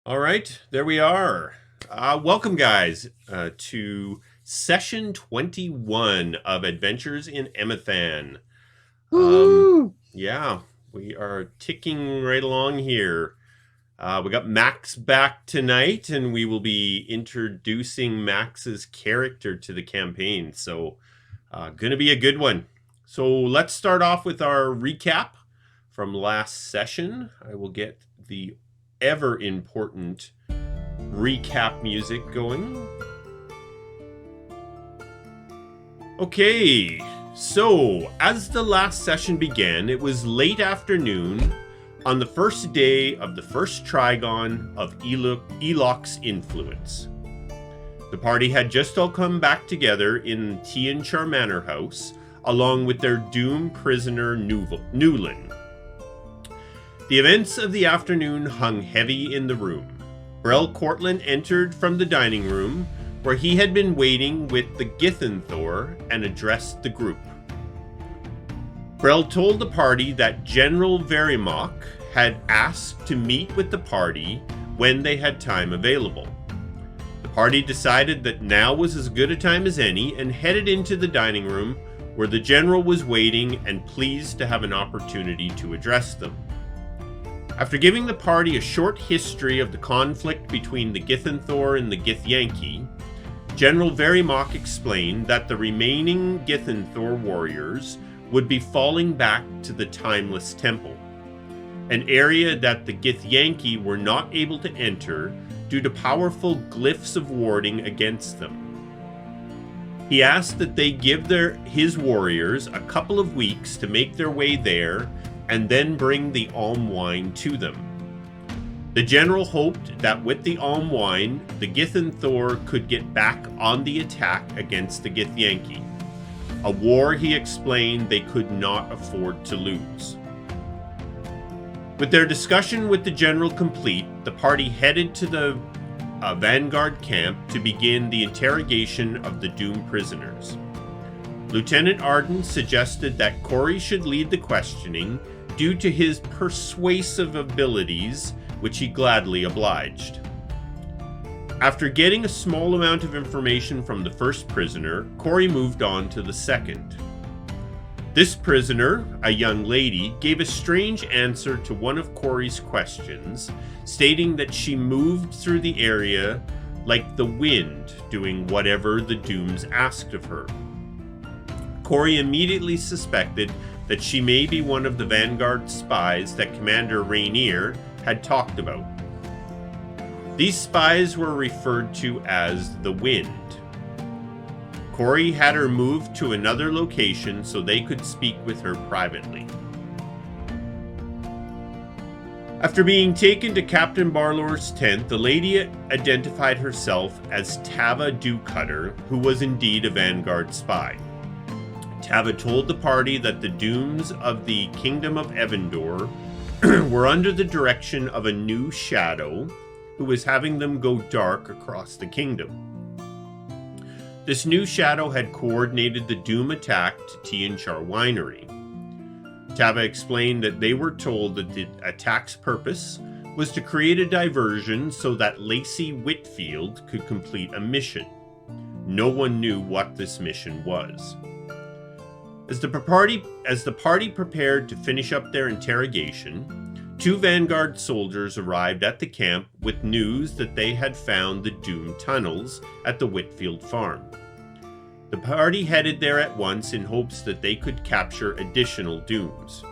All right, there we are. Welcome, guys, to session 21 of Adventures in Emathan. Yeah, we are ticking right along here. We got Max back tonight, and we will be introducing Max's character to the campaign. So, going to be a good one. So, let's start off with our recap from last session. I will get the ever important recap music going. Okay, so as the last session began, it was late afternoon on the first day of the first Trigon of Elok's influence. The party had just all come back together in Tionchar Manor House, along with their doomed prisoner Newlin. The events of the afternoon hung heavy in the room. Brel Cortland entered from the dining room, where he had been waiting with the Githynthor, and addressed the group. Brel told the party that General Verimok had asked to meet with the party when they had time available. The party decided that now was as good a time as any and headed into the dining room, where the general was waiting and pleased to have an opportunity to address them. After giving the party a short history of the conflict between the Githynthor and the Githyanki, General Verimok explained that the remaining Githynthor warriors would be falling back to the Timeless Temple, an area that the Githyanki were not able to enter due to powerful glyphs of warding against them. He asked that they give his warriors a couple of weeks to make their way there and then bring the alm wine to them. The general hoped that with the alm wine, the Githynthor could get back on the attack against the Githyanki, a war he explained they could not afford to lose. With their discussion with the general complete, the party headed to the Vanguard camp to begin the interrogation of the doomed prisoners. Lieutenant Arden suggested that Corey should lead the questioning due to his persuasive abilities, which he gladly obliged. After getting a small amount of information from the first prisoner, Corey moved on to the second. This prisoner, a young lady, gave a strange answer to one of Corey's questions, stating that she moved through the area like the wind, doing whatever the dooms asked of her. Corey immediately suspected that she may be one of the Vanguard spies that Commander Rainier had talked about. These spies were referred to as the Wind. Corey had her moved to another location so they could speak with her privately. After being taken to Captain Barlour's tent, the lady identified herself as Tava Dewcutter, who was indeed a Vanguard spy. Tava told the party that the dooms of the Kingdom of Evandor were under the direction of a new shadow who was having them go dark across the kingdom. This new shadow had coordinated the doom attack to Tionchar Winery. Tava explained that they were told that the attack's purpose was to create a diversion so that Lacey Whitfield could complete a mission. No one knew what this mission was. As the party prepared to finish up their interrogation, two Vanguard soldiers arrived at the camp with news that they had found the doomed tunnels at the Whitfield farm. The party headed there at once in hopes that they could capture additional dooms.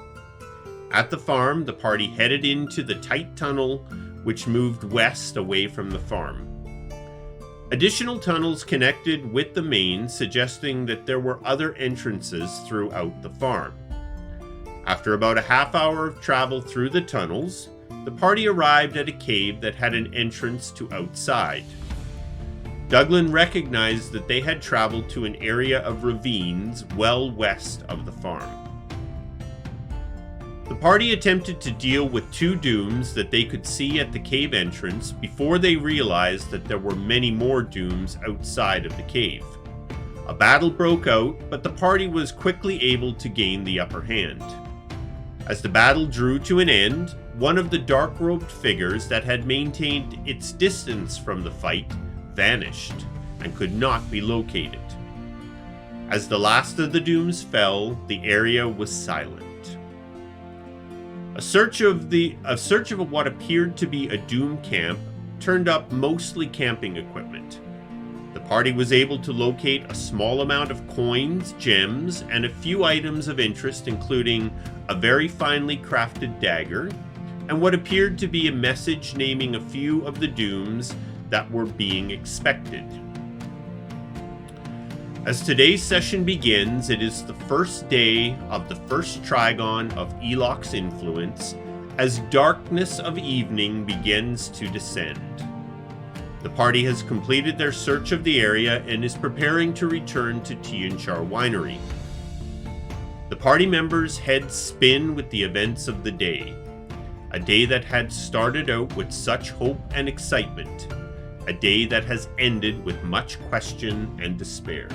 At the farm, the party headed into the tight tunnel which moved west away from the farm. Additional tunnels connected with the main, suggesting that there were other entrances throughout the farm. After about a half hour of travel through the tunnels, the party arrived at a cave that had an entrance to outside. Douglan recognized that they had traveled to an area of ravines well west of the farm. The party attempted to deal with two dooms that they could see at the cave entrance before they realized that there were many more dooms outside of the cave. A battle broke out, but the party was quickly able to gain the upper hand. As the battle drew to an end, one of the dark-robed figures that had maintained its distance from the fight vanished and could not be located. As the last of the dooms fell, the area was silent. A search of what appeared to be a doom camp turned up mostly camping equipment. The party was able to locate a small amount of coins, gems, and a few items of interest, including a very finely crafted dagger, and what appeared to be a message naming a few of the dooms that were being expected. As today's session begins, it is the first day of the first Trigon of Elok's influence, as darkness of evening begins to descend. The party has completed their search of the area and is preparing to return to Tionchar winery. The party members' heads spin with the events of the day. A day that had started out with such hope and excitement. A day that has ended with much question and despair.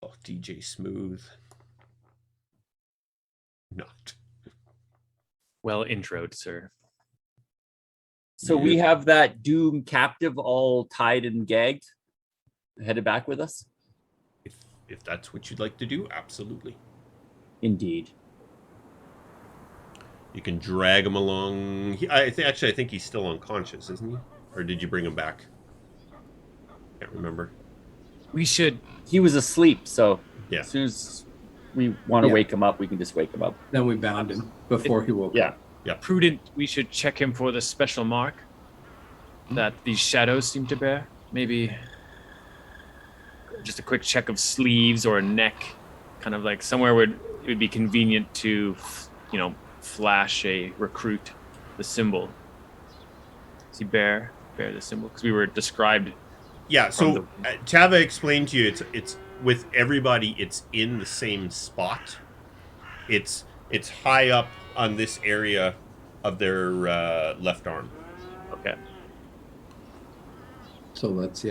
Oh, DJ Smooth. Not. Well introed, sir. So we have that Doom captive all tied and gagged, headed back with us? If that's what you'd like to do, absolutely. Indeed. You can drag him along. I think he's still unconscious, isn't he? Or did you bring him back? Can't remember. We should. He was asleep, so Yeah. as soon as we want to wake him up, we can just wake him up. Then we bound him before he woke up. Prudent. We should check him for the special mark that these shadows seem to bear. Maybe just a quick check of sleeves or a neck, kind of like somewhere where it would be convenient to, flash a recruit the symbol. Does he bear the symbol? Because we were described. Yeah. So Tava explained to you, it's with everybody. It's in the same spot. It's high up on this area of their left arm. Okay. So let's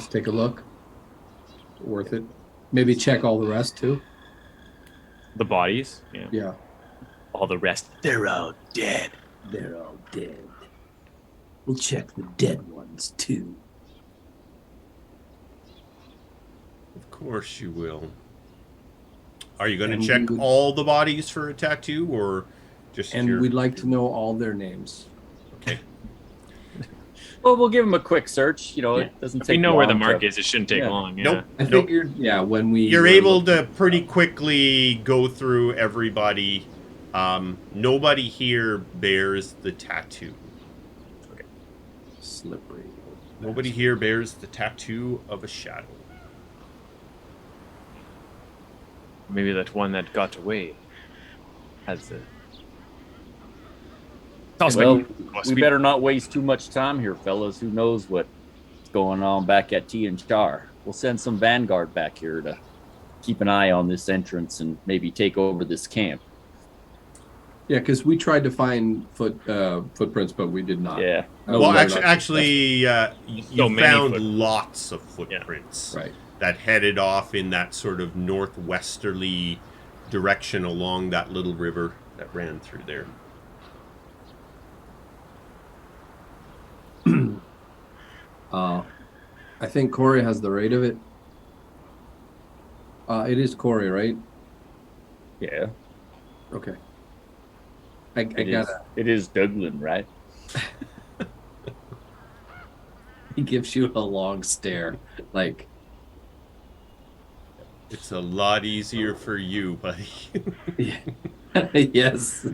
take a look. Worth it. Maybe check all the rest too. The bodies. Yeah. All the rest. They're all dead. They're all dead. We'll check the dead ones too. Of course you will. Are you going to And check we would- all the bodies for a tattoo, or just And your... we'd like to know all their names. Okay. Well, we'll give him a quick search. It doesn't If take we know where the long mark to- is, it shouldn't take Yeah. long. Yeah. Nope. I figured, when we You're were able looking- to pretty quickly go through everybody. Nobody here bears the tattoo. Slippery. Nobody here bears the tattoo of a shadow. Maybe that one that got away has the. Well, we better not waste too much time here, fellas. Who knows what's going on back at Tionchar? We'll send some Vanguard back here to keep an eye on this entrance and maybe take over this camp. Yeah, because we tried to find footprints, but we did not. Yeah. Oh, Well, we're actually, not- you many found lots of footprints right. that headed off in that sort of northwesterly direction along that little river that ran through there. I think Corey has the rate of it. It is Corey, right? Yeah. Okay. I gotta. It is Douglan, right? He gives you a long stare, like. It's a lot easier for you, buddy. Yes.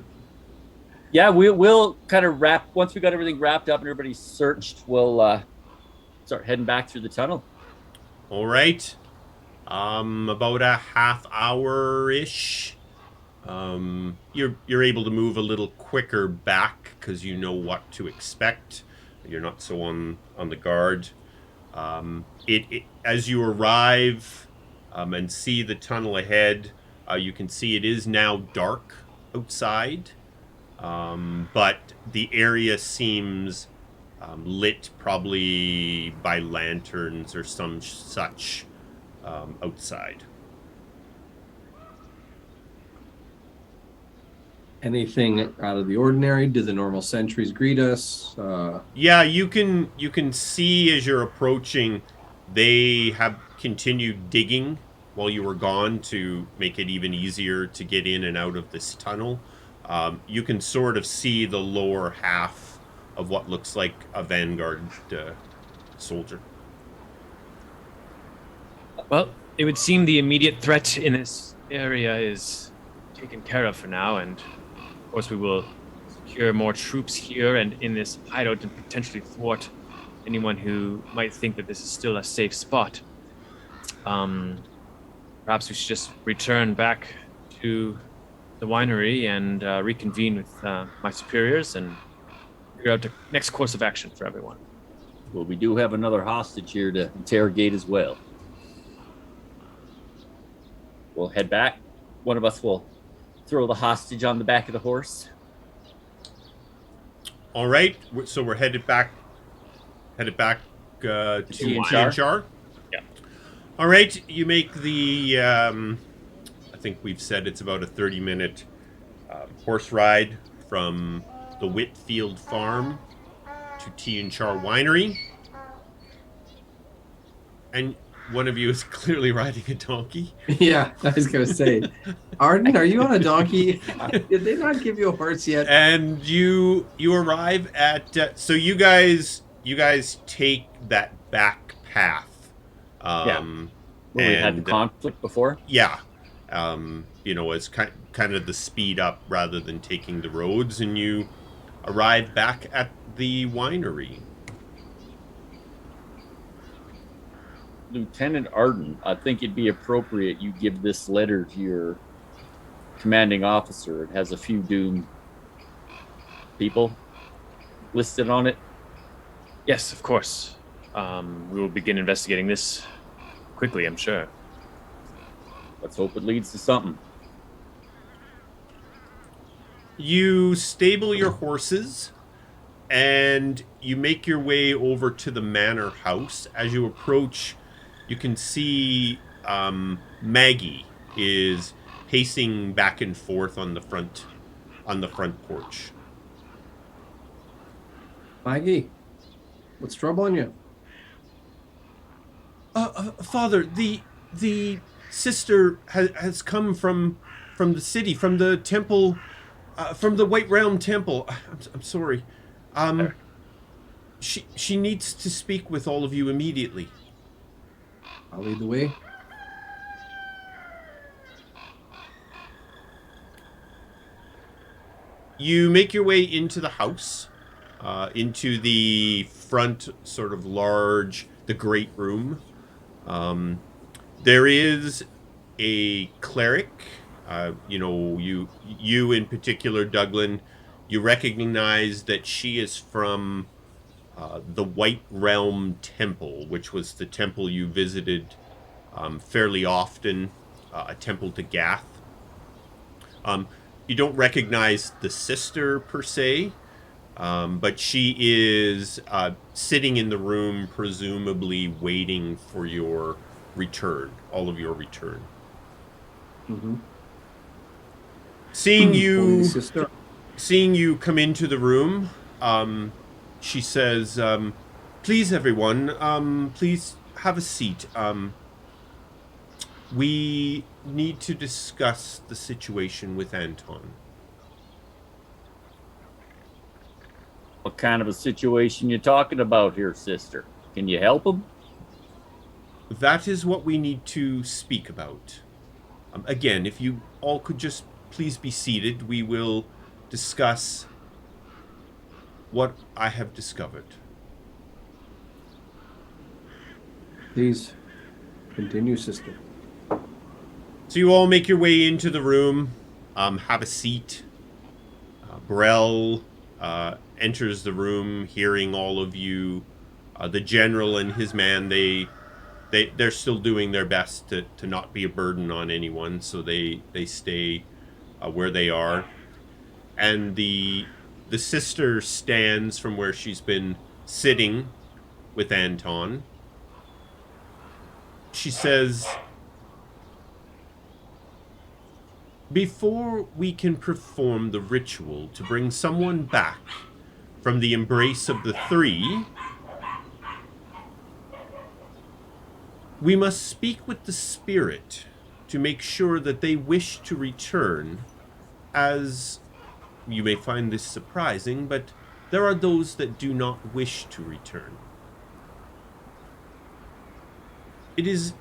Yeah, we'll kind of once we got everything wrapped up and everybody's searched, we'll start heading back through the tunnel. All right. About a half hour-ish. You're able to move a little quicker back because you know what to expect. You're not so on the guard. As you arrive and see the tunnel ahead, you can see it is now dark outside, but the area seems lit probably by lanterns or some such outside. Anything out of the ordinary? Do the normal sentries greet us? Yeah, you can see as you're approaching, they have continued digging while you were gone to make it even easier to get in and out of this tunnel. You can sort of see the lower half of what looks like a vanguard soldier. Well, it would seem the immediate threat in this area is taken care of for now, and of course we will secure more troops here and in this hideout and potentially thwart anyone who might think that this is still a safe spot. Perhaps we should just return back to the winery and reconvene with my superiors and figure out the next course of action for everyone. Well, we do have another hostage here to interrogate as well. We'll head back. One of us will throw the hostage on the back of the horse. All right, so we're headed back to Tionchar. Yeah. All right, you make the. I think we've said it's about a 30-minute horse ride from the Whitfield farm to Tionchar winery, and one of you is clearly riding a donkey. Yeah, I was going to say, Arden, are you on a donkey? Did they not give you a horse yet? And you arrive at so you guys take that back path. Where we had the conflict before. Yeah, as kind of the speed up rather than taking the roads, and you arrive back at the winery. Lieutenant Arden, I think it'd be appropriate you give this letter to your commanding officer. It has a few doomed people listed on it. Yes, of course. We will begin investigating this quickly, I'm sure. Let's hope it leads to something. You stable your horses, and you make your way over to the manor house. As you approach, you can see Maggie is pacing back and forth on the front porch. Maggie, what's troubling you? Father, the sister has come from the city, from the temple, from the White Realm Temple. I'm sorry. She needs to speak with all of you immediately. I'll lead the way. You make your way into the house, into the front, sort of large, the great room. There is a cleric. You in particular, Douglan, you recognize that she is from the White Realm Temple, which was the temple you visited fairly often, a temple to Gath. You don't recognize the sister per se, but she is sitting in the room, presumably waiting for your return, all of your return. Mm-hmm. Seeing you come into the room, she says, please everyone, please have a seat. We need to discuss the situation with Anton. What kind of a situation you talking about here, sister? Can you help him? That is what we need to speak about. Again, if you all could just please be seated, we will discuss what I have discovered. Please continue, sister. So you all make your way into the room, have a seat. Burrell enters the room, hearing all of you. The general and his man, they're still doing their best to not be a burden on anyone, so they stay where they are. And the sister stands from where she's been sitting with Anton. She says, Before we can perform the ritual to bring someone back from the embrace of the three, we must speak with the spirit to make sure that they wish to return, as you may find this surprising, but there are those that do not wish to return. It is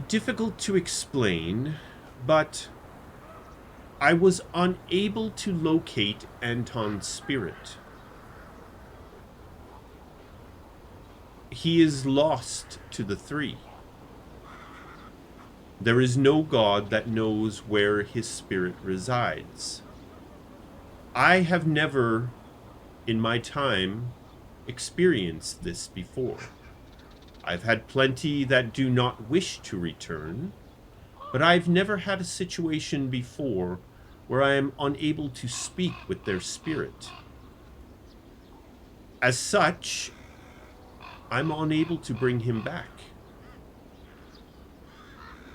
difficult to explain, but I was unable to locate Anton's spirit. He is lost to the three. There is no god that knows where his spirit resides. I have never, in my time, experienced this before. I've had plenty that do not wish to return, but I've never had a situation before where I am unable to speak with their spirit. As such, I'm unable to bring him back.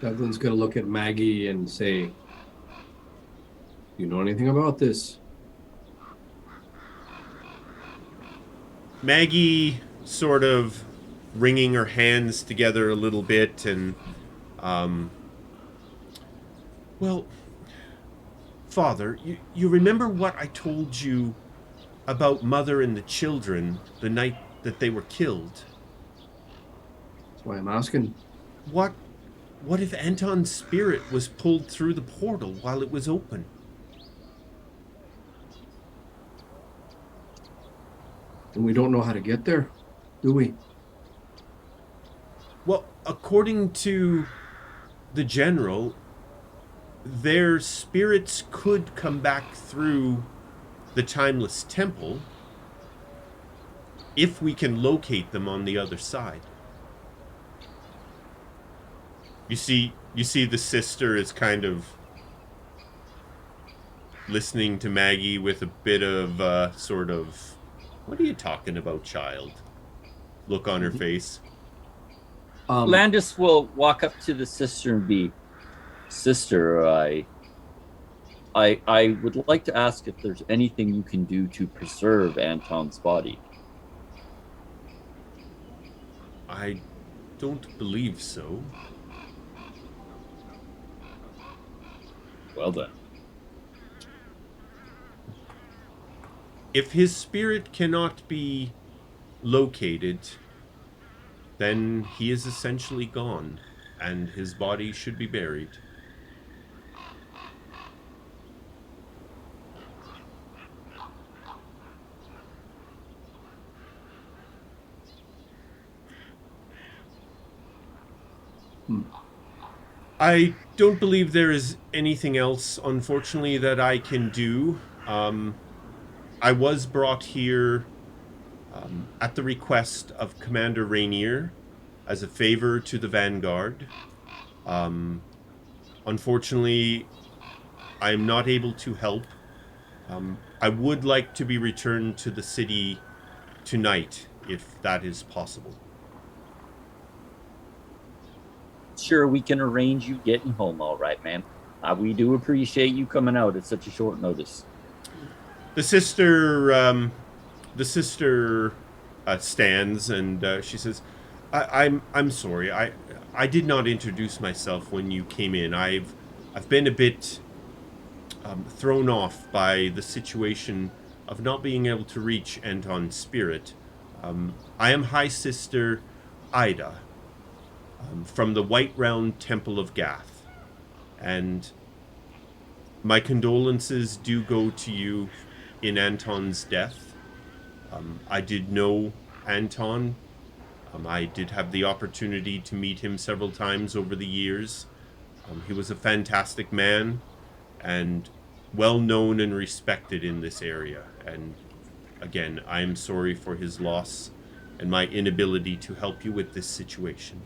Douglan's going to look at Maggie and say, "You know anything about this?" Maggie sort of wringing her hands together a little bit and, well, Father, you remember what I told you about Mother and the children the night that they were killed? That's why I'm asking. What if Anton's spirit was pulled through the portal while it was open? And we don't know how to get there, do we? Well, according to the general, their spirits could come back through the Timeless Temple if we can locate them on the other side. You see the sister is kind of listening to Maggie with a bit of sort of, "What are you talking about, child?" look on her face. Landis will walk up to the sister and be, "Sister, I would like to ask if there's anything you can do to preserve Anton's body." I don't believe so. Well then. If his spirit cannot be located, then he is essentially gone, and his body should be buried. I don't believe there is anything else, unfortunately, that I can do. I was brought here at the request of Commander Rainier as a favor to the Vanguard. Unfortunately, I am not able to help. I would like to be returned to the city tonight, if that is possible. Sure, we can arrange you getting home all right, man. We do appreciate you coming out at such a short notice. The sister stands and she says, I'm sorry. I did not introduce myself when you came in. I've been a bit thrown off by the situation of not being able to reach Anton's spirit. I am High Sister Ida from the White Round Temple of Gath, and my condolences do go to you in Anton's death. I did know Anton. I did have the opportunity to meet him several times over the years. He was a fantastic man and well known and respected in this area. And again, I am sorry for his loss and my inability to help you with this situation.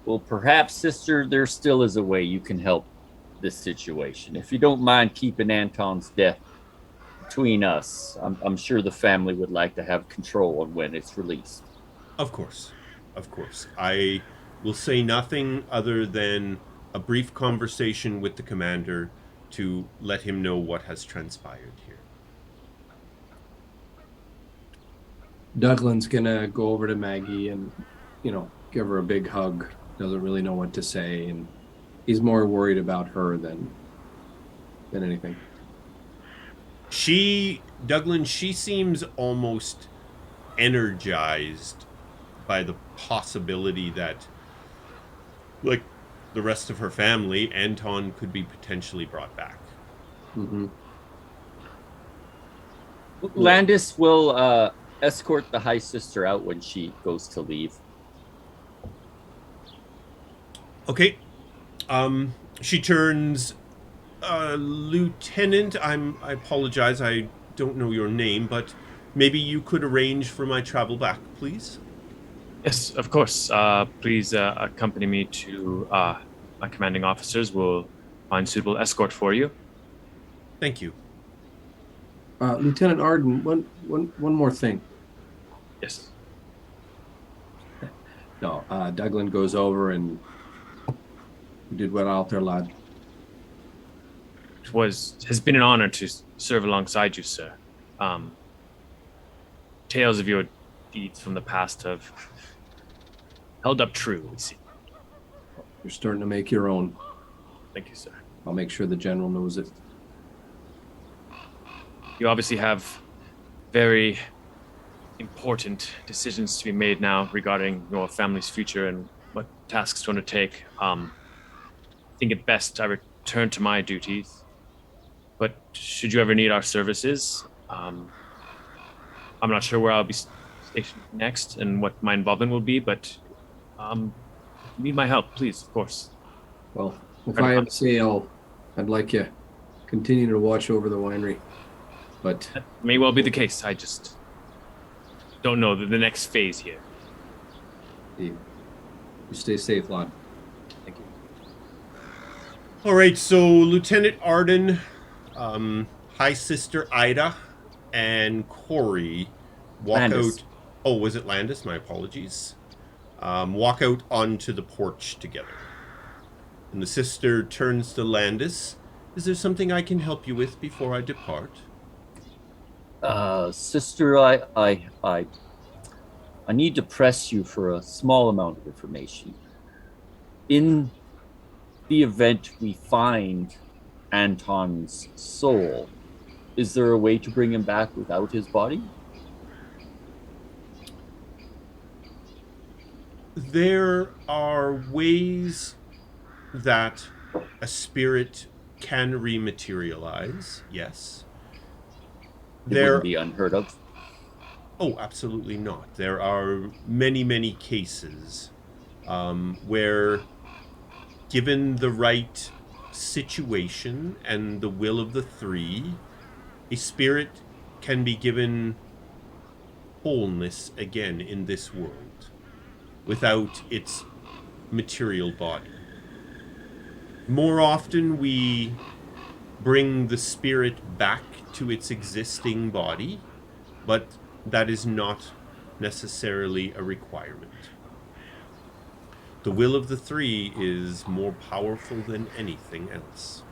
Well, perhaps, sister, there still is a way you can help this situation. If you don't mind keeping Anton's death between us, I'm sure the family would like to have control on when it's released. Of course. I will say nothing other than a brief conversation with the commander to let him know what has transpired here. Douglan's gonna go over to Maggie and, give her a big hug. Doesn't really know what to say, and he's more worried about her than anything. Douglan, she seems almost energized by the possibility that, like the rest of her family, Anton could be potentially brought back. Mm-hmm. Landis will escort the High Sister out when she goes to leave. Okay. She turns, Lieutenant, I apologize, I don't know your name, but maybe you could arrange for my travel back, please? Yes, of course. Please accompany me to my commanding officers. We'll find suitable escort for you. Thank you. Lieutenant Arden, one more thing. Yes. No, Douglan goes over and you did well out there, lad. It has been an honor to serve alongside you, sir. Tales of your deeds from the past have held up true, we see. You're starting to make your own. Thank you, sir. I'll make sure the general knows it. You obviously have very important decisions to be made now regarding your family's future and what tasks to undertake. I think it best I return to my duties. But should you ever need our services, I'm not sure where I'll be stationed next and what my involvement will be, but need my help, please, of course. Well, if I had to say, I'd like you continue to watch over the winery. But That may well be the case. I just don't know the next phase here. you stay safe, lad. Thank you. All right, so Lieutenant Arden, High Sister Ida, and Corey walk Landis. out. Oh, was it Landis? My apologies. Walk out onto the porch together. And the sister turns to Landis. Is there something I can help you with before I depart? Sister, I need to press you for a small amount of information. In the event we find Anton's soul, is there a way to bring him back without his body? There are ways that a spirit can rematerialize, yes. It wouldn't be unheard of. Oh, absolutely not. There are many, many cases where, given the right situation and the will of the three, a spirit can be given wholeness again in this world without its material body. More often, we bring the spirit back to its existing body, but that is not necessarily a requirement. The will of the three is more powerful than anything else.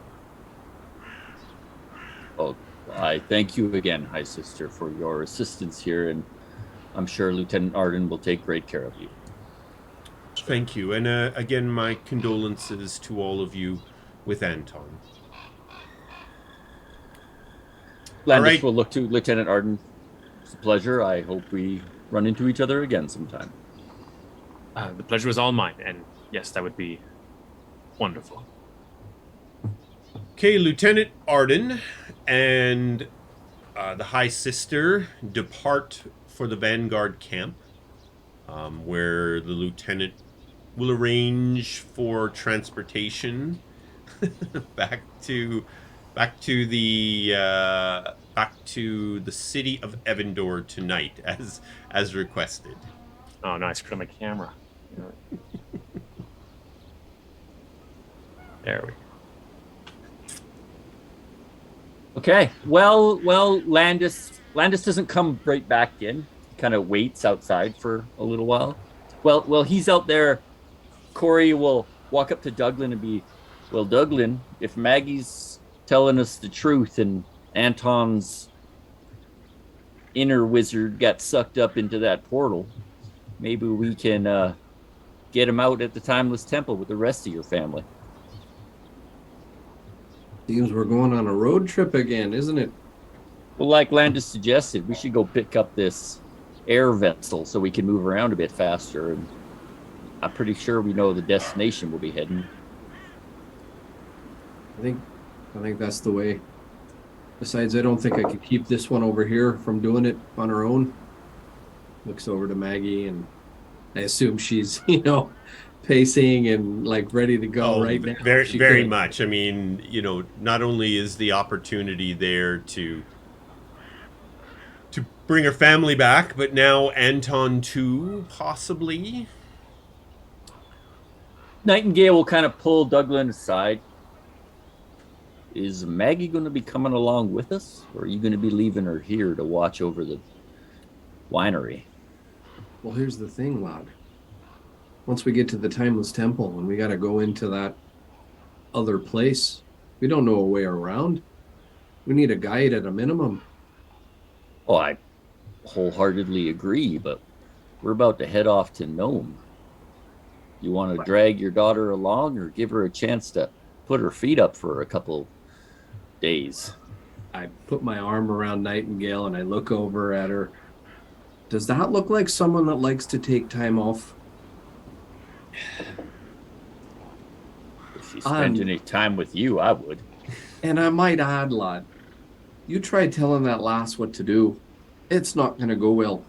Oh, I thank you again, High Sister, for your assistance here, and I'm sure Lieutenant Arden will take great care of you. Thank you. And again, my condolences to all of you with Anton. Landis right. will look to Lieutenant Arden. It's a pleasure. I hope we run into each other again sometime. The pleasure was all mine, and yes, that would be wonderful. Okay, Lieutenant Arden and the High Sister depart for the Vanguard camp, where the lieutenant will arrange for transportation back to the city of Evandor tonight, as requested. Oh, nice. Put on my camera. There we go. Okay. Well, Landis doesn't come right back in. He kind of waits outside for a little while. Well, he's out there. Corey will walk up to Douglan and be, well, Douglan, if Maggie's telling us the truth and Anton's inner wizard got sucked up into that portal, maybe we can get him out at the Timeless Temple with the rest of your family. Seems we're going on a road trip again, isn't it? Well, like Landis suggested, we should go pick up this air vessel so we can move around a bit faster. And I'm pretty sure we know the destination we'll be heading. I think that's the way. Besides, I don't think I could keep this one over here from doing it on her own. Looks over to Maggie, and I assume she's, pacing and like ready to go right now. Very much. I mean, not only is the opportunity there to bring her family back, but now Anton too, possibly. Nightingale will kind of pull Douglan aside. Is Maggie going to be coming along with us, or are you going to be leaving her here to watch over the winery? Well, here's the thing, lad. Once we get to the Timeless Temple and we got to go into that other place, we don't know a way around. We need a guide at a minimum. Oh, I wholeheartedly agree, but we're about to head off to Nome. You want to drag your daughter along or give her a chance to put her feet up for a couple days? I put my arm around Nightingale and I look over at her. Does that look like someone that likes to take time off? If she spent any time with you, I would. And I might add, lad, you try telling that lass what to do. It's not going to go well.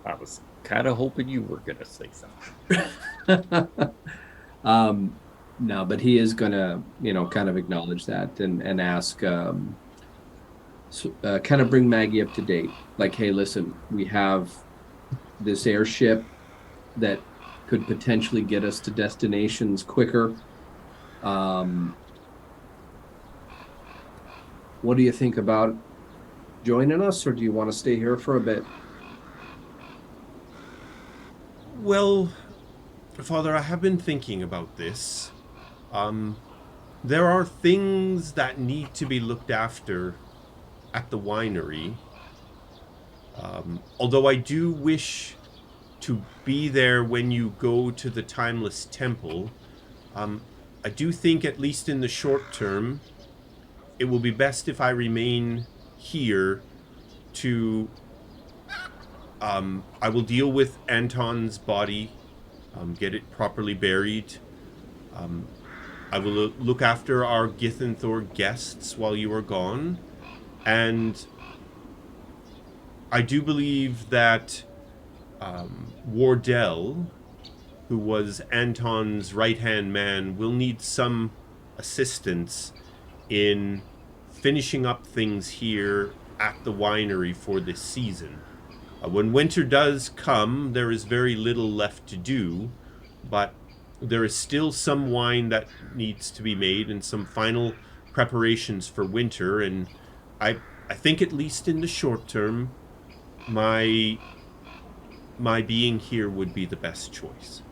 I was kind of hoping you were going to say something. No, but he is going to, kind of acknowledge that and ask, kind of bring Maggie up to date. Like, hey, listen, we have this airship that could potentially get us to destinations quicker. What do you think about joining us, or do you want to stay here for a bit? Well, Father, I have been thinking about this. There are things that need to be looked after at the winery. Although I do wish to be there when you go to the Timeless Temple, I do think, at least in the short term, it will be best if I remain here to... I will deal with Anton's body, get it properly buried. I will look after our Githenthor guests while you are gone. And I do believe that Wardell, who was Anton's right-hand man, will need some assistance in finishing up things here at the winery for this season. When winter does come, there is very little left to do, but there is still some wine that needs to be made and some final preparations for winter, and I think, at least in the short term, my being here would be the best choice.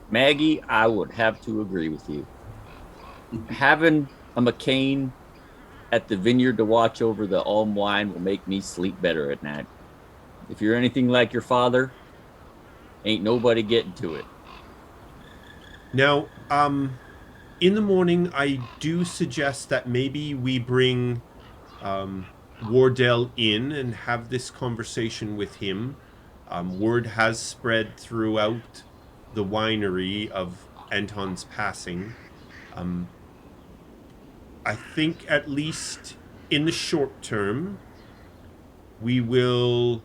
Maggie, I would have to agree with you. Having a McCain at the vineyard to watch over the alm wine will make me sleep better at night. If you're anything like your father, ain't nobody getting to it. Now, in the morning, I do suggest that maybe we bring Wardell in and have this conversation with him. Word has spread throughout the winery of Anton's passing. I think, at least in the short term, we will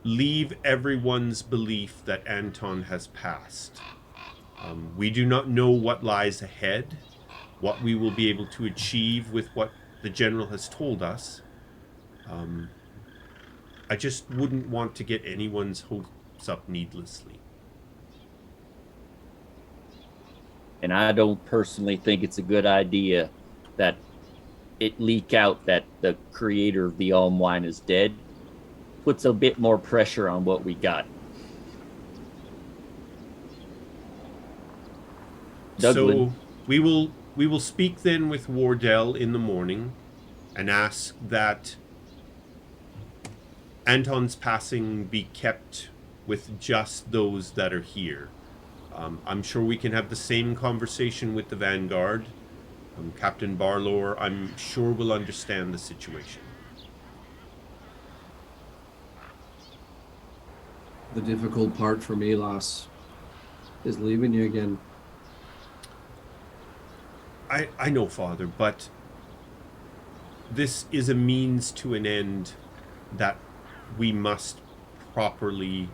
leave everyone's belief that Anton has passed. We do not know what lies ahead, what we will be able to achieve with what the general has told us. I just wouldn't want to get anyone's hopes up needlessly. And I don't personally think it's a good idea that it leak out that the creator of the alm wine is dead. Puts a bit more pressure on what we got. Douglan. So we will speak then with Wardell in the morning and ask that Anton's passing be kept with just those that are here. I'm sure we can have the same conversation with the Vanguard. Captain Barlor, I'm sure will understand the situation. The difficult part for me, Lass, is leaving you again. I know, Father, but this is a means to an end that we must properly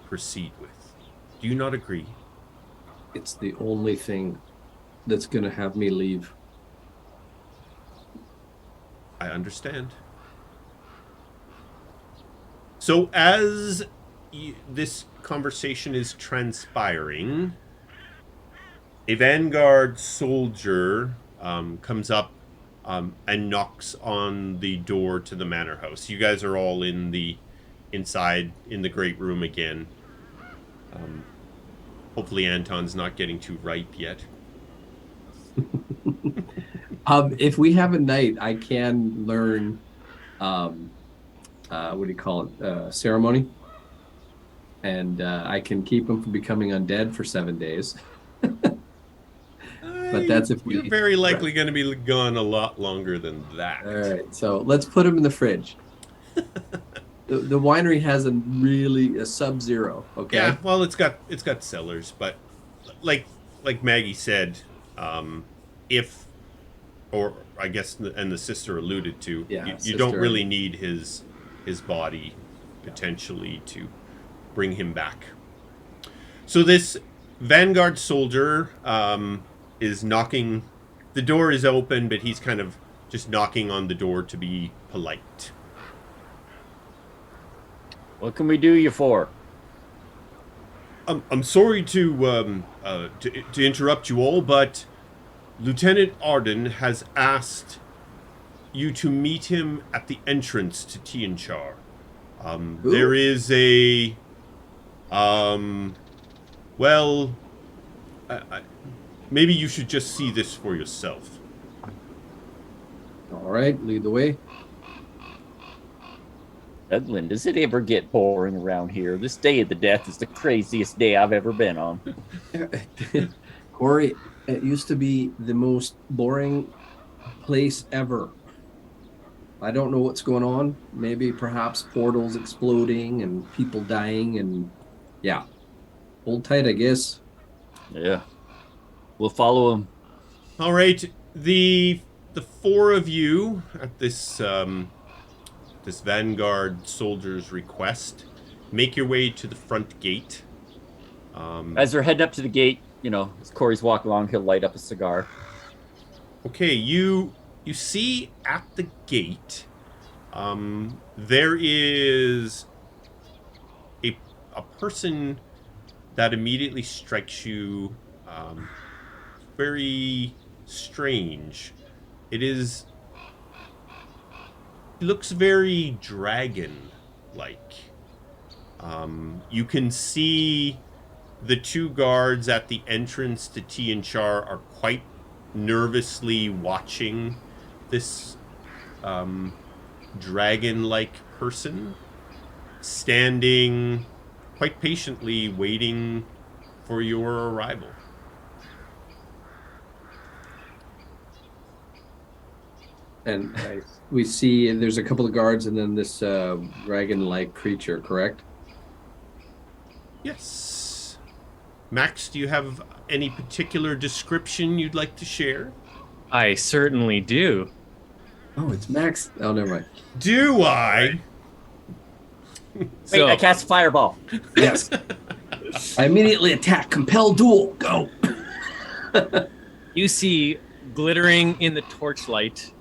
proceed with. Do you not agree? It's the only thing that's going to have me leave. I understand. So as this conversation is transpiring, a Vanguard soldier comes up and knocks on the door to the manor house. You guys are all inside in the great room again. Hopefully Anton's not getting too ripe yet. If we have a night, I can learn, what do you call it, ceremony. And I can keep him from becoming undead for 7 days. But that's if you're very likely going to be gone a lot longer than that. All right, so let's put him in the fridge. The winery has a sub-zero. Okay. Yeah, well, it's got cellars, but like Maggie said, if, or I guess, and the sister alluded to, you don't really need his body potentially to bring him back. So this Vanguard soldier is knocking. The door is open, but he's kind of just knocking on the door to be polite. What can we do you for? I'm sorry to interrupt you all, but Lieutenant Arden has asked you to meet him at the entrance to Tionchar. There is a maybe you should just see this for yourself. All right, lead the way. Douglan, does it ever get boring around here? This Day of the Death is the craziest day I've ever been on. Corey, it used to be the most boring place ever. I don't know what's going on. Maybe perhaps portals exploding and people dying and yeah. Hold tight, I guess. Yeah. We'll follow him. All right. The four of you at this this Vanguard soldier's request make your way to the front gate. As they're heading up to the gate, as Corey's walking along, he'll light up a cigar. Okay, you see at the gate, there is a person that immediately strikes you very strange. It looks very dragon-like. You can see the two guards at the entrance to Tionchar are quite nervously watching this dragon-like person standing quite patiently waiting for your arrival. And we see there's a couple of guards and then this dragon-like creature, correct? Yes. Max, do you have any particular description you'd like to share? I certainly do. Oh, it's Max. Oh, never mind. Do I? Wait, I cast Fireball. Yes. I immediately attack. Compel duel. Go. You see, glittering in the torchlight,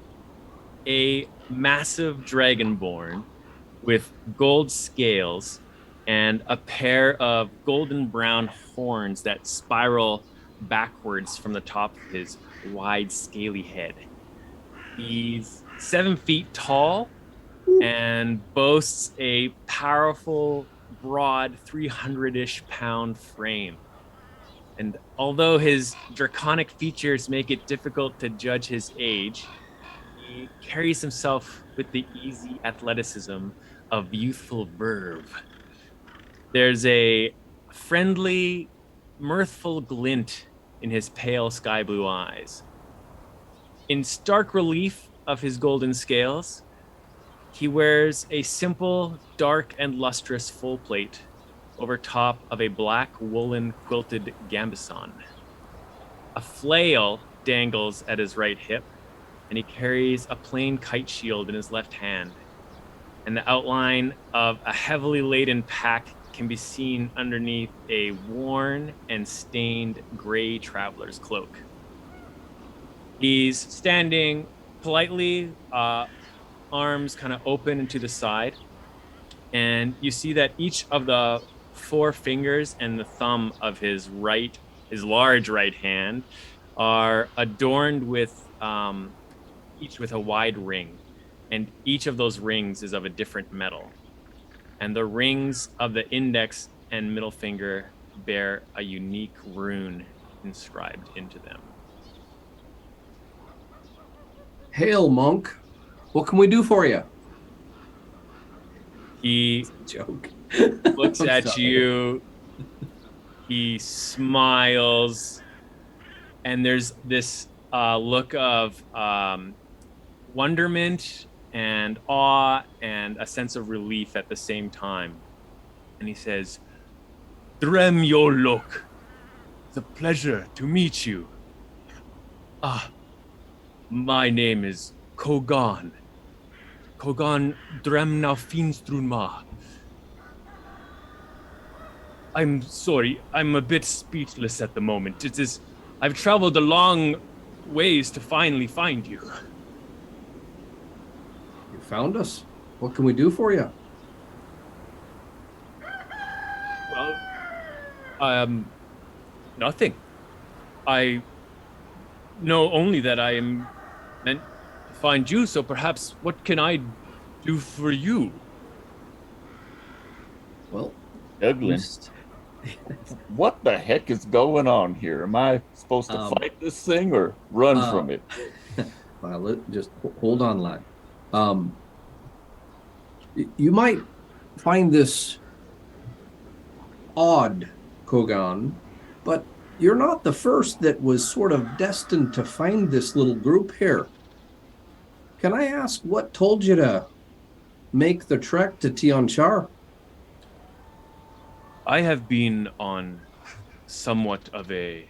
a massive Dragonborn with gold scales and a pair of golden brown horns that spiral backwards from the top of his wide, scaly head. He's 7 feet tall and boasts a powerful, broad, 300-ish pound frame. And although his draconic features make it difficult to judge his age, he carries himself with the easy athleticism of youthful verve. There's a friendly, mirthful glint in his pale sky blue eyes. In stark relief of his golden scales, he wears a simple, dark, and lustrous full plate over top of a black woolen quilted gambeson. A flail dangles at his right hip, and he carries a plain kite shield in his left hand. And the outline of a heavily laden pack can be seen underneath a worn and stained gray traveler's cloak. He's standing politely, arms kind of open and to the side, and you see that each of the four fingers and the thumb of his large right hand are adorned with each with a wide ring, and each of those rings is of a different metal, and the rings of the index and middle finger bear a unique rune inscribed into them. Hail, monk. What can we do for you? He Joke. looks at you, he smiles, and there's this look of wonderment and awe and a sense of relief at the same time. And he says, Elok, it's a pleasure to meet you. My name is Kogaan. Kogaan Dremnaufinstrunmah. I'm sorry, I'm a bit speechless at the moment. I've traveled a long ways to finally find you. You found us. What can we do for you? Well, nothing. I know only that I am meant to find you, so perhaps what can I do for you? Well, Douglan, what the heck is going on here? Am I supposed to fight this thing or run from it? Well, just hold on, lad. You might find this odd, Kogaan, but you're not the first that was sort of destined to find this little group here. Can I ask what told you to make the trek to Tionchar? I have been on somewhat of a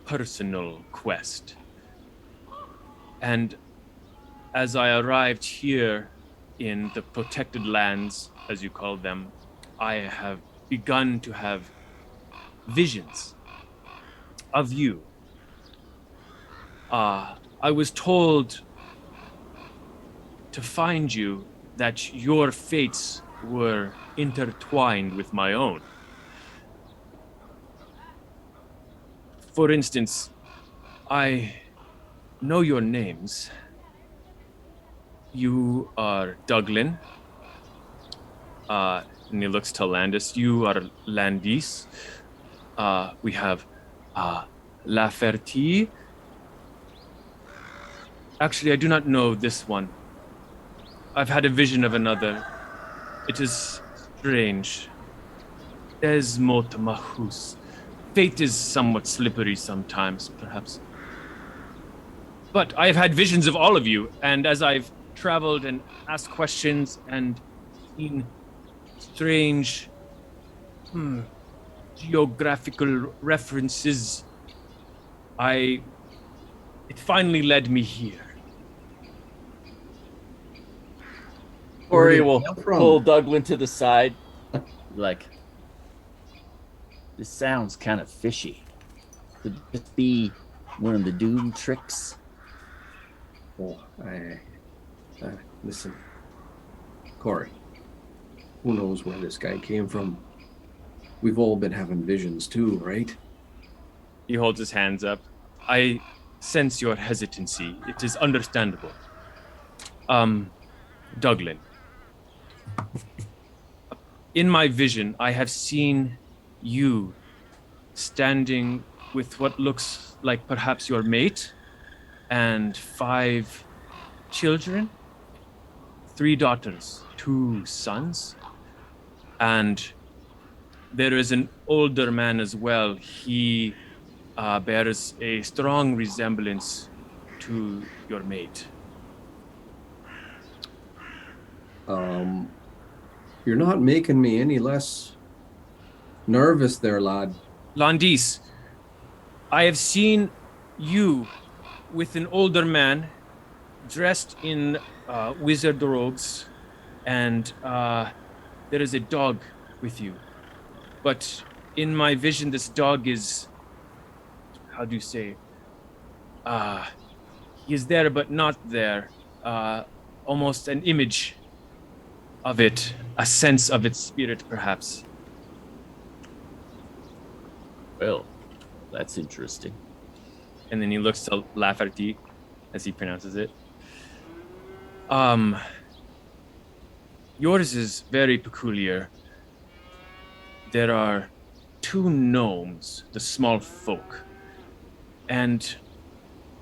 personal quest. And as I arrived here in the protected lands, as you call them, I have begun to have visions of you. I was told to find you that your fates were intertwined with my own. For instance, I know your names. You are Douglan. And he looks to Landis. You are Landis. We have Lafferty. Actually, I do not know this one. I've had a vision of another. It is strange. Desmotmahus. Fate is somewhat slippery sometimes, perhaps. But I have had visions of all of you, and as I've traveled and asked questions and seen strange geographical references, it finally led me here. Corey will pull Douglan to the side. Like, this sounds kind of fishy. Could this be one of the doom tricks? Oh, listen, Corey, who knows where this guy came from? We've all been having visions too, right? He holds his hands up. I sense your hesitancy. It is understandable. Douglan. In my vision, I have seen you standing with what looks like perhaps your mate and 5 children, 3 daughters, 2 sons, and there is an older man as well. He bears a strong resemblance to your mate. You're not making me any less nervous there, lad. Landis, I have seen you with an older man dressed in wizard robes, and there is a dog with you. But in my vision, this dog is, how do you say, he is there but not there. Almost an image of it, a sense of its spirit, perhaps. Well, that's interesting. And then he looks to Lafferty, as he pronounces it. Yours is very peculiar. There are 2 gnomes, the small folk, and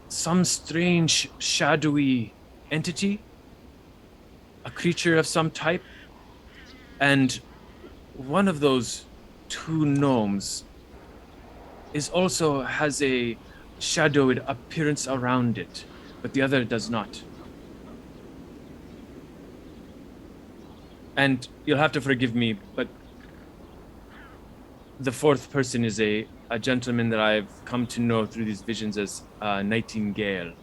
some strange shadowy entity, a creature of some type, and one of those 2 gnomes has a shadowed appearance around it, but the other does not. And you'll have to forgive me, but the 4th person is a gentleman that I've come to know through these visions as Nightingale.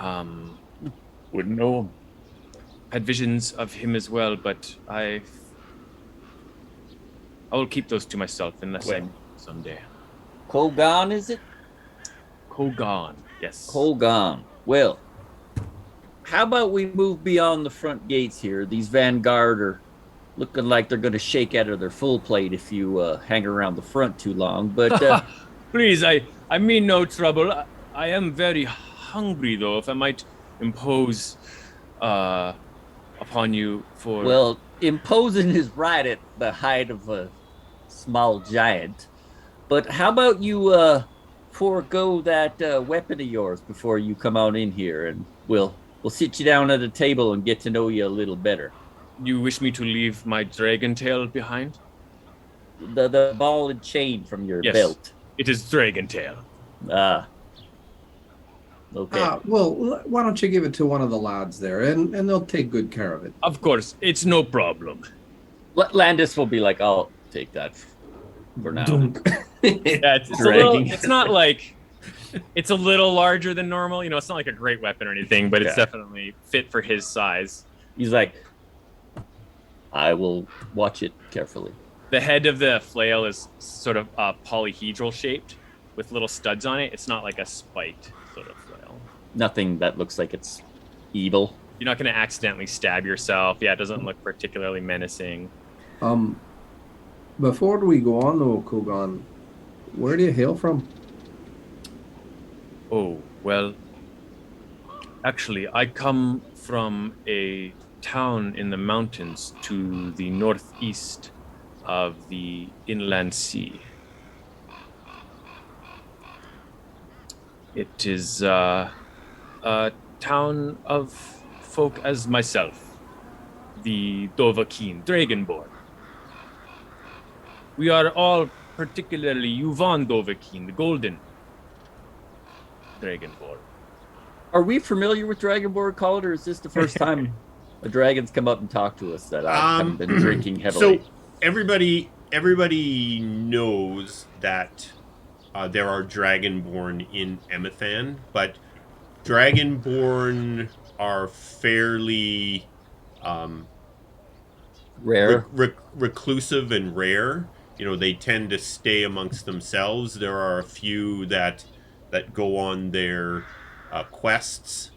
Wouldn't know him. Had visions of him as well, but I will keep those to myself unless I meet someday. Kogaan, is it? Kogaan, yes. Kogaan. Well, how about we move beyond the front gates here? These Vanguard are looking like they're going to shake out of their full plate if you hang around the front too long. But please, I mean no trouble. I am very hungry, though, if I might impose upon you for... Well, imposing is right at the height of a small giant. But how about you forego that weapon of yours before you come on in here, and we'll sit you down at a table and get to know you a little better. You wish me to leave my dragon tail behind? The ball and chain from your belt. It is dragon tail. Ah. Okay. Well, why don't you give it to one of the lads there, and they'll take good care of it. Of course, it's no problem. Landis will be like, I'll take that for now. It's not like... It's a little larger than normal. You know, it's not like a great weapon or anything, but it's definitely fit for his size. He's like, I will watch it carefully. The head of the flail is sort of polyhedral shaped with little studs on it. It's not like a spiked sort of flail. Nothing that looks like it's evil. You're not going to accidentally stab yourself. Yeah, it doesn't look particularly menacing. Before we go on though, Kogaan, where do you hail from? Oh, well, actually, I come from a town in the mountains to the northeast of the inland sea. It is a town of folk as myself, the Dovahkiin, Dragonborn. We are all particularly Yuvan Dovahkiin, the Golden Dragonborn. Are we familiar with Dragonborn, Colin, or is this the first time a dragon's come up and talked to us that I haven't been drinking heavily? So everybody knows that there are Dragonborn in Emathan, but Dragonborn are fairly rare, reclusive and rare. You know, they tend to stay amongst themselves. There are a few that go on their quests,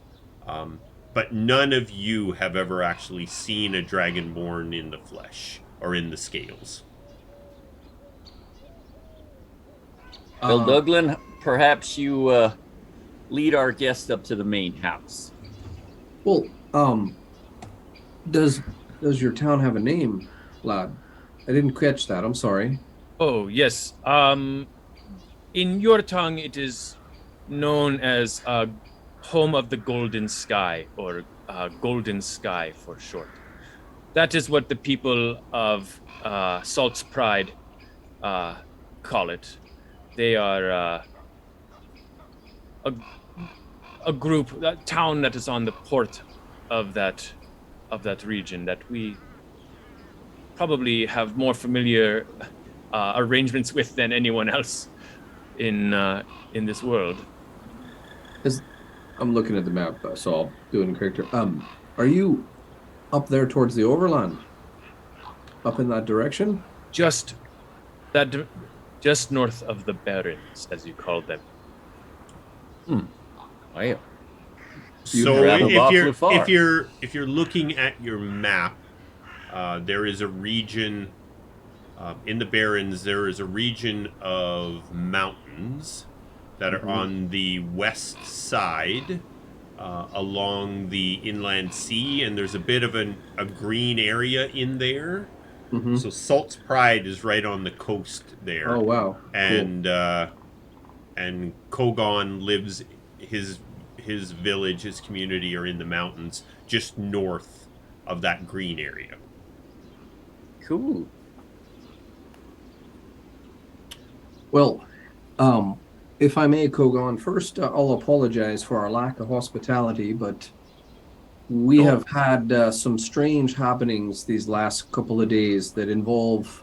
but none of you have ever actually seen a Dragonborn in the flesh or in the scales. Well, Douglan, perhaps you lead our guest up to the main house. Well, does your town have a name, lad? I didn't catch that. I'm sorry. Oh, yes. In your tongue, it is known as Home of the Golden Sky, or Golden Sky for short. That is what the people of Salt's Pride call it. They are a group, a town that is on the port of that region that we probably have more familiar arrangements with than anyone else in this world. I'm looking at the map, so I'll do it in character. Are you up there towards the overland? Up in that direction? Just north of the Barrens, as you call them. Wow. So traveled awfully far. if you're looking at your map, there is a region in the Barrens. There is a region of mountains that are on the west side along the inland sea, and there's a bit of a green area in there. So Salt's Pride is right on the coast there. Oh wow! And and Kogaan lives, his village, his community are in the mountains just north of that green area. Cool. Well, if I may, Kogaan, first I'll apologize for our lack of hospitality, but we have had some strange happenings these last couple of days that involve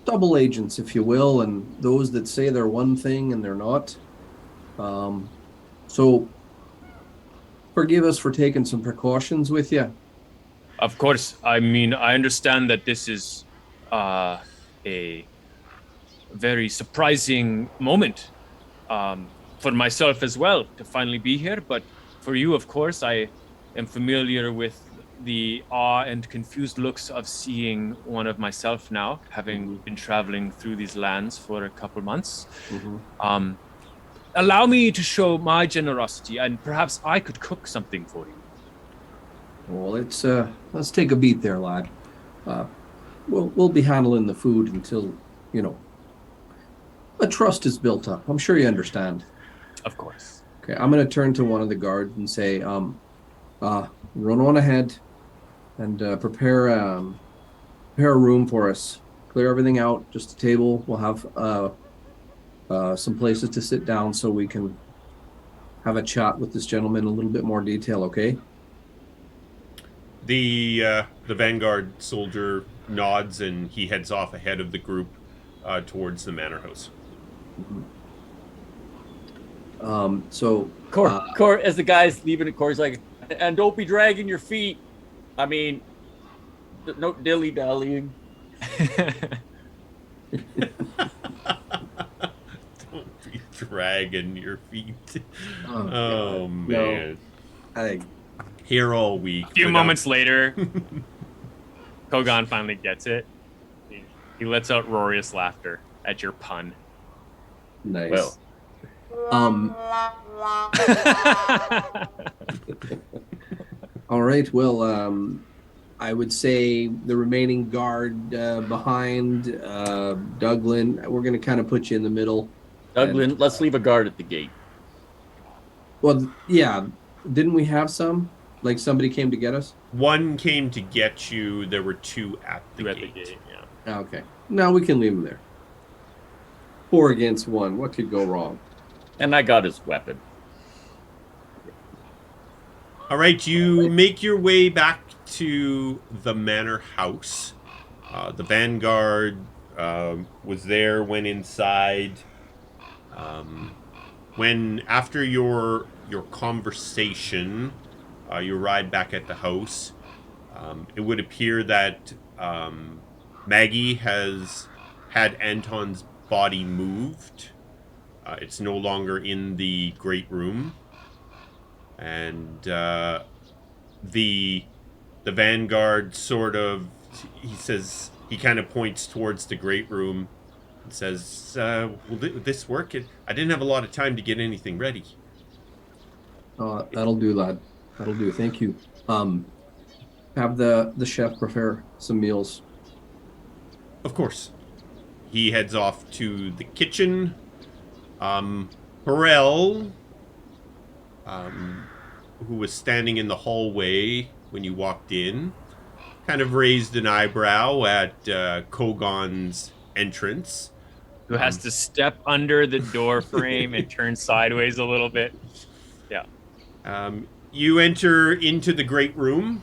double agents, if you will, and those that say they're one thing and they're not. So forgive us for taking some precautions with you. Of course. I mean, I understand that this is a very surprising moment for myself as well to finally be here. But for you, of course, I am familiar with the awe and confused looks of seeing one of myself now, having been traveling through these lands for a couple months. Allow me to show my generosity, and perhaps I could cook something for you. Well, let's take a beat there, lad. We'll be handling the food until, a trust is built up. I'm sure you understand. Of course. Okay, I'm going to turn to one of the guards and say, run on ahead and prepare a room for us. Clear everything out, just a table. We'll have some places to sit down so we can have a chat with this gentleman in a little bit more detail, okay? The Vanguard soldier nods and he heads off ahead of the group towards the manor house. So Cor, as the guy's leaving it, Cor's like, and don't be dragging your feet. I mean, no dilly-dallying. Don't be dragging your feet. Oh man. No. Here all week. A few moments later, Kogaan finally gets it. He lets out roarious laughter at your pun. Nice. Well. All right. Well, I would say the remaining guard behind Douglan, we're going to kind of put you in the middle. Douglan, let's leave a guard at the gate. Well, yeah. Didn't we have some? Like somebody came to get us? One came to get you. There were two at the gate. Yeah. Okay. Now we can leave him there. 4 against 1. What could go wrong? And I got his weapon. All right, you make your way back to the manor house. The Vanguard was there, went inside. When after your conversation, you arrived back at the house, it would appear that Maggie has had Anton's body moved. It's no longer in the great room, and the Vanguard sort of, he kind of points towards the great room and says, "Will this work? I didn't have a lot of time to get anything ready." That'll do, lad. That'll do. Thank you. Have the chef prepare some meals. Of course. he heads off to the kitchen. Burrell, who was standing in the hallway when you walked in, kind of raised an eyebrow at Kogan's entrance. Who has to step under the door frame and turn sideways a little bit. Yeah. You enter into the great room.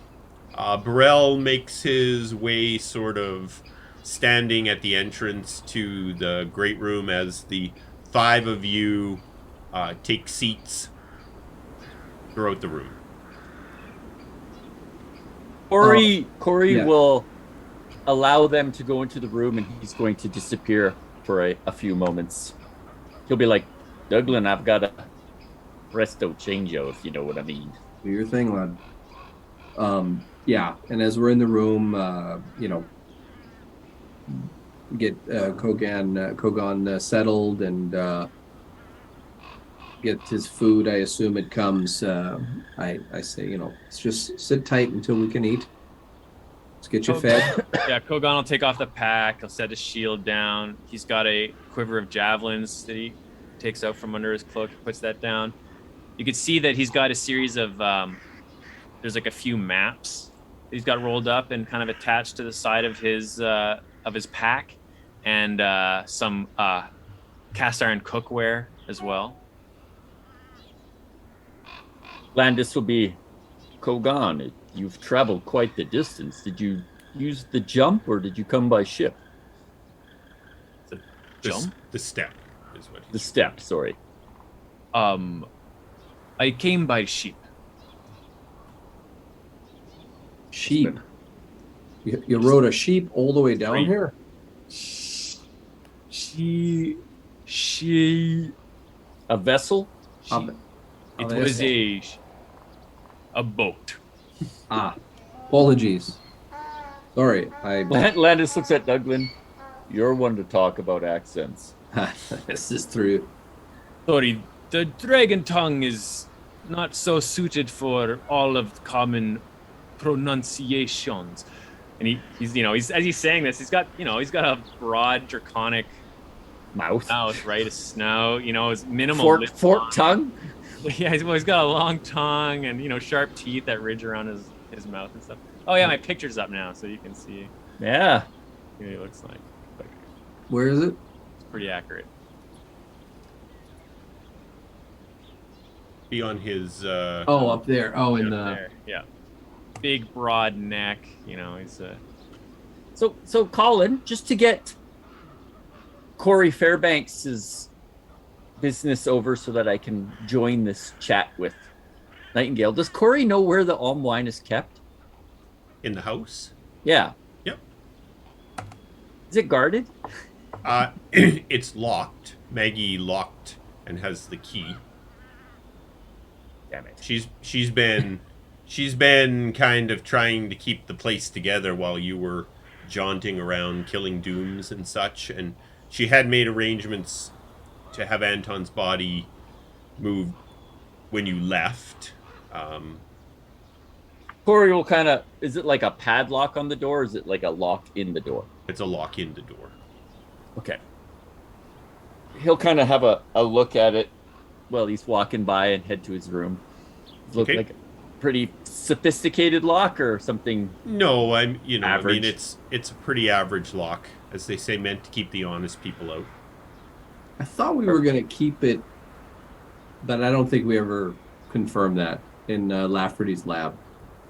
Burrell makes his way sort of standing at the entrance to the great room as the 5 of you take seats throughout the room. Corey yeah. will allow them to go into the room, and he's going to disappear for a few moments. He'll be like, Douglan, I've got a presto changeo, if you know what I mean. Do your thing, lad. Yeah, and as we're in the room, get Kogaan settled and get his food. I assume it comes. I say, let's just sit tight until we can eat. Let's get you fed. Yeah, Kogaan will take off the pack. He'll set his shield down. He's got a quiver of javelins that he takes out from under his cloak. He puts that down. You can see that he's got a series of there's like a few maps he's got rolled up and kind of attached to the side of his pack, and some cast iron cookware as well. Landis will be, Kogaan, you've traveled quite the distance. Did you use the jump, or did you come by ship? Jump? The step is what The step, sorry. I came by sheep. Sheep. You rode a sheep all the way down here? She A vessel? it was a boat. Apologies. Sorry, Landis looks at Douglan. You're one to talk about accents. This is through. Sorry, the dragon tongue is not so suited for all of the common pronunciations. And he's as he's saying this, he's got a broad draconic Mouth, right? A snout, his minimal fork tongue. Yeah, he's got a long tongue and sharp teeth that ridge around his mouth and stuff. Oh yeah, my picture's up now, so you can see Yeah. what he looks like. Where is it? It's pretty accurate. be on his. Up there. Oh, in the. There. Yeah, big broad neck. He's. So Colin, just to get Corey Fairbanks's business over so that I can join this chat with Nightingale. Does Corey know where the Alm wine is kept? In the house? Yeah. Yep. Is it guarded? It's locked. Maggie locked and has the key. Damn it. She's been kind of trying to keep the place together while you were jaunting around killing dooms and such, and she had made arrangements to have Anton's body moved when you left. Corey will kind of, is it like a padlock on the door, or is it like a lock in the door? It's a lock in the door. Okay. He'll kind of have a look at it while he's walking by and head to his room. Look like a pretty sophisticated lock or something? No, average. I mean, it's a pretty average lock, as they say, meant to keep the honest people out. I thought we were going to keep it, but I don't think we ever confirmed that in Lafferty's lab.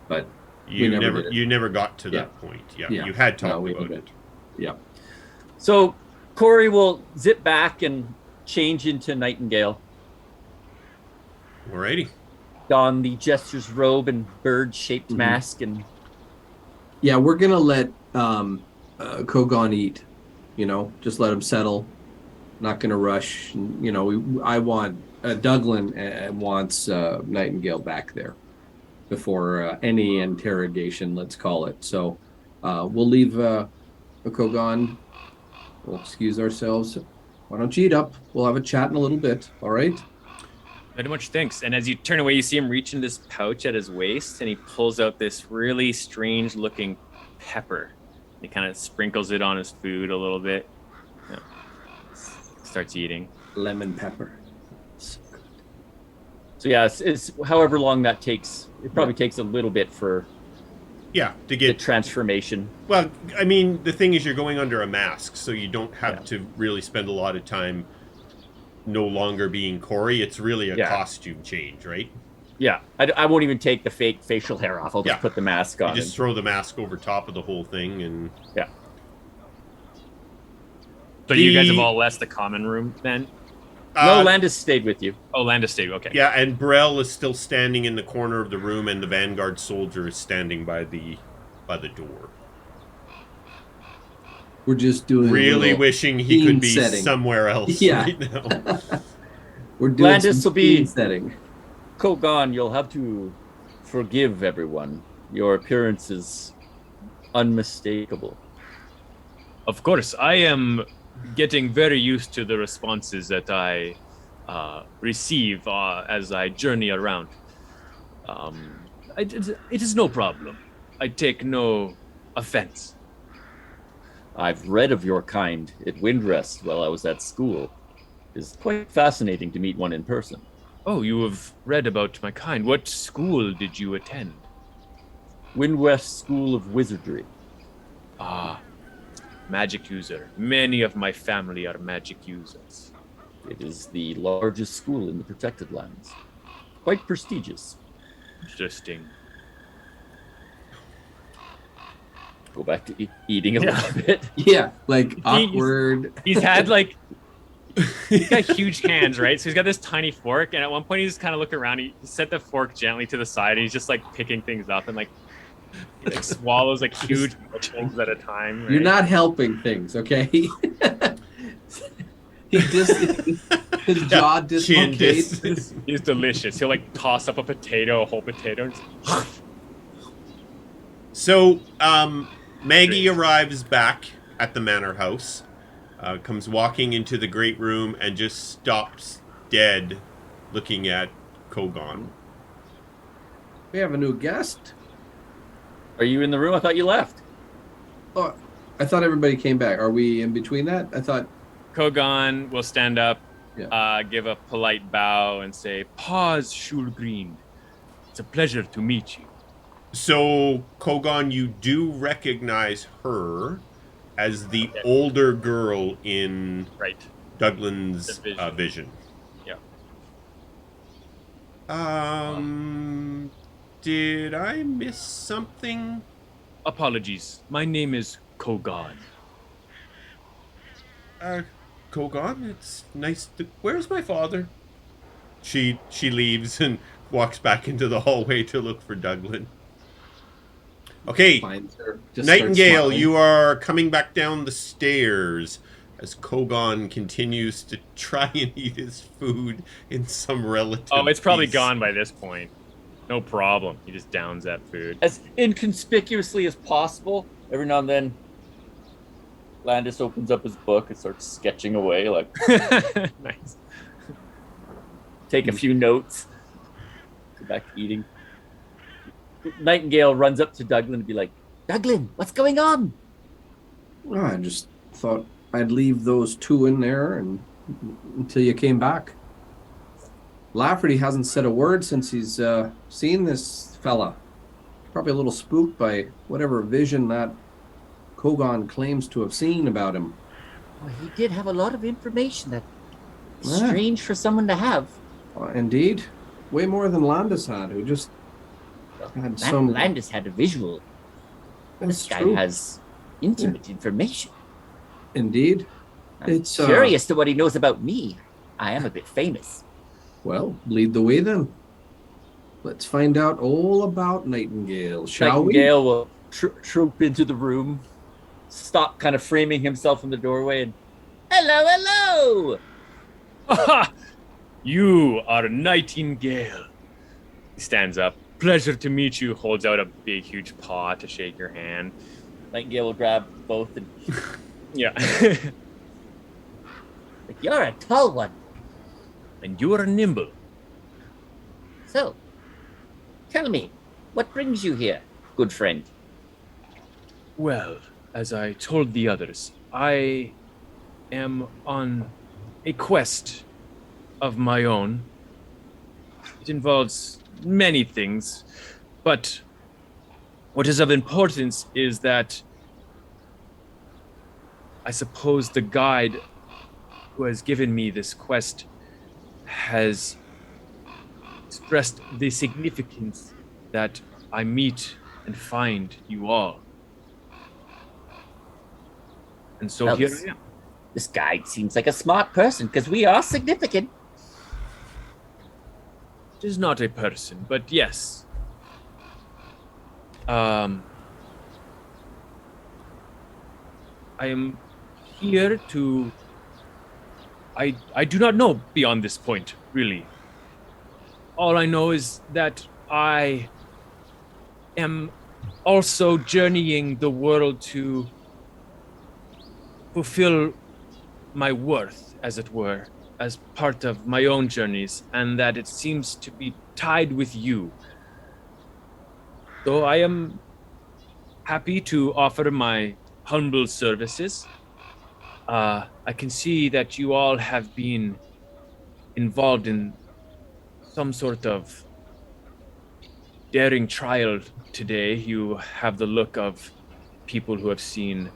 But you never got to that point. Yeah, you had talked about it. Yeah. So Corey will zip back and change into Nightingale. Alrighty. Don the jester's robe and bird-shaped mask, and yeah, we're gonna let Kogaan eat. Just let him settle. Not gonna rush. I want Douglan wants Nightingale back there before any interrogation, let's call it. So we'll leave Kogaan. We'll excuse ourselves. Why don't you eat up? We'll have a chat in a little bit. All right. Very much thanks. And as you turn away, you see him reach in this pouch at his waist, and he pulls out this really strange-looking pepper. He kind of sprinkles it on his food a little bit. Starts eating. Lemon pepper. So good. So yeah, it's however long that takes. It probably takes a little bit for Yeah, to the get... transformation. Well, I mean, the thing is you're going under a mask, so you don't have to really spend a lot of time no longer being Corey. It's really a costume change, right? Yeah, I won't even take the fake facial hair off. I'll just put the mask on. You just throw the mask over top of the whole thing, and... Yeah. So you guys have all left the common room then? No, Landis stayed with you. Oh, Landis stayed. Okay. Yeah, and Brel is still standing in the corner of the room, and the Vanguard soldier is standing by the door. We're just doing really wishing he could be setting. Somewhere else right now. We're doing Landis will be setting. Kogaan, you'll have to forgive everyone. Your appearance is unmistakable. Of course, I am getting very used to the responses that I receive as I journey around. It is no problem. I take no offense. I've read of your kind at Windrest while I was at school. It's quite fascinating to meet one in person. Oh, you have read about my kind. What school did you attend? Windwest School of Wizardry. Ah, magic user. Many of my family are magic users. It is the largest school in the Protected Lands. Quite prestigious. Interesting. Go back to eating a little bit. Yeah, like awkward. He's had like... He's got huge hands, right? So he's got this tiny fork, and at one point he just kind of looked around. He set the fork gently to the side, and he's just like picking things up and like swallows like huge things at a time. Right? You're not helping things, okay? He just his jaw dislocates. He's delicious. He'll like toss up a whole potato. And So Maggie arrives back at the manor house. Comes walking into the great room and just stops dead looking at Kogaan. We have a new guest. Are you in the room? I thought you left. Oh, I thought everybody came back. Are we in between that? I thought... Kogaan will stand up, give a polite bow, and say, "Pause, Shulgreen. It's a pleasure to meet you." So, Kogaan, you do recognize her as the older girl in Douglan's vision. Yeah. Did I miss something? Apologies. My name is Kogaan. Kogaan, it's nice to... Where's my father? She leaves and walks back into the hallway to look for Douglan. Okay, Nightingale, you are coming back down the stairs as Kogaan continues to try and eat his food in some relative Oh, it's probably peace. gone by this point. No problem. He just downs that food. As inconspicuously as possible, every now and then, Landis opens up his book and starts sketching away, like... Nice. Take a few notes. Go back to eating. Nightingale runs up to Douglan and be like, "Douglan, what's going on?" Oh, I just thought I'd leave those two in there until you came back. Lafferty hasn't said a word since he's seen this fella. Probably a little spooked by whatever vision that Kogaan claims to have seen about him. Well, he did have a lot of information that is strange for someone to have. Indeed. Way more than Landis had, who just had some... Landis had a visual. That's this guy true. has intimate information. Indeed. I'm curious to what he knows about me. I am a bit famous. Well, lead the way then. Let's find out all about Nightingale, shall we? Nightingale will troop into the room, stop kind of framing himself in the doorway, and hello. You are Nightingale. He stands up. Pleasure to meet you. Holds out a big, huge paw to shake your hand. Nightingale will grab both and... Yeah. But you're a tall one. And you are nimble. So, tell me, what brings you here, good friend? Well, as I told the others, I am on a quest of my own. It involves many things, but what is of importance is that I suppose the guide who has given me this quest has expressed the significance that I meet and find you all. And so Well, here I am. This guide seems like a smart person because we are significant. It is not a person, but yes. I am here to... I do not know beyond this point, really. All I know is that I am also journeying the world to fulfill my worth, as it were, as part of my own journeys, and that it seems to be tied with you. So I am happy to offer my humble services. I can see that you all have been involved in some sort of daring trial today. You have the look of people who have seen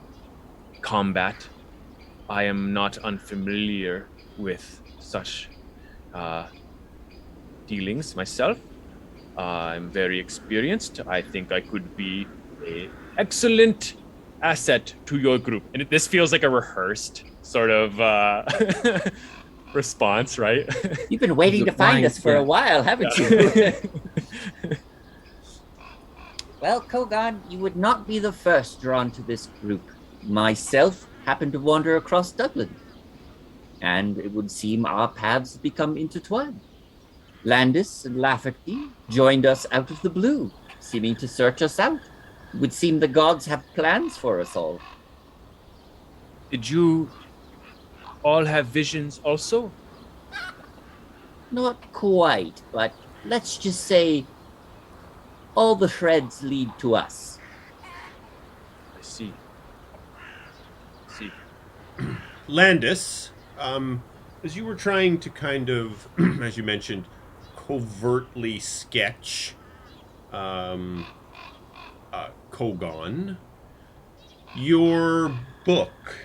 combat. I am not unfamiliar with such dealings myself. I'm very experienced. I think I could be an excellent asset to your group. And this feels like a rehearsed sort of response, right? You've been waiting to find us for a while, haven't you? Well, Kogaan, you would not be the first drawn to this group. Myself happened to wander across Douglan, and it would seem our paths become intertwined. Landis and Lafferty joined us out of the blue, seeming to search us out. It would seem the gods have plans for us all. Did you all have visions also? Not quite, but let's just say all the threads lead to us. I see. Landis, as you were trying to kind of, as you mentioned, covertly sketch Kogaan, your book,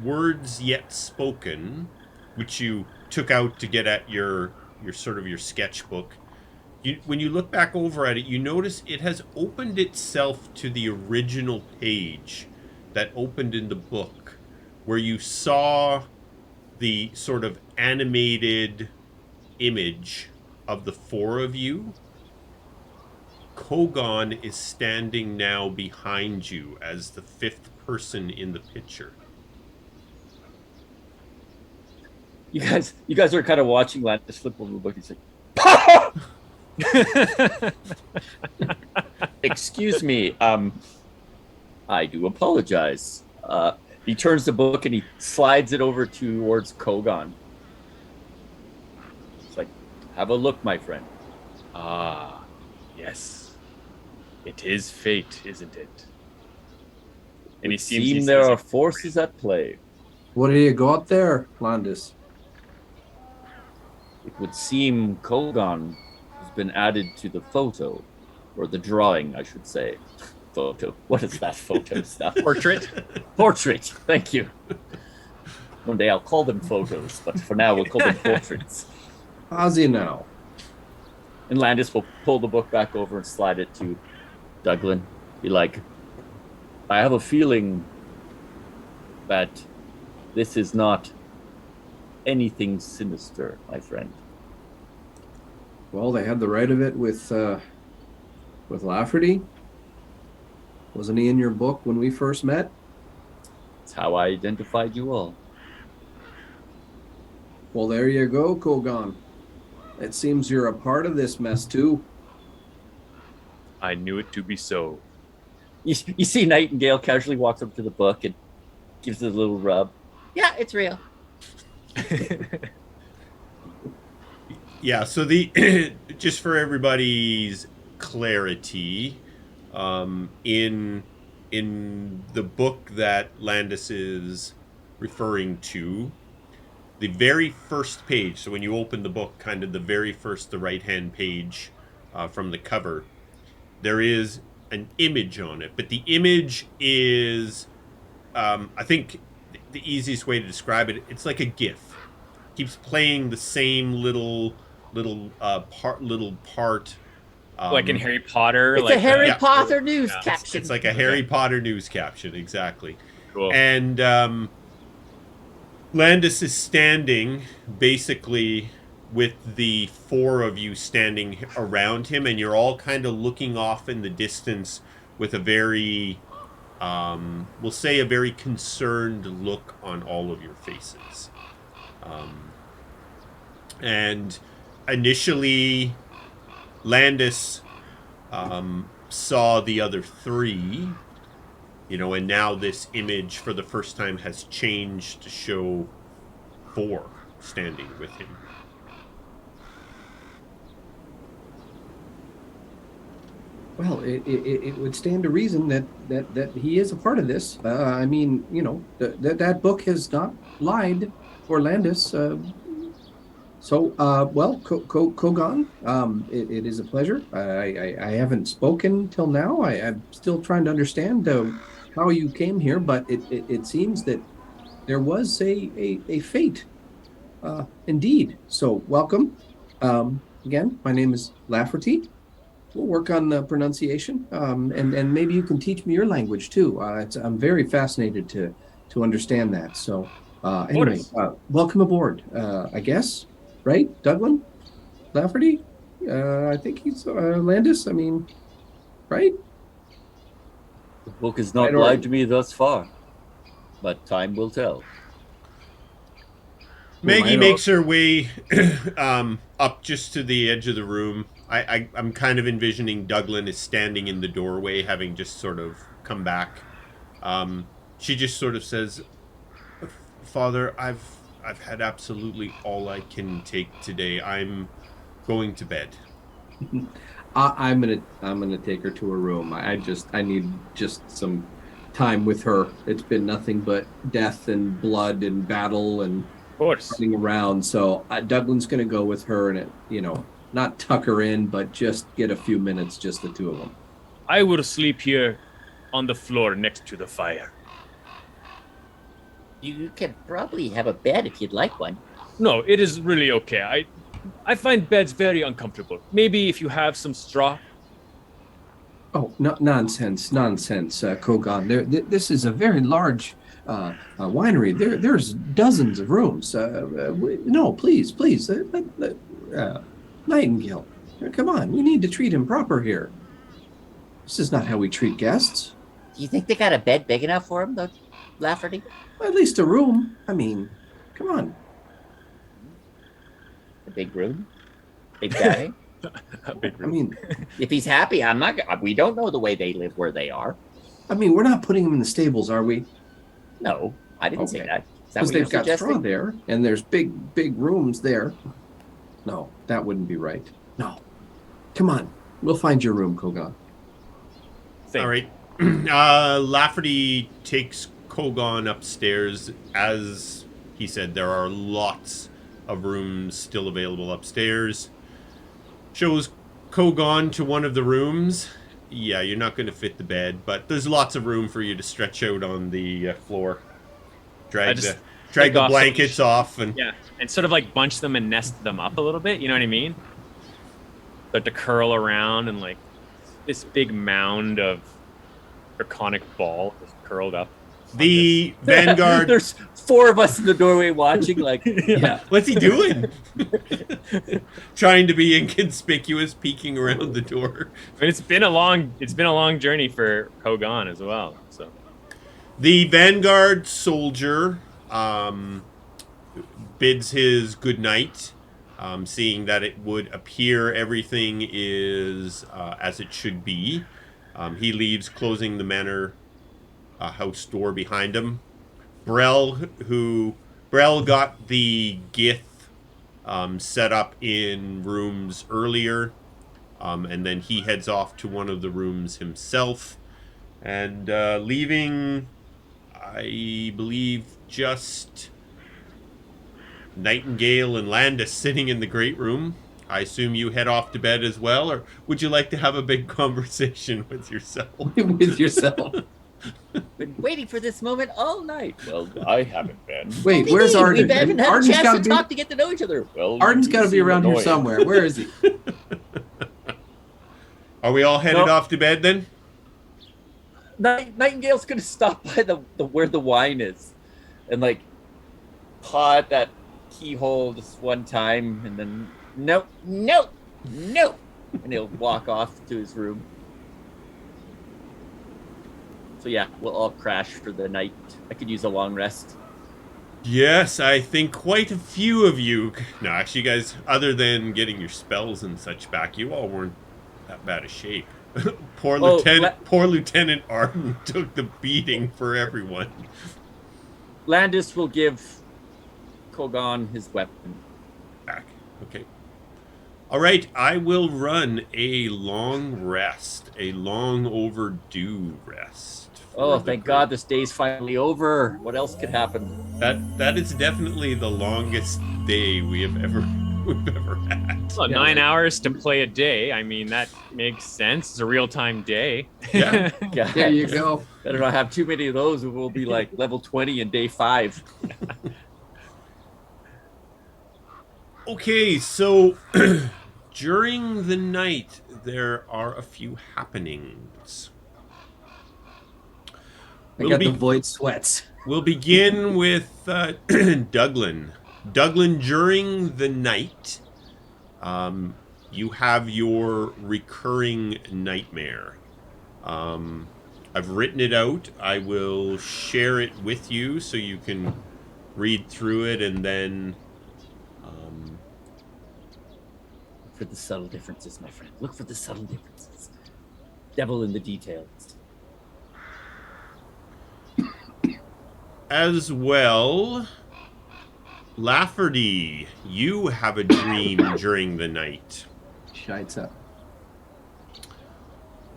Words Yet Spoken, which you took out to get at your sort of your sketchbook, when you look back over at it, you notice it has opened itself to the original page that opened in the book, where you saw the sort of animated image of the four of you. Kogaan is standing now behind you as the fifth person in the picture. You guys are kind of watching Landis flip over the book. He's like, "Excuse me, I do apologize." He turns the book and he slides it over towards Kogaan. It's like, "Have a look, my friend." Ah, yes. It is fate, isn't it? And he seems there are forces at play. What do you got there, Landis? It would seem Kogaan has been added to the photo, or the drawing, I should say. Photo. What is that photo stuff? Portrait. Portrait. Thank you. One day I'll call them photos, but for now we'll call them portraits. How's he now? And Landis will pull the book back over and slide it to Douglan. Be like, "I have a feeling that this is not anything sinister, my friend." Well, they had the right of it with Lafferty. Wasn't he in your book when we first met? It's how I identified you all. Well, there you go, Kogaan. It seems you're a part of this mess, too. I knew it to be so. You see Nightingale casually walks up to the book and gives it a little rub. Yeah, it's real. Yeah, so the just for everybody's clarity, in the book that Landis is referring to, the very first page, so when you open the book, kind of the very first, the right-hand page from the cover, there is an image on it. But the image is, I think the easiest way to describe it, it's like a GIF. Keeps playing the same little part. Like in Harry Potter. It's like a Harry yeah. Potter news Yeah. caption. It's like a Harry Potter news caption, exactly. Cool. And Landis is standing basically with the four of you standing around him, and you're all kind of looking off in the distance with a very, we'll say a very concerned look on all of your faces. And initially, Landis saw the other three, and now this image for the first time has changed to show four standing with him. Well, it would stand to reason that he is a part of this. I mean, that book has not lied for Landis. Kogaan, it is a pleasure. I haven't spoken till now. I'm still trying to understand how you came here, but it seems that there was a fate, indeed. So welcome. Again, my name is Lafferty. We'll work on pronunciation, and maybe you can teach me your language too. I'm very fascinated to understand that. So anyway, welcome aboard. I guess. Right, Douglan, Lafferty. I think he's Landis. I mean, right? The book has not lied to me thus far, but time will tell. Maggie makes her way up just to the edge of the room. I'm kind of envisioning Douglan is standing in the doorway, having just sort of come back. She just sort of says, "Father, I've had absolutely all I can take today. I'm going to bed." I'm gonna take her to her room. I need just some time with her. It's been nothing but death and blood and battle and running around. So Douglan's gonna go with her and not tuck her in, but just get a few minutes, just the two of them. I will sleep here on the floor next to the fire. You can probably have a bed if you'd like one. No, it is really okay. I find beds very uncomfortable. Maybe if you have some straw. Oh, no, nonsense, Kogaan. This is a very large winery. There's dozens of rooms. No, please, Nightingale. Come on, we need to treat him proper here. This is not how we treat guests. Do you think they got a bed big enough for him, though, Lafferty? At least a room. I mean, come on. A big room? Big guy? A big room. I mean, if he's happy, we don't know the way they live where they are. I mean, we're not putting him in the stables, are we? No, I didn't say that. Because they've got straw there, and there's big rooms there. No, that wouldn't be right. No. Come on. We'll find your room, Kogaan. All right. Lafferty takes Kogaan upstairs. As he said, there are lots of rooms still available upstairs. Shows Kogaan to one of the rooms. Yeah, you're not going to fit the bed, but there's lots of room for you to stretch out on the floor. Drag the blankets off and sort of like bunch them and nest them up a little bit. You know what I mean? Start to curl around and like this big mound of draconic ball just curled up. The Vanguard. There's four of us in the doorway watching, like, yeah. What's he doing? Trying to be inconspicuous, peeking around the door. But it's been a long journey for Kogaan as well. So the Vanguard soldier bids his good night, seeing that it would appear everything is as it should be. He leaves, closing the manor house door behind him. Brell got the Gith set up in rooms earlier, and then he heads off to one of the rooms himself, and leaving, I believe, just Nightingale and Landis sitting in the great room. I assume you head off to bed as well, or would you like to have a big conversation with yourself? With yourself. Been waiting for this moment all night. Well, I haven't been. Wait, What where's do you mean? Arden? We haven't had a Arden's chance gotta to be. talk to get to know each other. Well, Arden's got to be seem around here annoying. somewhere. Where is he? Are we all headed No. off to bed then? Nightingale's gonna stop by the where the wine is, and like paw at that keyhole just one time, and then no, and he'll walk off to his room. So yeah, we'll all crash for the night. I could use a long rest. Yes, I think quite a few of you... No, actually, you guys, other than getting your spells and such back, you all weren't that bad a shape. Poor Lieutenant Arden took the beating for everyone. Landis will give Kogaan his weapon. Back. Okay. All right, I will run a long rest, a long overdue rest. Oh, thank God this day's finally over. What else could happen? That is definitely the longest day we've ever had. Well, Yeah, 9 like- hours to play a day. I mean, that makes sense. It's a real-time day. Yeah. God, There you go. better not have too many of those, or we'll be like level 20 in day 5. Okay, so during the night there are a few happenings. I got the void sweats. We'll begin with Douglan. Douglan, during the night, you have your recurring nightmare. I've written it out. I will share it with you so you can read through it and then... Look for the subtle differences, my friend. Look for the subtle differences. Devil in the details. As well, Lafferty, you have a dream during the night. Shites up.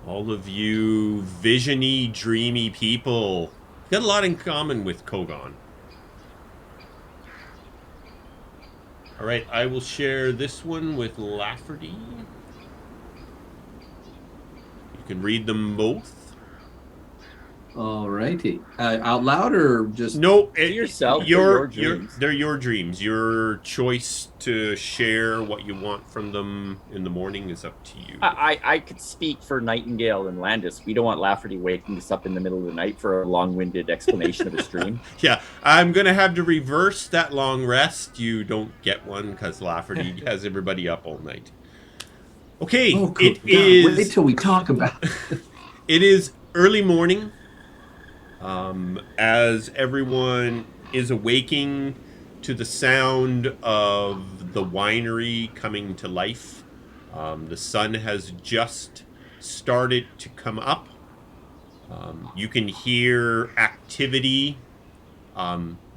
All of you visiony, dreamy people. Got a lot in common with Kogaan. All right, I will share this one with Lafferty. You can read them both. Alrighty. Out loud or just... No, yourself, they're your dreams. They're your dreams. Your choice to share what you want from them in the morning is up to you. I could speak for Nightingale and Landis. We don't want Lafferty waking us up in the middle of the night for a long-winded explanation of his dream. Yeah, I'm going to have to reverse that long rest. You don't get one because Lafferty has everybody up all night. Okay, Oh, it God, is... wait till we talk about it. It is early morning. As everyone is awaking to the sound of the winery coming to life. The sun has just started to come up. You can hear activity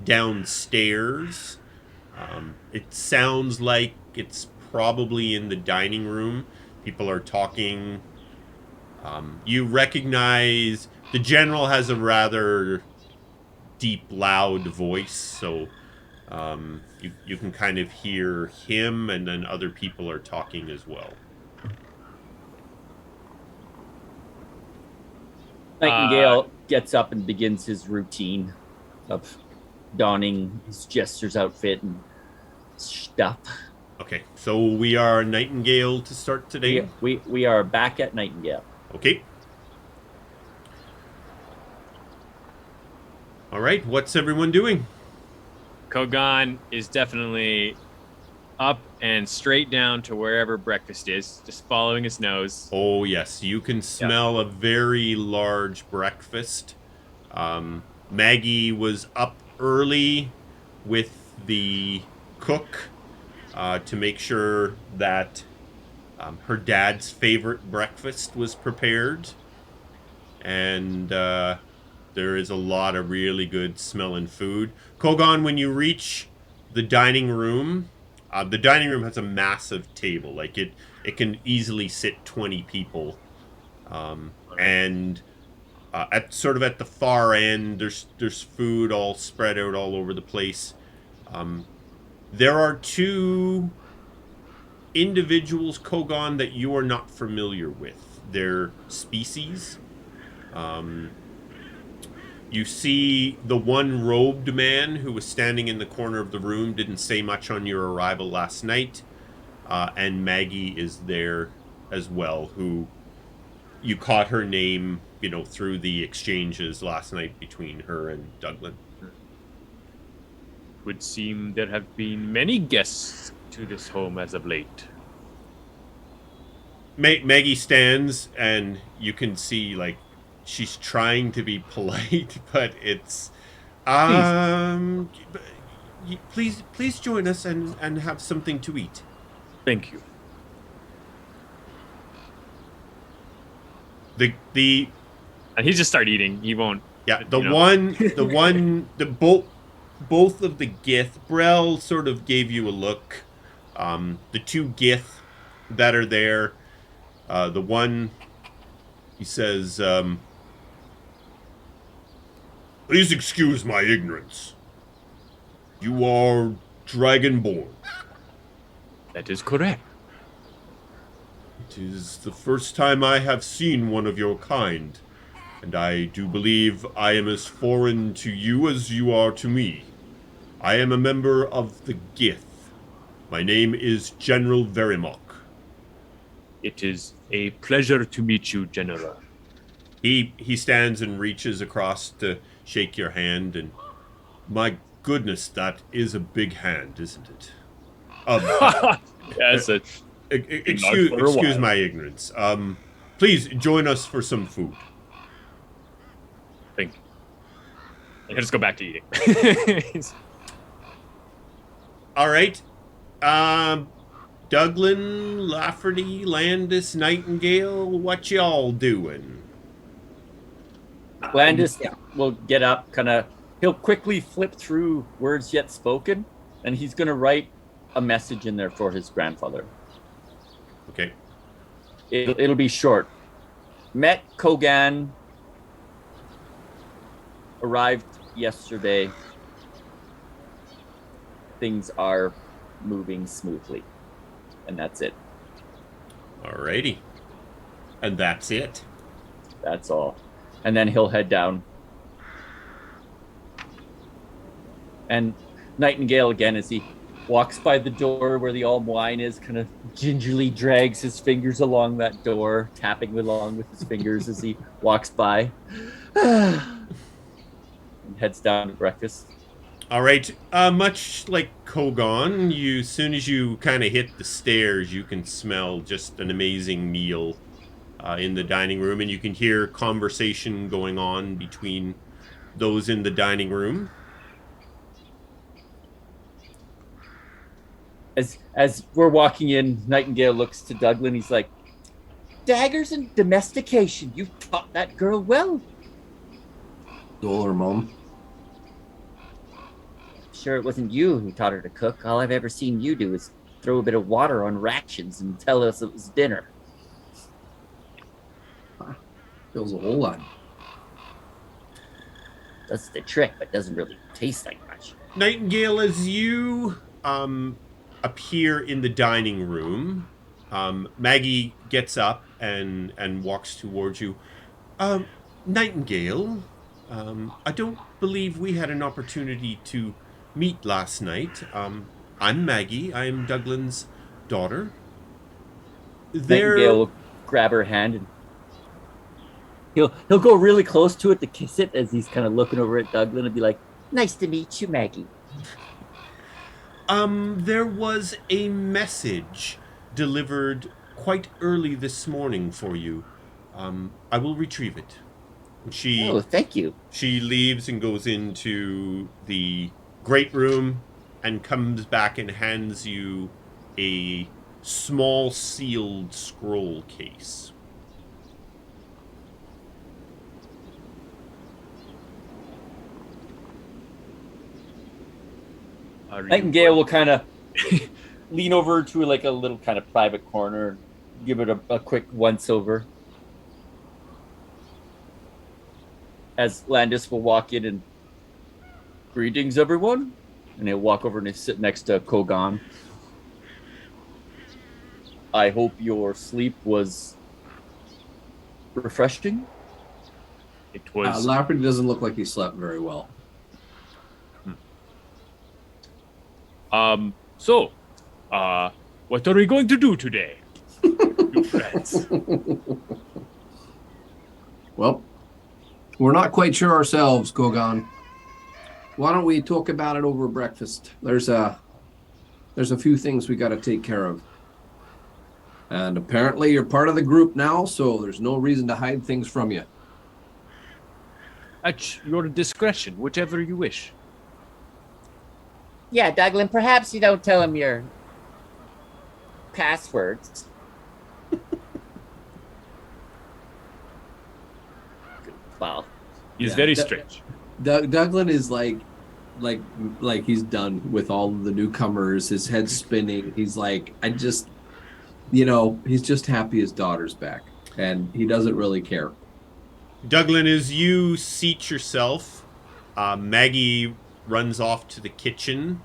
downstairs. It sounds like it's probably in the dining room. People are talking. You recognize the general has a rather deep, loud voice, so you can kind of hear him, and then other people are talking as well. Nightingale gets up and begins his routine of donning his jester's outfit and stuff. Okay, so we are Nightingale to start today. We are back at Nightingale. Okay. All right, what's everyone doing? Kogaan is definitely up and straight down to wherever breakfast is, just following his nose. Oh, yes, you can smell a very large breakfast. Maggie was up early with the cook to make sure that her dad's favorite breakfast was prepared. And there is a lot of really good smelling food. Kogaan, when you reach the dining room has a massive table. Like it can easily sit 20 people. And at the far end, there's food all spread out all over the place. There are two individuals, Kogaan, that you are not familiar with. Their species. You see the one robed man who was standing in the corner of the room, didn't say much on your arrival last night. And Maggie is there as well, who you caught her name, through the exchanges last night between her and Douglan. Would seem there have been many guests to this home as of late. Maggie stands, and you can see, she's trying to be polite, but it's... Please join us and have something to eat. Thank you. And he just started eating. He won't. Yeah, both of the Gith, Brel sort of gave you a look. The two Gith that are there, the one, he says, please excuse my ignorance. You are Dragonborn. That is correct. It is the first time I have seen one of your kind, and I do believe I am as foreign to you as you are to me. I am a member of the Gith. My name is General Verimok. It is a pleasure to meet you, General. He stands and reaches across to shake your hand, and my goodness, that is a big hand, isn't it? Yes, excuse my ignorance. Please join us for some food. Thank you. I can just go back to eating. All right. Douglan, Lafferty, Landis, Nightingale, what y'all doing? Landis will get up, he'll quickly flip through words yet spoken, and he's going to write a message in there for his grandfather. Okay. It'll be short. Met Kogaan. Arrived yesterday. Things are moving smoothly. And that's it. Alrighty. And that's it. That's all. And then he'll head down. And Nightingale, again, as he walks by the door where the alm wine is, kind of gingerly drags his fingers along that door, tapping along with his fingers as he walks by. And heads down to breakfast. All right. Much like Kogaan, as soon as you kind of hit the stairs, you can smell just an amazing meal in the dining room, and you can hear conversation going on between those in the dining room. As we're walking in, Nightingale looks to Douglan. He's like, daggers and domestication. You've taught that girl well. Dole her mom. Sure it wasn't you who taught her to cook. All I've ever seen you do is throw a bit of water on rations and tell us it was dinner. Feels a whole lot. That's the trick, but doesn't really taste like much. Nightingale, as you appear in the dining room, Maggie gets up and walks towards you. Nightingale, I don't believe we had an opportunity to meet last night. I'm Maggie. I am Douglan's daughter. Nightingale will grab her hand and he'll go really close to it to kiss it as he's kind of looking over at Douglan and be like, Nice to meet you, Maggie. There was a message delivered quite early this morning for you. I will retrieve it. Oh, thank you. She leaves and goes into the great room and comes back and hands you a small sealed scroll case. Nightingale will kind of lean over to like a little kind of private corner, give it a quick once over. As Landis will walk in and, greetings everyone. and he'll walk over and sit next to Kogaan. I hope your sleep was refreshing. It was. Lafferty doesn't look like he slept very well. So, what are we going to do today, you friends? Well, we're not quite sure ourselves, Kogaan. Why don't we talk about it over breakfast? There's a few things we got to take care of. And apparently you're part of the group now, so there's no reason to hide things from you. At your discretion, whichever you wish. Yeah, Douglan, perhaps you don't tell him your passwords. Well, He's Yeah, very that- strange. Douglan is like he's done with all of the newcomers. His head's spinning. He's like, he's just happy his daughter's back, and he doesn't really care. Douglan, as you seat yourself, Maggie runs off to the kitchen.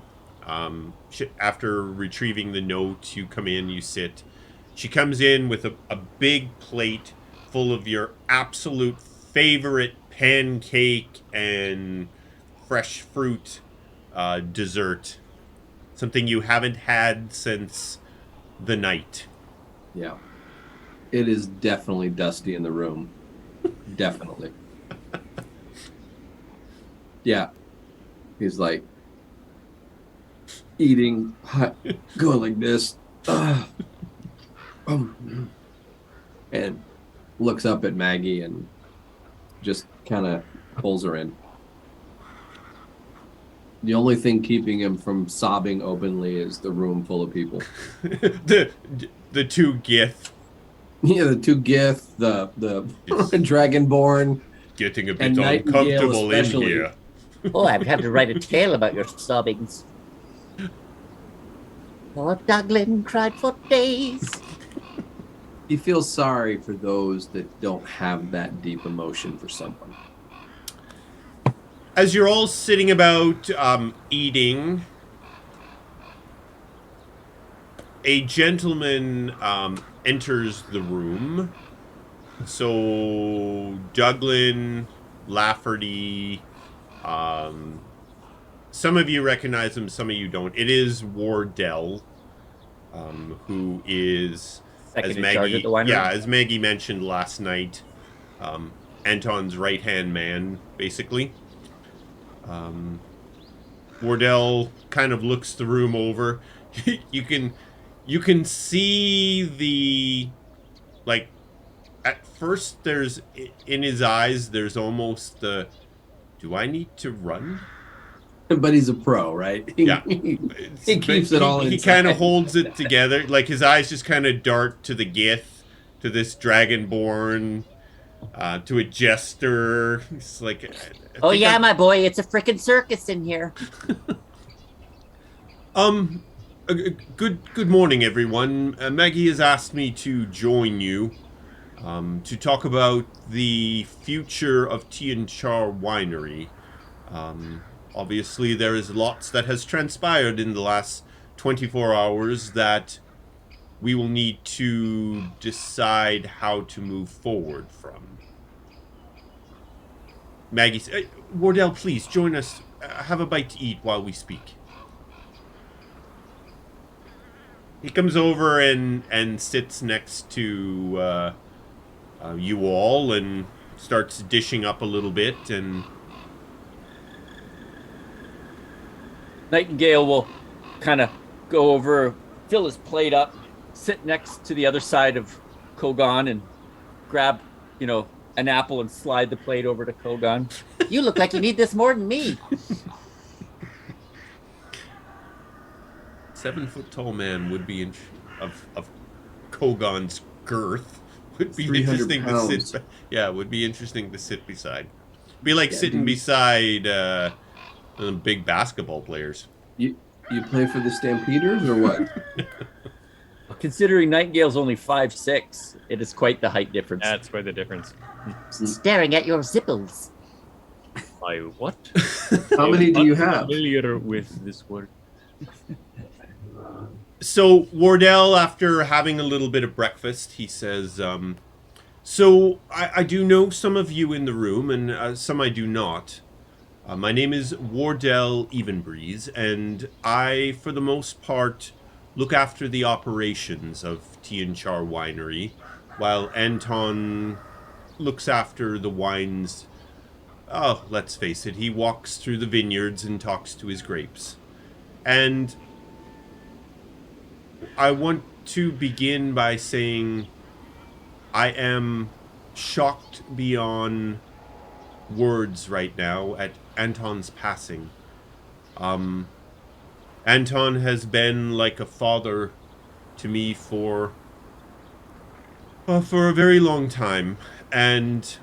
After retrieving the note, you come in, you sit. She comes in with a big plate full of your absolute favorite pancake and fresh fruit dessert. Something you haven't had since the night. Yeah, it is definitely dusty in the room. Definitely. Yeah, he's like eating, going like this, and looks up at Maggie and just kind of pulls her in. The only thing keeping him from sobbing openly is the room full of people. the two Gith Yeah, the two Gith, the Dragonborn. getting a bit And Nightingale uncomfortable in especially. here. oh, I've had to write a tale about your sobbings. Poor Douglan cried for days. He feels sorry for those that don't have that deep emotion for someone. As you're all sitting about eating, a gentleman enters the room. So Douglan, Lafferty, some of you recognize him, some of you don't. It is Wardell, who is, Second as in charge Maggie, at the winery. as Maggie mentioned last night, Anton's right-hand man, basically. Wardell kind of looks the room over. You can see the, like, at first there's, in his eyes, there's almost the, do I need to run? But he's a pro, right? Yeah. he keeps it all He inside. kind of holds it together. Like, his eyes just kind of dart to the Gith, to this Dragonborn, to a jester. It's like, Oh yeah, my boy, it's a frickin' circus in here. Good morning, everyone. Maggie has asked me to join you to talk about the future of Tionchar Winery. Obviously, there is lots that has transpired in the last 24 hours that we will need to decide how to move forward from. Maggie, Wardell, please join us. Have a bite to eat while we speak. He comes over and sits next to you all and starts dishing up a little bit. And Nightingale will kind of go over, fill his plate up, sit next to the other side of Kogaan and grab, an apple and slide the plate over to Kogaan. You look like you need this more than me. 7-foot-tall man would be of Kogan's girth would be 300 interesting pounds. to sit. Yeah, would be interesting to sit beside. Be like Yeah, sitting dude. beside big basketball players. You play for the Stampeders or what? Considering Nightingale's only 5'6", it is quite the height difference. That's quite the difference. Staring at your zipples. I what? How many do you have? Familiar with this word. So Wardell, after having a little bit of breakfast, he says, so I do know some of you in the room, and some I do not. My name is Wardell Evenbreeze, and I, for the most part, look after the operations of Tionchar Winery, while Anton looks after the wines. Oh, let's face it, he walks through the vineyards and talks to his grapes. And I want to begin by saying I am shocked beyond words right now at Anton's passing. Anton has been like a father to me for a very long time, and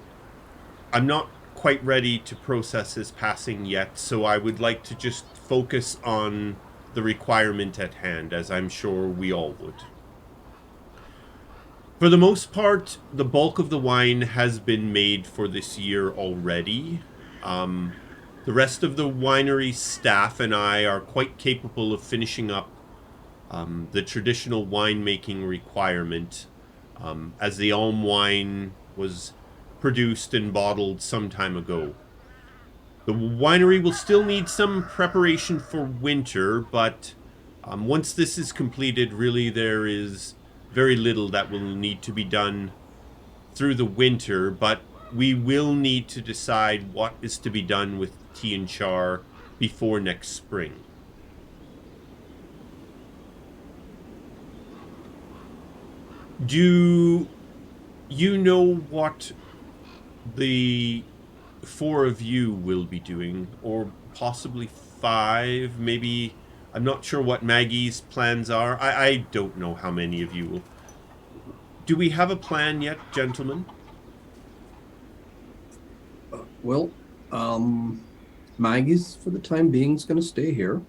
I'm not quite ready to process his passing yet, so I would like to just focus on the requirement at hand, as I'm sure we all would. For the most part, the bulk of the wine has been made for this year already. The rest of the winery staff and I are quite capable of finishing up the traditional winemaking requirement, as the Alm wine was produced and bottled some time ago. The winery will still need some preparation for winter, but once this is completed, really there is very little that will need to be done through the winter, but we will need to decide what is to be done with Tionchar before next spring. Do you know what the four of you will be doing, or possibly five, maybe? I'm not sure what Maggie's plans are. I don't know how many of you will. Do we have a plan yet, gentlemen? Well, Maggie's, for the time being, is going to stay here,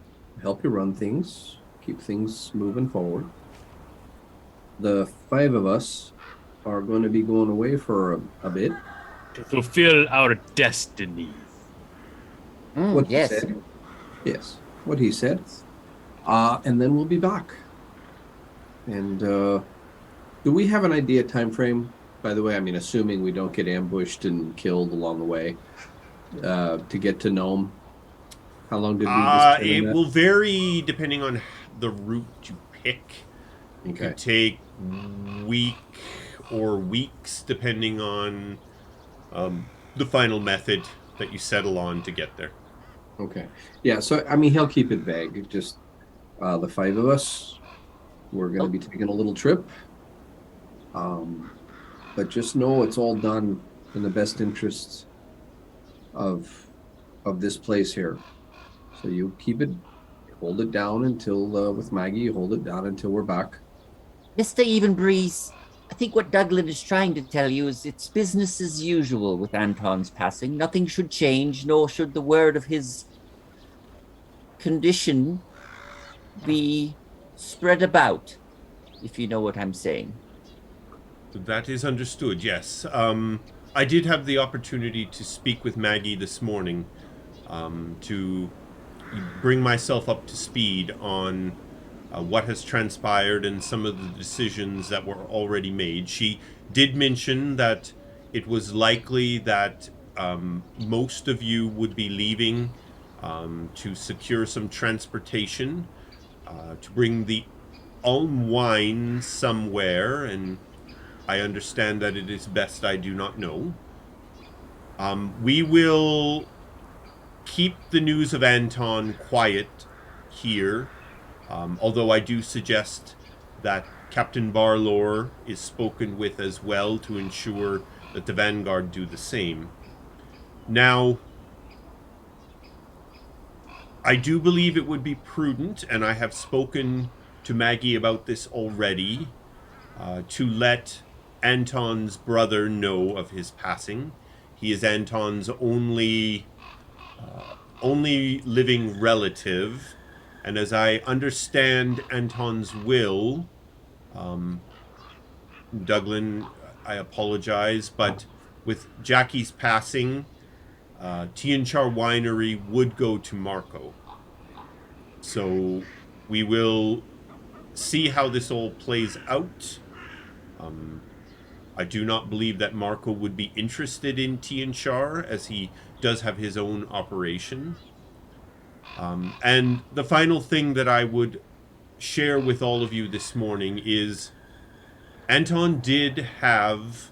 help you run things, keep things moving forward. The five of us are going to be going away for a bit. To fulfill our destiny. What he yes. said. Yes, what he said. And then we'll be back. And do we have an idea time frame? By the way, I mean, assuming we don't get ambushed and killed along the way, to get to Nome. How long did we determine it will vary depending on the route you pick. It Okay. could take week or weeks depending on the final method that you settle on to get there. Okay. Yeah, so, I mean, he'll keep it vague. Just the five of us, we're going to be taking a little trip. But just know it's all done in the best interests of this place here. So you keep it, hold it down until, with Maggie, you hold it down until we're back. Mr. Evenbreeze, I think what Douglan is trying to tell you is it's business as usual with Anton's passing. Nothing should change, nor should the word of his condition be spread about, if you know what I'm saying. That is understood, yes. I did have the opportunity to speak with Maggie this morning to bring myself up to speed on what has transpired and some of the decisions that were already made. She did mention that it was likely that most of you would be leaving to secure some transportation to bring the Alm wine somewhere, and I understand that it is best I do not know. We will keep the news of Anton quiet here, although I do suggest that Captain Barlor is spoken with as well to ensure that the Vanguard do the same. Now, I do believe it would be prudent, and I have spoken to Maggie about this already, to let Anton's brother know of his passing. He is Anton's only living relative, and as I understand Anton's will, Douglan, I apologize, but with Jackie's passing, Tionchar Winery would go to Marco. So we will see how this all plays out. I do not believe that Marco would be interested in Tionchar, as he does have his own operation. And the final thing that I would share with all of you this morning is Anton did have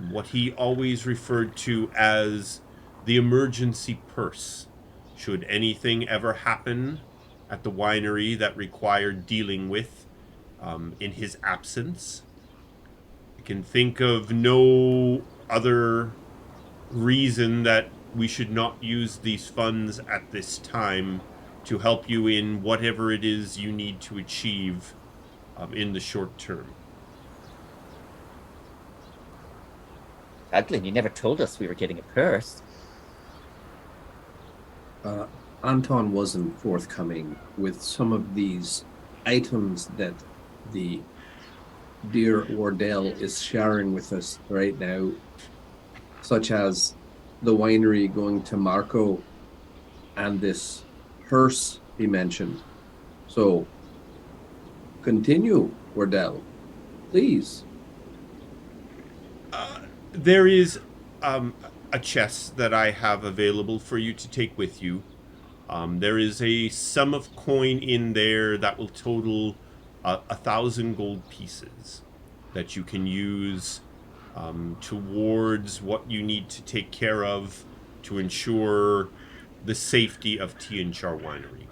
what he always referred to as the emergency purse. Should anything ever happen at the winery that required dealing with in his absence, I can think of no other reason that we should not use these funds at this time to help you in whatever it is you need to achieve in the short term. Douglan, you never told us we were getting a purse. Anton wasn't forthcoming with some of these items that the dear Wardell is sharing with us right now, such as the winery going to Marco and this purse he mentioned. So, continue, Wardell, please. There is a chest that I have available for you to take with you. There is a sum of coin in there that will total 1,000 gold pieces that you can use towards what you need to take care of to ensure the safety of Tionchar Winery.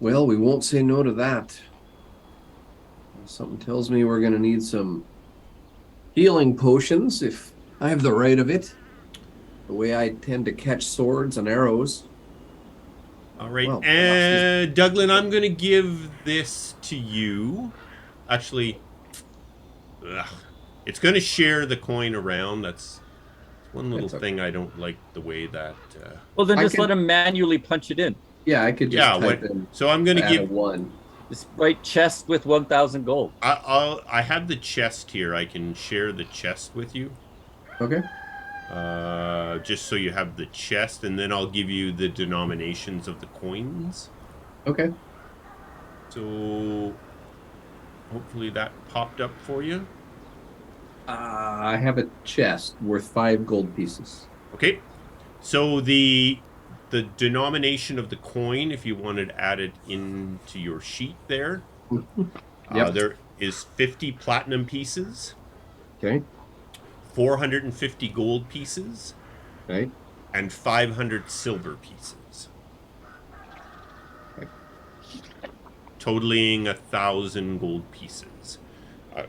Well, we won't say no to that. Something tells me we're going to need some healing potions if I have the right of it. The way I tend to catch swords and arrows. All right, Well, and Douglan, I'm going to give this to you. Actually, it's going to share the coin around. That's one little thing I don't like the way that... Well, then just let him manually punch it in. Yeah, I could just type in. So I'm going to give... one. Just write chest with 1,000 gold. I have the chest here. I can share the chest with you. Okay. Just so you have the chest, and then I'll give you the denominations of the coins. Okay. So hopefully that popped up for you. I have a chest worth 5 gold pieces. Okay. So the denomination of the coin, if you wanted to add it into your sheet there, Yep. there is 50 platinum pieces. Okay. 450 gold pieces. Okay. And 500 silver pieces. Okay. Totaling 1,000 gold pieces.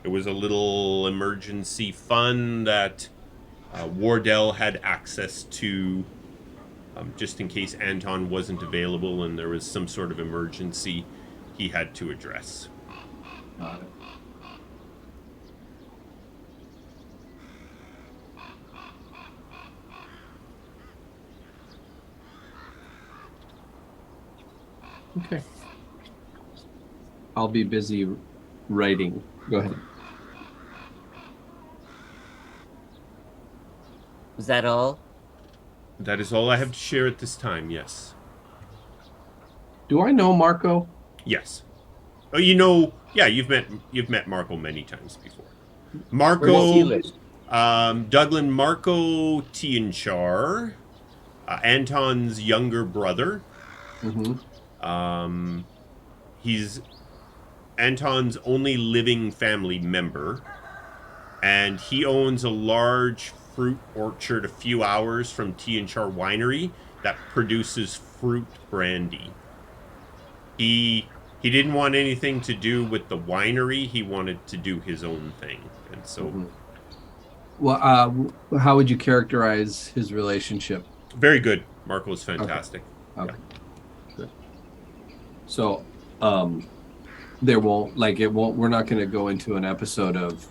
It was a little emergency fund that Wardell had access to just in case Anton wasn't available and there was some sort of emergency he had to address. Got it. Okay. I'll be busy writing. Go ahead. Was that all? That is all I have to share at this time, yes. Do I know Marco? Yes. Oh, you've met Marco many times before. Marco, Douglan, Marco Tionchar, Anton's younger brother. Mm-hmm. He's Anton's only living family member, and he owns a large fruit orchard a few hours from Tionchar Winery that produces fruit brandy. He didn't want anything to do with the winery. He wanted to do his own thing, and so. Mm-hmm. Well, how would you characterize his relationship? Very good. Marco's fantastic. Okay. Good. So, we're not going to go into an episode of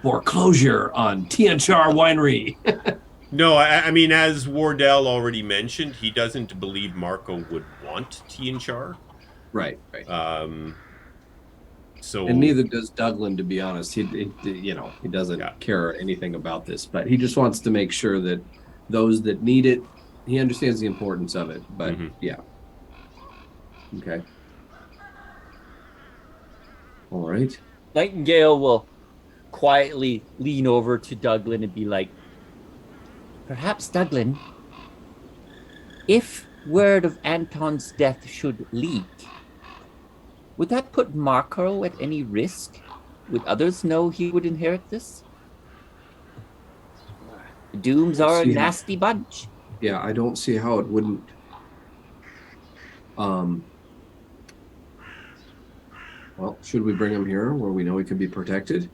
foreclosure on Tionchar Winery. No, I mean, as Wardell already mentioned, he doesn't believe Marco would want Tionchar. Right. So And neither does Douglan, to be honest. He doesn't care anything about this, but he just wants to make sure that those that need it, he understands the importance of it. But yeah. Okay. All right. Nightingale will quietly lean over to Douglan and be like, Perhaps, Douglan, if word of Anton's death should leak, would that put Marco at any risk? Would others know he would inherit this? The Dooms are a nasty bunch. Yeah, I don't see how it wouldn't. Well, should we bring him here where we know he can be protected?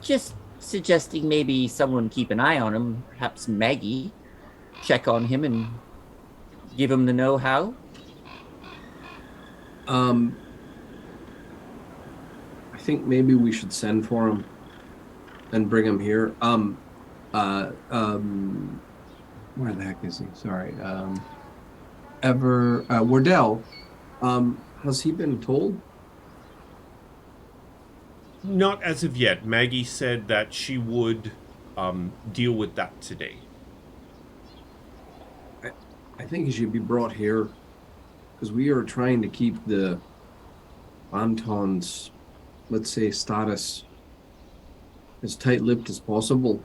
Just suggesting maybe someone keep an eye on him, perhaps Maggie, check on him and give him the know-how. I think maybe we should send for him and bring him here. Where the heck is he? Sorry. Wardell. Has he been told? not as of yet. Maggie said that she would deal with that today. I think he should be brought here because we are trying to keep the Anton's, let's say, status as tight-lipped as possible.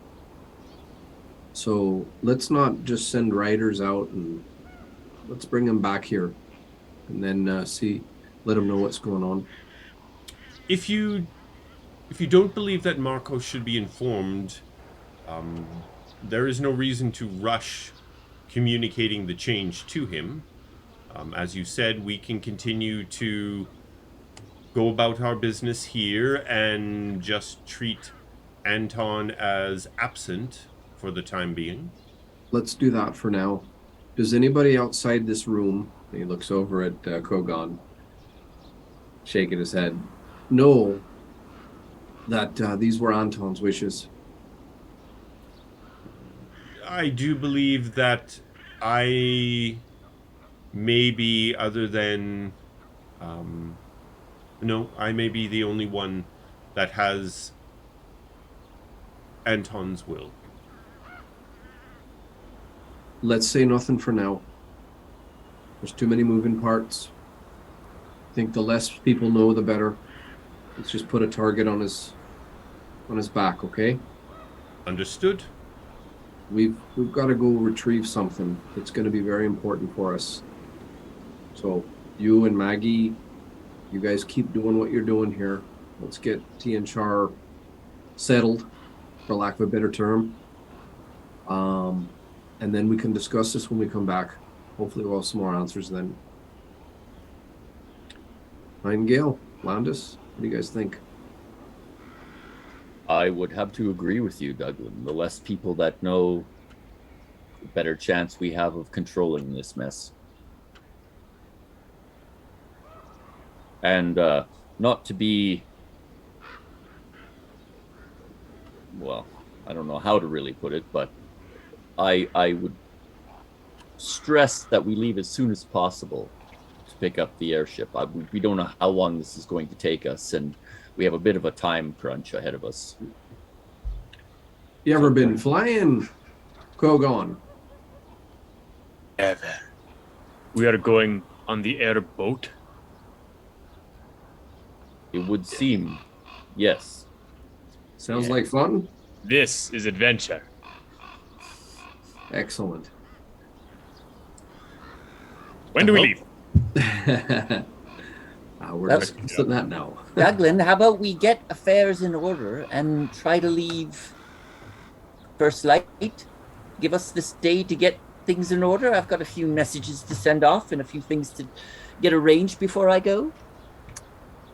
So let's not just send riders out, and let's bring him back here and then let him know what's going on. If you don't believe that Marco should be informed, there is no reason to rush communicating the change to him. As you said, we can continue to go about our business here and just treat Anton as absent for the time being. Let's do that for now. Does anybody outside this room, he looks over at Kogaan, shaking his head, know that these were Anton's wishes? I do believe that I may be, other than... no, I may be the only one that has Anton's will. Let's say nothing for now. There's too many moving parts. I think the less people know, the better. Let's just put a target on his back, okay? Understood. We've got to go retrieve something that's going to be very important for us. So you and Maggie, you guys keep doing what you're doing here. Let's get Tionchar settled, for lack of a better term. And then we can discuss this when we come back. Hopefully we'll have some more answers then. Nightingale, Landis, what do you guys think? I would have to agree with you, Douglan. The less people that know, the better chance we have of controlling this mess. And not to be, well, I don't know how to really put it, but I would stress that we leave as soon as possible to pick up the airship. We don't know how long this is going to take us, and we have a bit of a time crunch ahead of us. You ever been flying, Kogaan? Ever. We are going on the airboat. It would seem, yes. Sounds like fun. This is adventure. Excellent. When do we leave? We're discussing that now. Douglan, how about we get affairs in order and try to leave first light? Give us this day to get things in order. I've got a few messages to send off and a few things to get arranged before I go.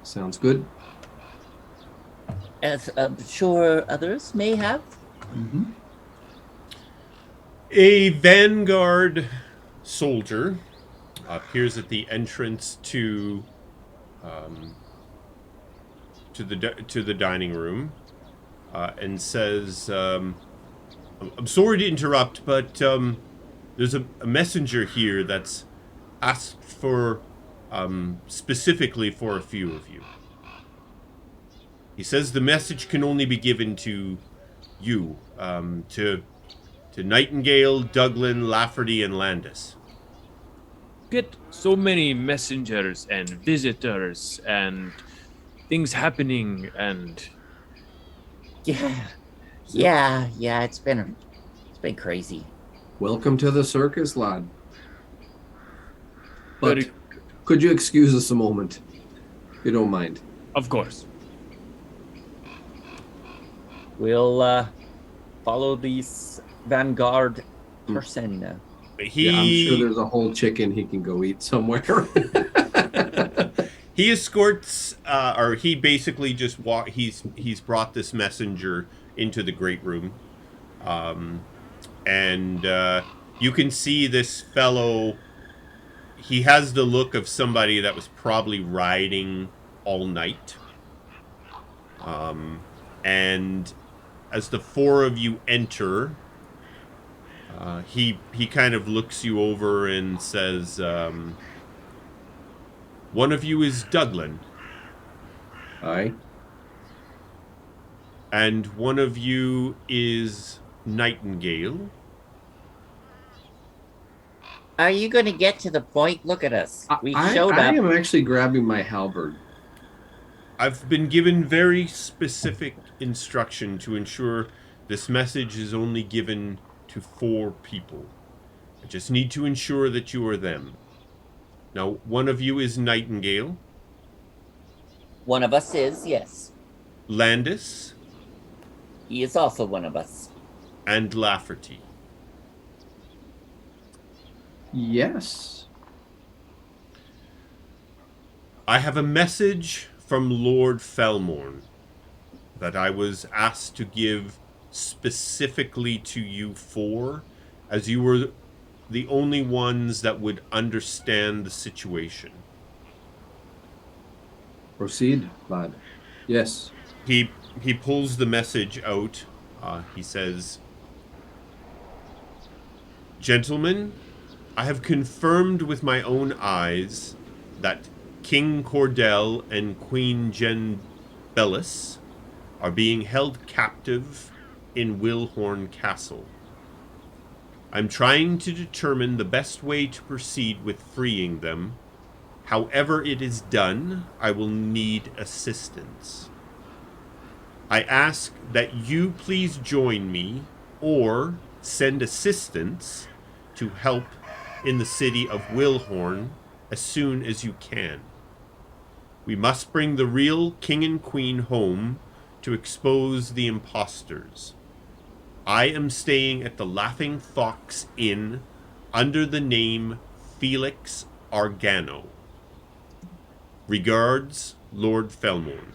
Sounds good. As I'm sure others may have. Mm-hmm. A vanguard soldier appears at the entrance to the dining room and says, "I'm sorry to interrupt, but there's a messenger here that's asked for specifically for a few of you. He says the message can only be given to you, to Nightingale, Douglan, Lafferty, and Landis. Get so many messengers and visitors and things happening and Yeah. It's been crazy. Welcome to the circus, lad. But Very- could you excuse us a moment, if you don't mind? of course. We'll follow this vanguard person. Yeah, I'm sure there's a whole chicken he can go eat somewhere. He escorts, or he basically just he's brought this messenger into the great room, and you can see this fellow. He has the look of somebody that was probably riding all night, and as the four of you enter, he kind of looks you over and says, one of you is Douglan. Aye. And one of you is Nightingale. Are you going to get to the point? Look at us. We showed I up. am actually grabbing my halberd. I've been given very specific instruction to ensure this message is only given to 4 people. I just need to ensure that you are them. Now, one of you is Nightingale. One of us is, yes. Landis. He is also one of us. And Lafferty. Yes. I have a message from Lord Felmorn that I was asked to give specifically to you 4, as you were the only ones that would understand the situation. Proceed, lad. Yes. He pulls the message out. He says, "Gentlemen, I have confirmed with my own eyes that King Cordell and Queen Genbellis are being held captive in Wilhorn Castle. I'm trying to determine the best way to proceed with freeing them. However it is done, I will need assistance. I ask that you please join me or send assistance to help in the city of Wilhorn as soon as you can. We must bring the real king and queen home to expose the imposters. I am staying at the Laughing Fox Inn under the name Felix Argano. Regards, Lord Felmorn."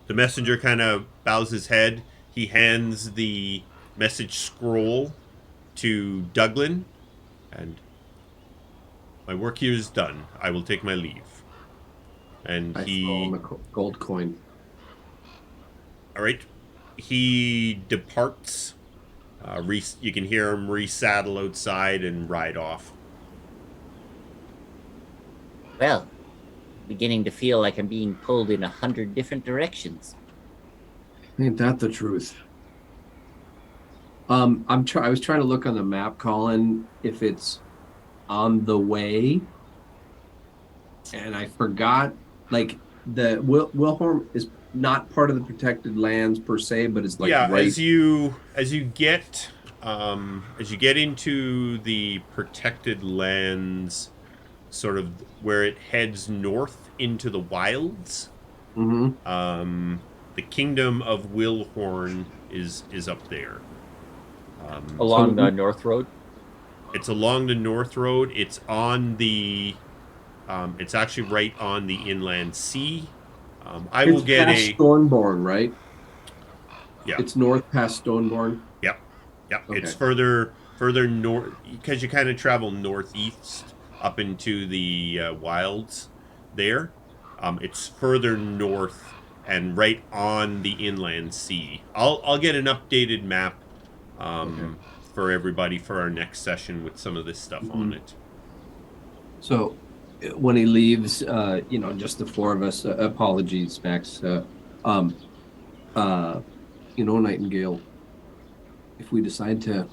The messenger kind of bows his head. He hands the message scroll to Douglan, and my work here is done. I will take my leave. And I throw him a gold coin. All right. He departs. You can hear him resaddle outside and ride off. Well, beginning to feel like I'm being pulled in 100 different directions. Ain't that the truth? I was trying to look on the map, Colin, if it's on the way, and I forgot. Like the Wilhorn is not part of the protected lands per se, but it's like right. As you get into the protected lands, sort of where it heads north into the wilds. Mm-hmm. The kingdom of Wilhorn is up there. Along the North Road? It's along the North Road. It's on the... it's actually right on the inland sea. I will get past Stoneborn, right? Yeah. It's north past Stoneborn. Yep. Okay. It's further north, because you kind of travel northeast up into the wilds there. It's further north and right on the inland sea. I'll get an updated map for everybody for our next session with some of this stuff on it. So when he leaves, just the four of us, apologies, Max. Nightingale, if we decide to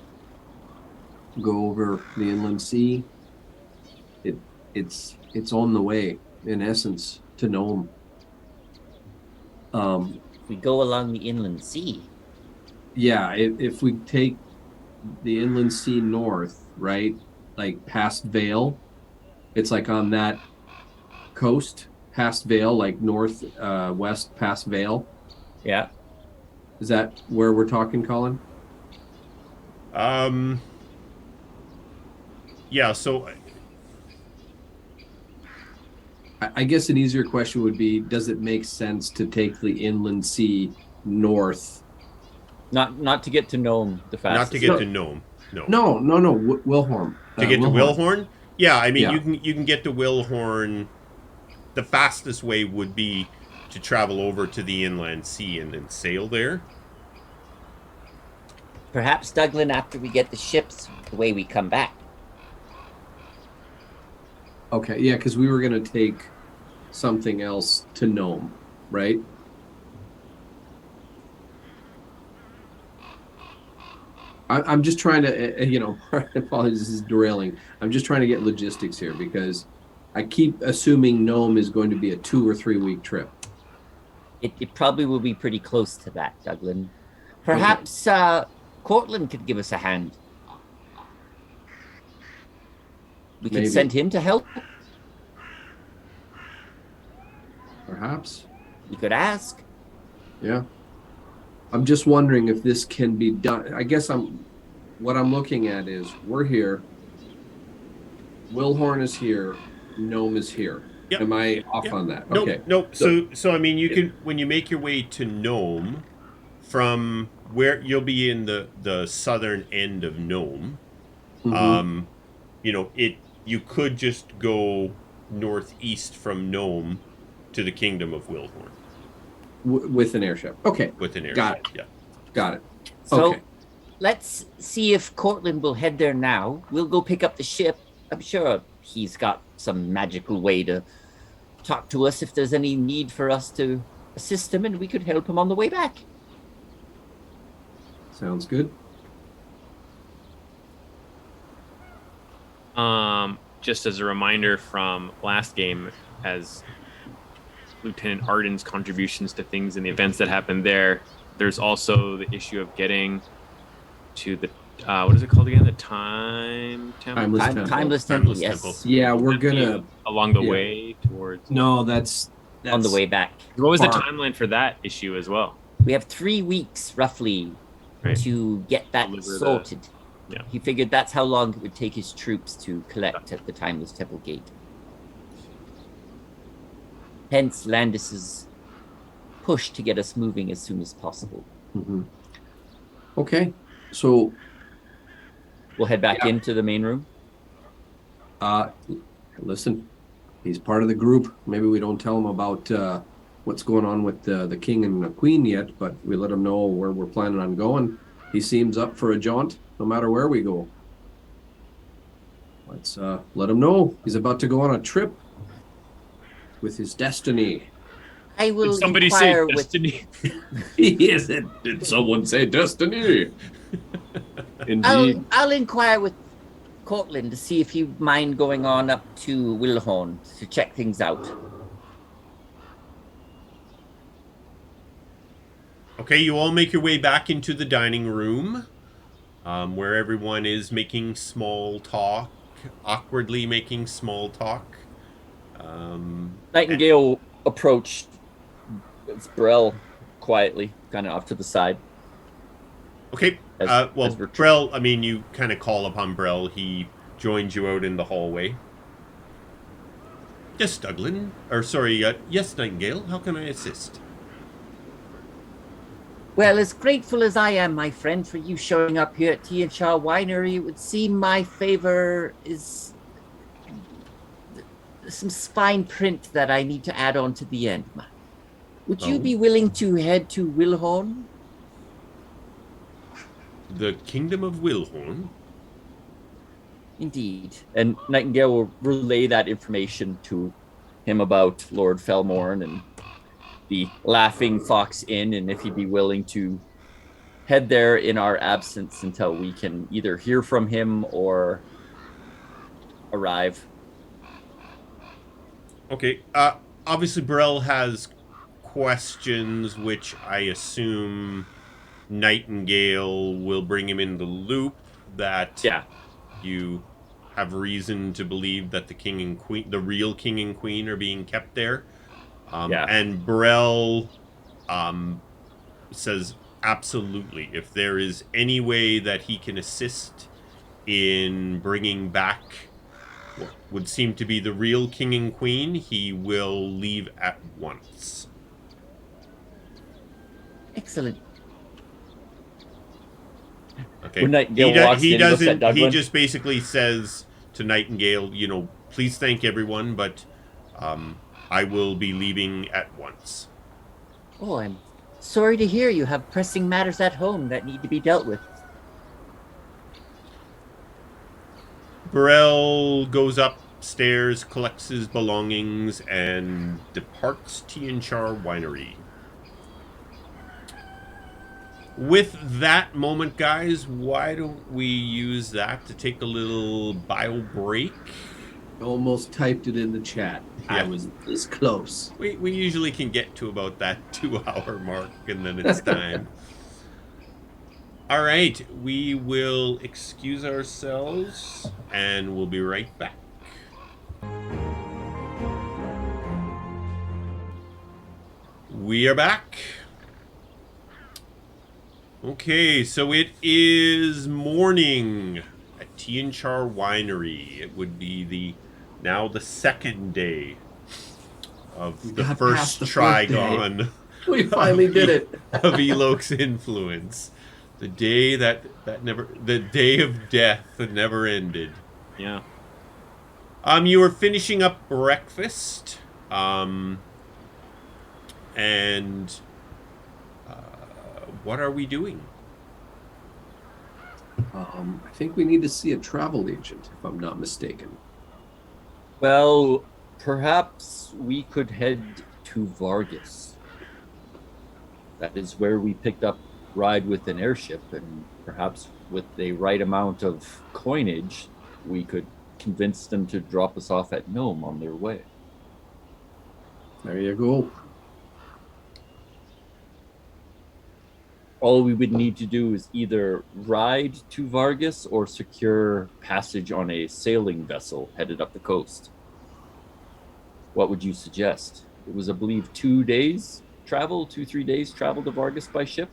go over the inland sea, it's on the way, in essence, to Nome. If we go along the inland sea. Yeah, if we take the inland sea north, right, like past Vale, it's like on that coast past Vale, like north west past Vale. Yeah. Is that where we're talking, Colin? Yeah, so I guess an easier question would be, does it make sense to take the inland sea north? Not to get to Nome the fastest. not to get to Nome. No. Wilhorn. To get to Wilhorn? Yeah, I mean, Yeah. you can get to Wilhorn. The fastest way would be to travel over to the inland sea and then sail there. Perhaps, Douglan, after we get the ships, the way we come back. Okay, yeah, because we were going to take something else to Nome, right? I'm just trying to, apologies, this is derailing. I'm just trying to get logistics here because I keep assuming Nome is going to be a 2 or 3 week trip. It probably will be pretty close to that, Douglan. Perhaps Cortland could give us a hand. We could Maybe. send him to help. Perhaps. We could ask. Yeah. I'm just wondering if this can be done. I guess what I'm looking at is we're here. Wilhorn is here. Nome is here. Yep. Am I off on that? Okay. Nope. So I mean, you can, when you make your way to Nome, from where you'll be in the southern end of Nome, Mhm. You could just go northeast from Nome to the Kingdom of Wilhorn With an airship. Okay. with an airship. Got it. Yeah. Got it. So Okay. let's see if Cortland will head there now. We'll go pick up the ship. I'm sure he's got some magical way to talk to us if there's any need for us to assist him, and we could help him on the way back. Sounds good. Just as a reminder from last game, as Lieutenant Arden's contributions to things and the events that happened there, there's also the issue of getting to the what is it called again? The Time Temple. Timeless Temple. Timeless Yes. Temple. Yeah, we're gonna. along the yeah. way towards No, that's On the way back. What was the far. timeline for that issue as well? We have 3 weeks roughly Right. to get that Deliver the- sorted. yeah. He figured that's how long it would take his troops to collect at the Timeless Temple Gate. Hence Landis's push to get us moving as soon as possible. Mhm. Okay. So, We'll head back Yeah. into the main room. listen, he's part of the group. Maybe we don't tell him about what's going on with the king and the queen yet, but we let him know where we're planning on going. He seems up for a jaunt, no matter where we go. Let's let him know he's about to go on a trip with his destiny. I will Did somebody say inquire with destiny? Yes, did someone say destiny? Indeed. I'll inquire with Cortland to see if he'd mind going on up to Wilhorn to check things out. Okay, you all make your way back into the dining room, where everyone is making small talk, awkwardly making small talk. Nightingale approached Brell quietly, kind of off to the side. Okay, As well, we're- Brell, I mean, you kind of call upon Brell. He joins you out in the hallway. Yes, Douglan. Yes, Nightingale. How can I assist? Well, as grateful as I am, my friend, for you showing up here at Tionchar Winery, it would seem my favor is some fine print that I need to add on to the end. Would you Oh. be willing to head to Wilhorn? the Kingdom of Wilhorn. Indeed. And Nightingale will relay that information to him about Lord Felmorn and the Laughing Fox Inn, and if he'd be willing to head there in our absence until we can either hear from him or arrive. Okay. Obviously, Burrell has questions, which I assume Nightingale will bring him in the loop. That you have reason to believe that the king and queen, the real king and queen, are being kept there. And Burrell says absolutely. If there is any way that he can assist in bringing back what would seem to be the real king and queen, he will leave at once. Excellent. Okay. When Nightingale walks in, he looks at Douglan. He just basically says to Nightingale, you know, please thank everyone, but I will be leaving at once. Oh, I'm sorry to hear you have pressing matters at home that need to be dealt with. Burrell goes upstairs, collects his belongings, and departs Tionchar Winery. With that moment, guys, why don't we use that to take a little bio break? Almost typed it in the chat. Yeah. I was this close. We usually can get to about that 2-hour mark, and then it's time. All right, we will excuse ourselves, and we'll be right back. We are back. Okay, so it is morning at Tionchar Winery. It would be now the second day of the first Trigon. We finally did it. Of Elok's influence. The day the day of death that never ended. Yeah. You were finishing up breakfast, and what are we doing? I think we need to see a travel agent, if I'm not mistaken. Well, perhaps we could head to Vargas. That is where we picked up ride with an airship, and perhaps with the right amount of coinage, we could convince them to drop us off at Nome on their way. There you go. All we would need to do is either ride to Vargas or secure passage on a sailing vessel headed up the coast. What would you suggest? It was, I believe, 2 days travel, 2-3 days travel to Vargas by ship.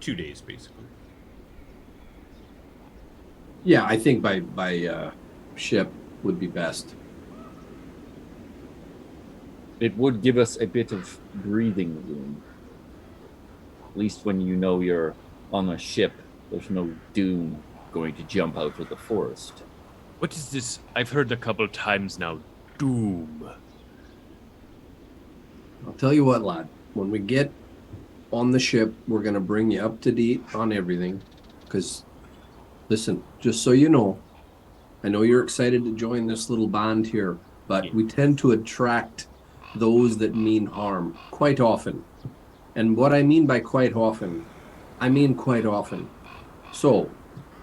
2 days, basically. Yeah, I think by ship would be best. It would give us a bit of breathing room. At least when you know you're on a ship, there's no doom going to jump out of the forest. What is this? I've heard a couple times now. Doom. I'll tell you what, lad. When we get on the ship, we're going to bring you up to date on everything. Because, listen, just so you know, I know you're excited to join this little band here, but we tend to attract those that mean harm quite often. And what I mean by quite often, I mean quite often. So,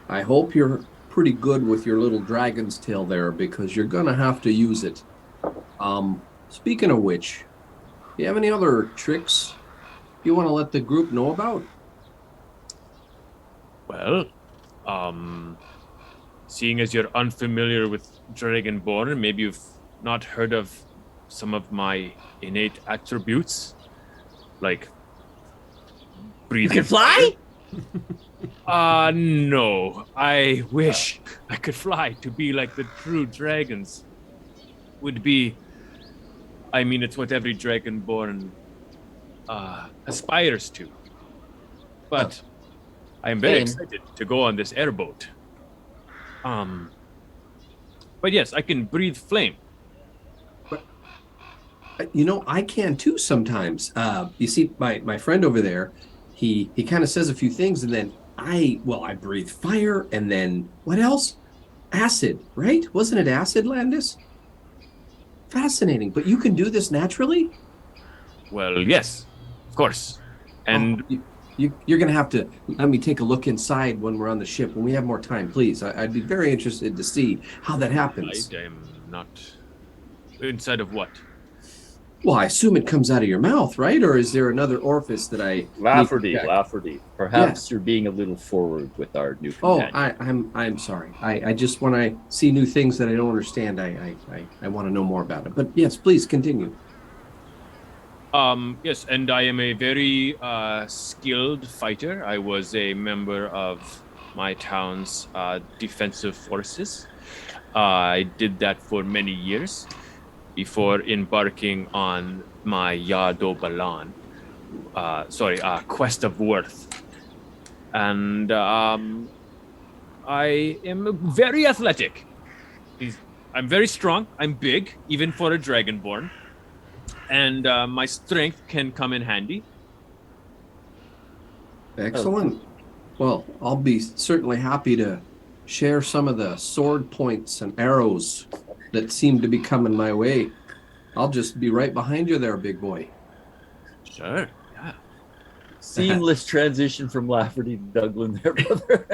I hope you're pretty good with your little dragon's tail there, because you're going to have to use it. Speaking of which, do you have any other tricks you want to let the group know about? Well, seeing as you're unfamiliar with Dragonborn, maybe you've not heard of some of my innate attributes, like breathing. You can fly? No. I wish I could fly to be like the true dragons. Would be, I mean, it's what every Dragonborn aspires to. But I am very excited to go on this airboat. But yes, I can breathe flame. You know, I can too sometimes. You see, my friend over there, he kind of says a few things, and then I breathe fire, and then what else? Acid, right? Wasn't it acid, Landis? Fascinating. But you can do this naturally? Well, yes, of course. And you're going to have to let me take a look inside when we're on the ship. When we have more time, please. I'd be very interested to see how that happens. I am not... Inside of what? Well, I assume it comes out of your mouth, right? Or is there another orifice that I... Lafferty. Perhaps you're being a little forward with our new companion. I'm sorry. I just, when I see new things that I don't understand, I want to know more about it. But yes, please continue. Yes, and I am a very skilled fighter. I was a member of my town's defensive forces. I did that for many years before embarking on my Yado Balan, Quest of Worth. And I am very athletic. I'm very strong. I'm big, even for a Dragonborn. And my strength can come in handy. Excellent. Well, I'll be certainly happy to share some of the sword points and arrows that seem to be coming my way. I'll just be right behind you there, big boy. Sure, yeah. Seamless transition from Lafferty to Douglan there, brother.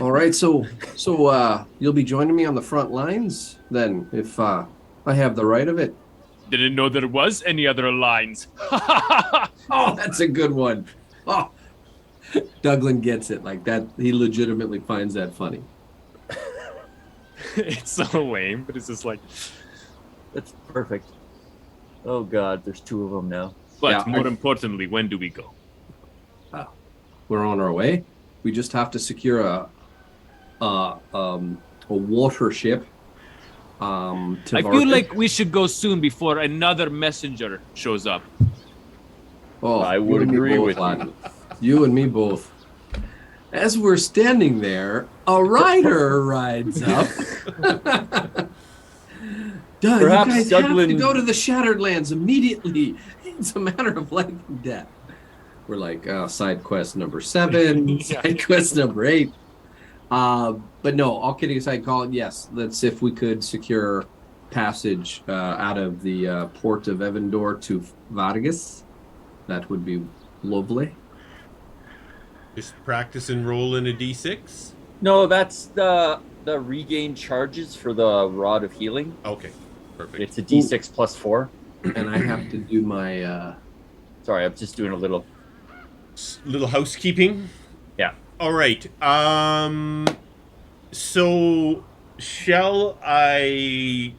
All right, so you'll be joining me on the front lines then, if I have the right of it. Didn't know there was any other lines. Oh, that's a good one. Oh, Douglan gets it like that. He legitimately finds that funny. It's so lame, but it's just like... That's perfect. Oh, God, there's two of them now. But more importantly, when do we go? We're on our way. We just have to secure a water ship. I feel like we should go soon before another messenger shows up. Oh, I would agree with you. You and me both. As we're standing there, a rider rides up. Duh, Perhaps you guys Douglan... have to go to the Shattered Lands immediately. It's a matter of life and death. We're like, side quest number 7, side quest number 8. But no, all kidding aside, Colin, yes, let's if we could secure passage out of the port of Evandor to Vargas. That would be lovely. Just practice and roll in a d6? No, that's the regain charges for the Rod of Healing. Okay, perfect. It's a d6 plus 4. And I have to do my... Sorry, I'm just doing a little housekeeping? Yeah. All right. So shall I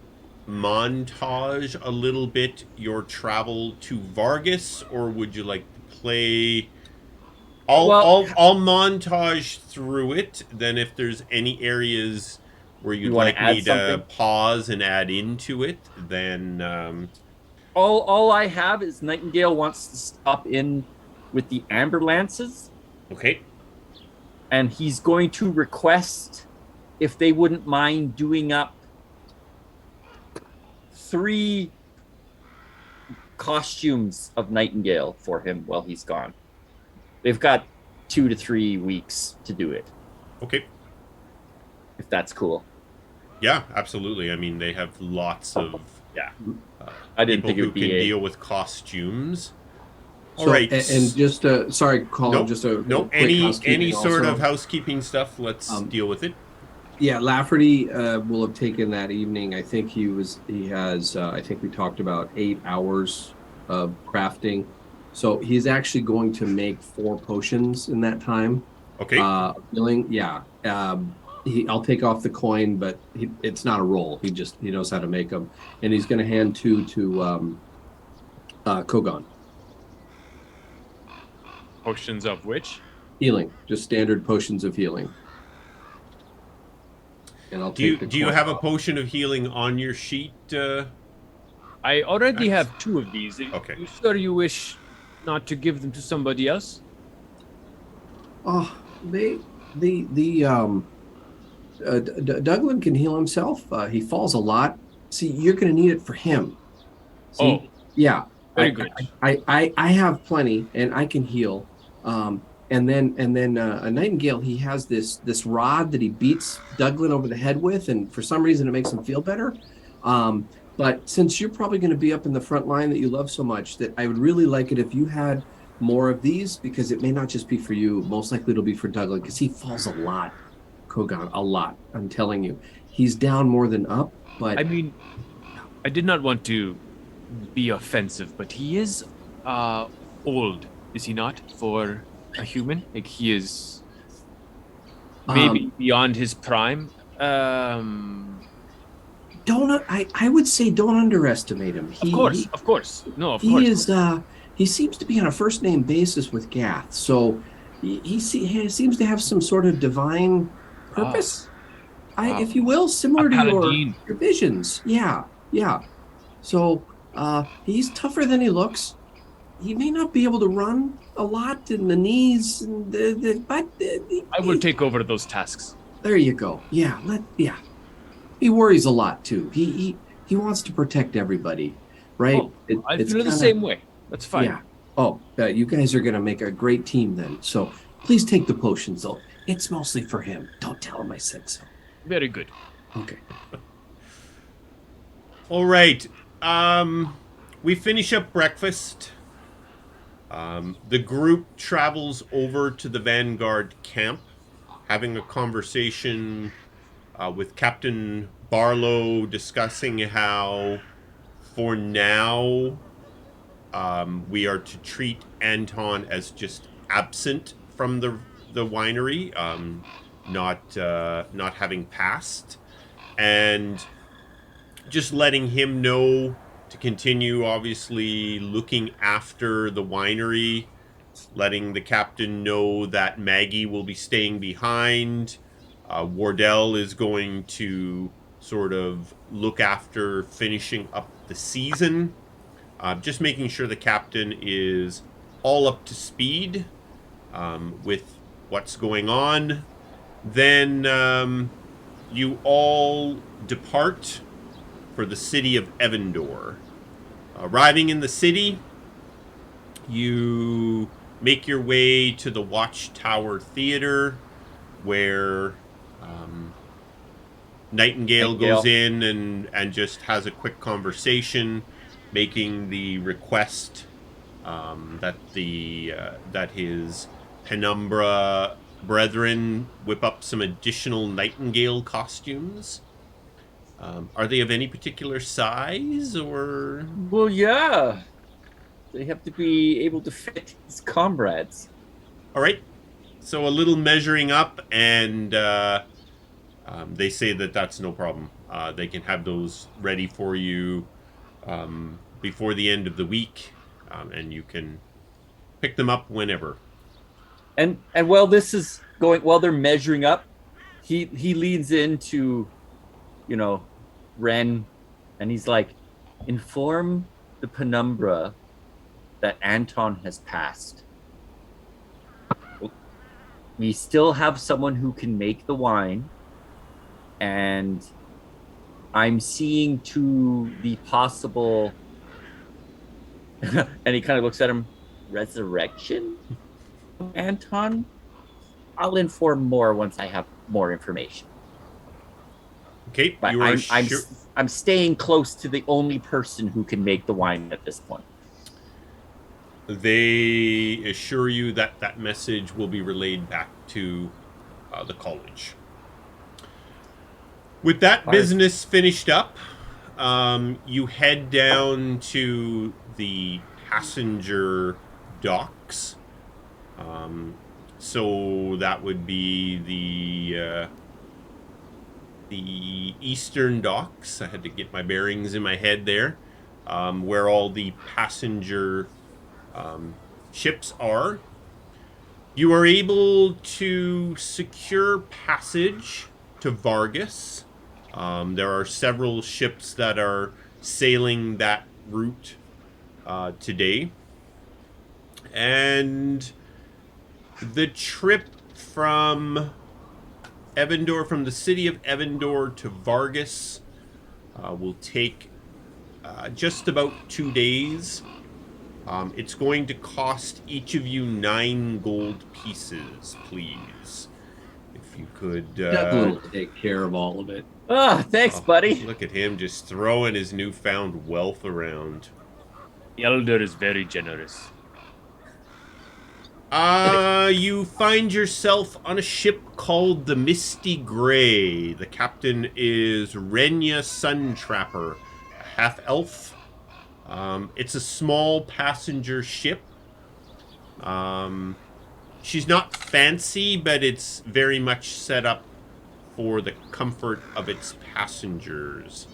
montage a little bit your travel to Vargas, or would you like to play... I'll montage through it. Then if there's any areas where you'd like me to pause and add into it, then... All I have is Nightingale wants to stop in with the Amber Lances. Okay. And he's going to request if they wouldn't mind doing up 3 costumes of Nightingale for him while he's gone. They've got 2 to 3 weeks to do it. Okay. If that's cool. Yeah, absolutely. I mean, they have lots of I didn't think it would be can deal with costumes. All right. And just sorry, Colin. Nope. Just a nope. Any sort of housekeeping stuff. Let's deal with it. Yeah, Lafferty will have taken that evening. I think he has. I think we talked about 8 hours of crafting. So he's actually going to make 4 potions in that time. Okay. I'll take off the coin, but it's not a roll. He knows how to make them, and he's going to hand 2 to Kogaan. Potions of which? Healing, just standard potions of healing. And I'll do you have a potion of healing on your sheet? I already have 2 of these. Okay. You sure you wish not to give them to somebody else? Oh, Douglan can heal himself. He falls a lot. See, you're going to need it for him. See? Oh. Yeah. Very good. I have plenty, and I can heal. And then a Nightingale, he has this rod that he beats Douglan over the head with, and for some reason it makes him feel better. But since you're probably going to be up in the front line that you love so much, that I would really like it if you had more of these, because it may not just be for you. Most likely it'll be for Douglan, because he falls a lot, Kogaan, a lot. I'm telling you, he's down more than up. But I mean, I did not want to be offensive, but he is old, is he not, for a human? Like, he is maybe beyond his prime. I would say don't underestimate him. Of course. No, of he course. is. He seems to be on a first name basis with Gath, so he seems to have some sort of divine purpose, if you will, similar to your visions. Yeah. So he's tougher than he looks. He may not be able to run a lot in the knees, but I will take over those tasks. There you go. Yeah, He worries a lot too. He wants to protect everybody, right? Oh, I feel the same way. That's fine. Yeah. Oh, you guys are gonna make a great team then. So please take the potions, though. It's mostly for him. Don't tell him I said so. Very good. Okay. All right. We finish up breakfast. The group travels over to the Vanguard camp, having a conversation with Captain Barlow, discussing how, for now, we are to treat Anton as just absent from the winery, not having passed, and just letting him know to continue, obviously, looking after the winery, letting the captain know that Maggie will be staying behind. Wardell is going to sort of look after finishing up the season. Just making sure the captain is all up to speed with what's going on. Then you all depart for the city of Evandor. Arriving in the city, you make your way to the Watchtower Theater, where Nightingale goes in and just has a quick conversation, making the request that his Penumbra brethren whip up some additional Nightingale costumes. Are they of any particular size, or? Well, yeah. They have to be able to fit his comrades. All right. So a little measuring up, and they say that that's no problem. They can have those ready for you before the end of the week, and you can pick them up whenever. And while this is going, while they're measuring up, he leans into, Ren, and he's like, inform the Penumbra that Anton has passed. We still have someone who can make the wine, and I'm seeing to the possible, and he kind of looks at him, resurrection of Anton. I'll inform more once I have more information. Okay, but I'm staying close to the only person who can make the wine at this point. They assure you that that message will be relayed back to the college. With that business finished up, you head down to the passenger docks. So that would be the eastern docks. I had to get my bearings in my head there, where all the passenger ships are. You are able to secure passage to Vargas. There are several ships that are sailing that route today. And the trip from Evandor, from the city of Evandor to Vargas, will take just about 2 days. It's going to cost each of you 9 gold pieces, please. If you could... Douglan will take care of all of it. Ah, thanks, buddy. Look at him just throwing his newfound wealth around. The elder is very generous. You find yourself on a ship called the Misty Grey. The captain is Renya Suntrapper, a half-elf. It's a small passenger ship. She's not fancy, but it's very much set up for the comfort of its passengers.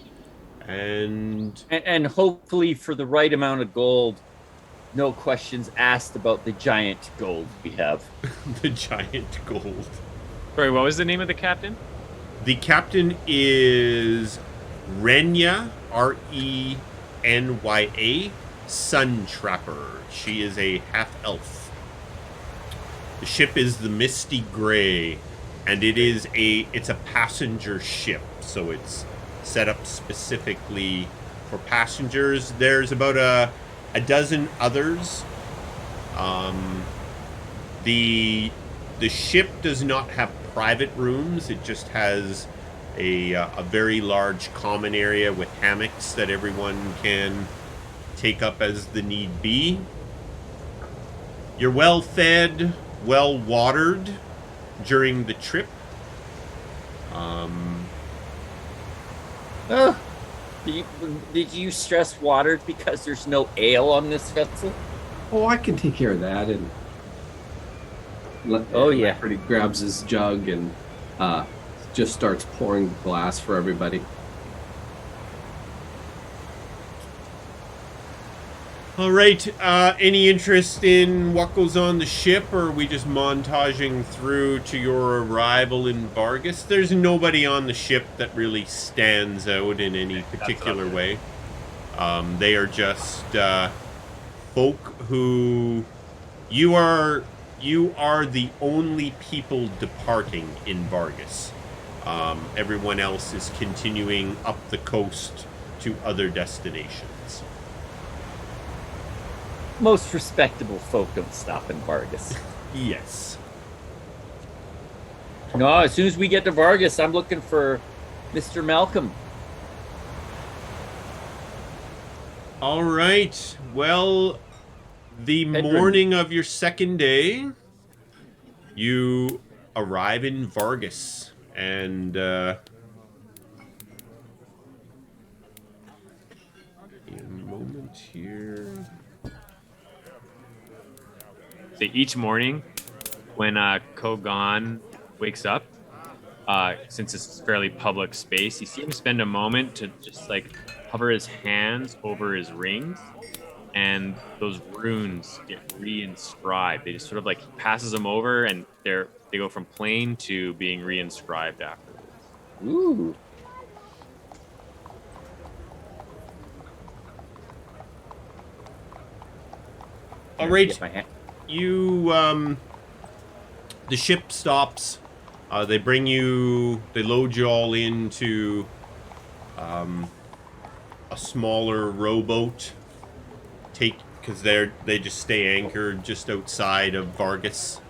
And hopefully for the right amount of gold. No questions asked about the giant gold we have. the giant gold. Sorry, what was the name of the captain? The captain is Renya, R-E-N-Y-A, Suntrapper. She is a half-elf. The ship is the Misty Grey, and it's a passenger ship, so it's set up specifically for passengers. There's about a dozen others. The ship does not have private rooms. It just has a very large common area with hammocks that everyone can take up as the need be. You're well fed, well watered during the trip. Did you stress watered because there's no ale on this vessel? Oh, I can take care of that. And Lafferty grabs his jug and just starts pouring the glass for everybody. All right. Any interest in what goes on the ship, or are we just montaging through to your arrival in Vargas? There's nobody on the ship that really stands out in any particular way. They are just folk who... You are the only people departing in Vargas. Everyone else is continuing up the coast to other destinations. Most respectable folk don't stop in Vargas. Yes. No, as soon as we get to Vargas, I'm looking for Mr. Malcolm. All right. Well, the Edwin. morning of your second day, you arrive in Vargas, and a moment here. So each morning, when Kogaan wakes up, since it's fairly public space, he seems to spend a moment to just like hover his hands over his rings, and those runes get reinscribed. They just sort of like he passes them over, and they go from plain to being reinscribed afterwards. Ooh. All right. Get my hand. You, the ship stops. They load you all into a smaller rowboat. Because they just stay anchored just outside of Vargas.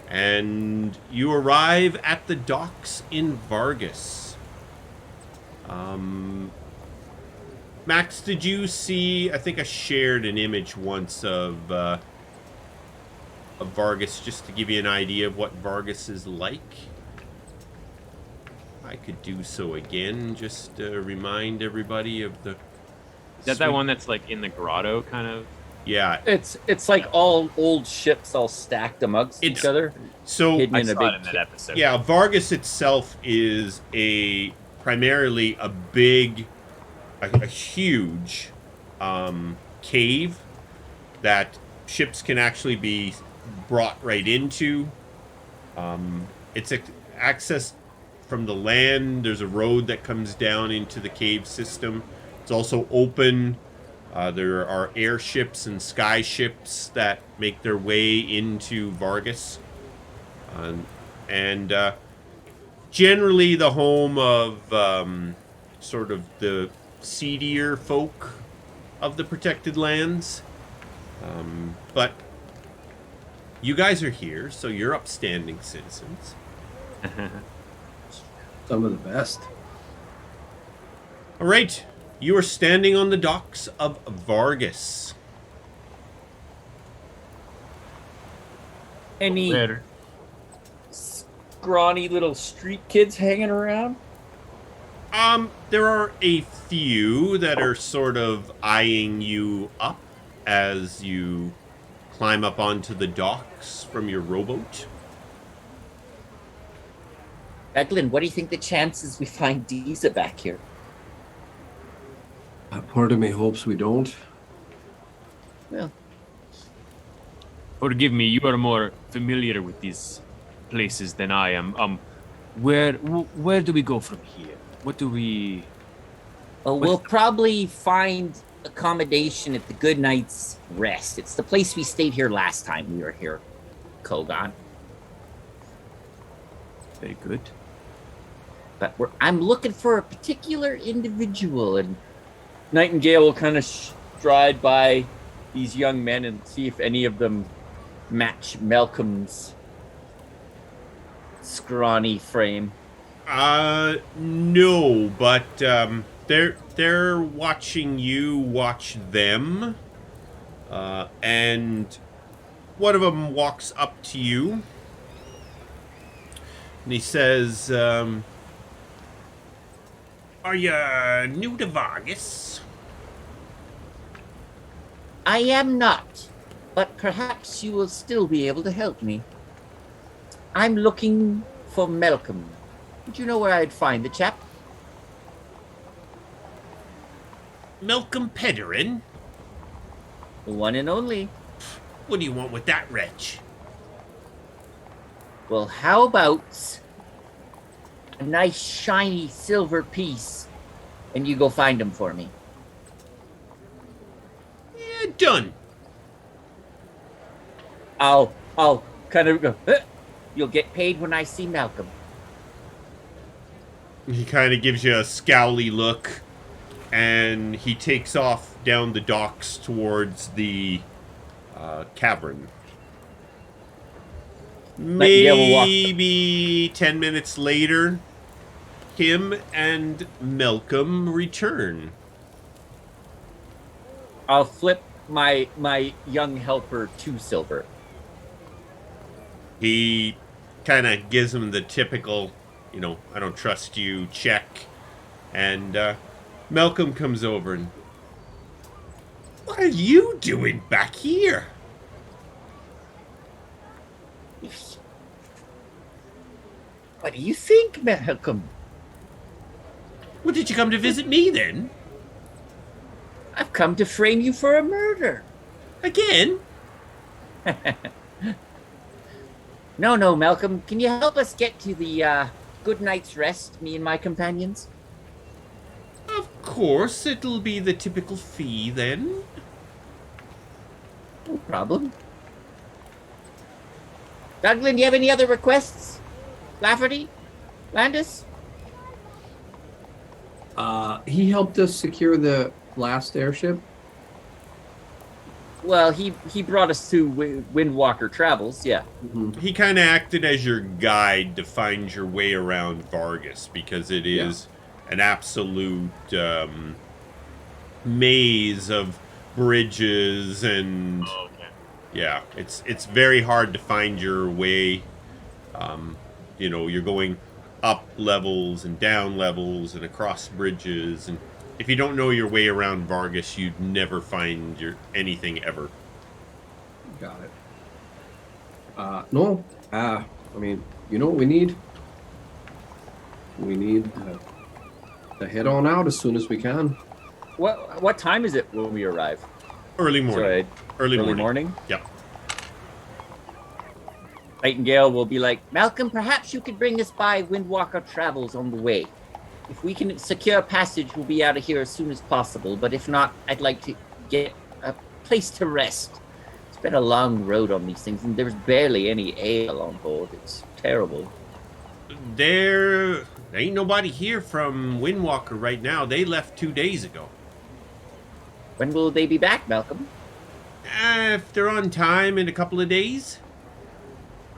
And you arrive at the docks in Vargas. Max, did you see... I think I shared an image once of Vargas, just to give you an idea of what Vargas is like. I could do so again, just to remind everybody of the... Is that one that's like in the grotto, kind of? Yeah. It's like all old ships all stacked amongst each other. So hidden I in a saw it big in that episode. yeah, Vargas itself is primarily a big, a huge cave that ships can actually be brought right into. It's access from the land. There's a road that comes down into the cave system. It's also open. There are airships and sky ships that make their way into Vargas. And generally the home of sort of the seedier folk of the protected lands. But you guys are here, so you're upstanding citizens. Some of the best. All right, you are standing on the docks of Vargas. Any Where? scrawny little street kids hanging around? There are a few that are sort of eyeing you up as you climb up onto the docks from your rowboat. Douglan, what do you think the chances we find Deeza back here? Part of me hopes we don't. Well, Forgive me, you are more familiar with these places than I am. Where do we go from here? What do we... we'll probably find accommodation at the Good Night's Rest. It's the place we stayed here last time we were here, Kogaan. Very good. But I'm looking for a particular individual, and Nightingale will kind of stride by these young men and see if any of them match Malcolm's scrawny frame. No, but they're watching you watch them, and one of them walks up to you, and he says, "Are you new to Vargas?" I am not. But perhaps you will still be able to help me. I'm looking for Malcolm. Would you know where I'd find the chap? Malcolm Pederin? The one and only. What do you want with that wretch? Well, how about a nice shiny silver piece and you go find him for me? Yeah, done. I'll kind of go, you'll get paid when I see Malcolm. He kind of gives you a scowly look, and he takes off down the docks towards the cavern. Maybe 10 minutes later, him and Malcolm return. I'll flip my young helper 2 silver. He kind of gives him the typical, I don't trust you check. And Malcolm comes over and, what are you doing back here? What do you think, Malcolm? Well, did you come to visit me then? I've come to frame you for a murder. Again? No, Malcolm. Can you help us get to the Good Night's Rest, me and my companions? Of course, it'll be the typical fee then. No problem. Douglan, do you have any other requests? Lafferty? Landis? He helped us secure the last airship. Well, he brought us to Windwalker Travels, yeah. Mm-hmm. He kind of acted as your guide to find your way around Vargas, because it is an absolute maze of bridges and yeah, it's very hard to find your way. You're going up levels and down levels and across bridges, and if you don't know your way around Vargas, you'd never find anything ever. Got it. No. I mean, you know what we need? We need to head on out as soon as we can. What time is it when we arrive? Early morning. Sorry, Early morning. morning? Yep. Nightingale will be like, Malcolm, perhaps you could bring us by Windwalker Travels on the way. If we can secure passage, we'll be out of here as soon as possible. But if not, I'd like to get a place to rest. It's been a long road on these things, and there's barely any ale on board. It's terrible. There ain't nobody here from Windwalker right now. They left 2 days ago. When will they be back, Malcolm? If they're on time in a couple of days.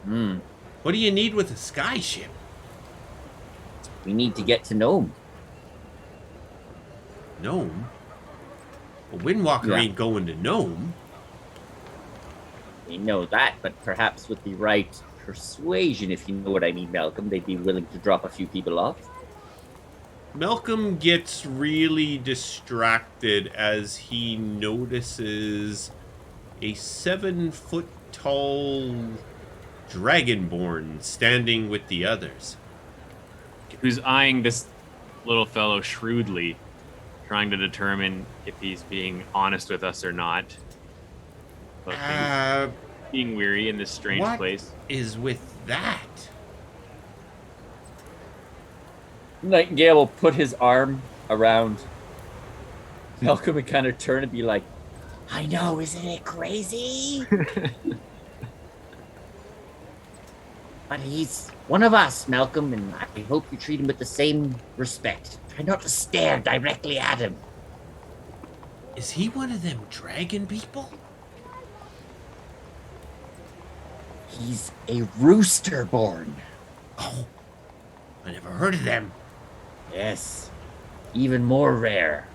Hmm. What do you need with a sky ship? We need to get to Nome. Gnome? Well, Windwalker Yeah. ain't going to Gnome. We know that, but perhaps with the right persuasion, if you know what I mean, Malcolm, they'd be willing to drop a few people off. Malcolm gets really distracted as he notices a 7-foot tall Dragonborn standing with the others. Who's eyeing this little fellow shrewdly, trying to determine if he's being honest with us or not. About things being weary in this strange What place. is with that? Nightingale will put his arm around Malcolm and kind of turn and be like, I know, isn't it crazy? But he's one of us, Malcolm, and I hope you treat him with the same respect. Try not to stare directly at him. Is he one of them dragon people? He's a rooster-born. Oh, I never heard of them. Yes, even more rare.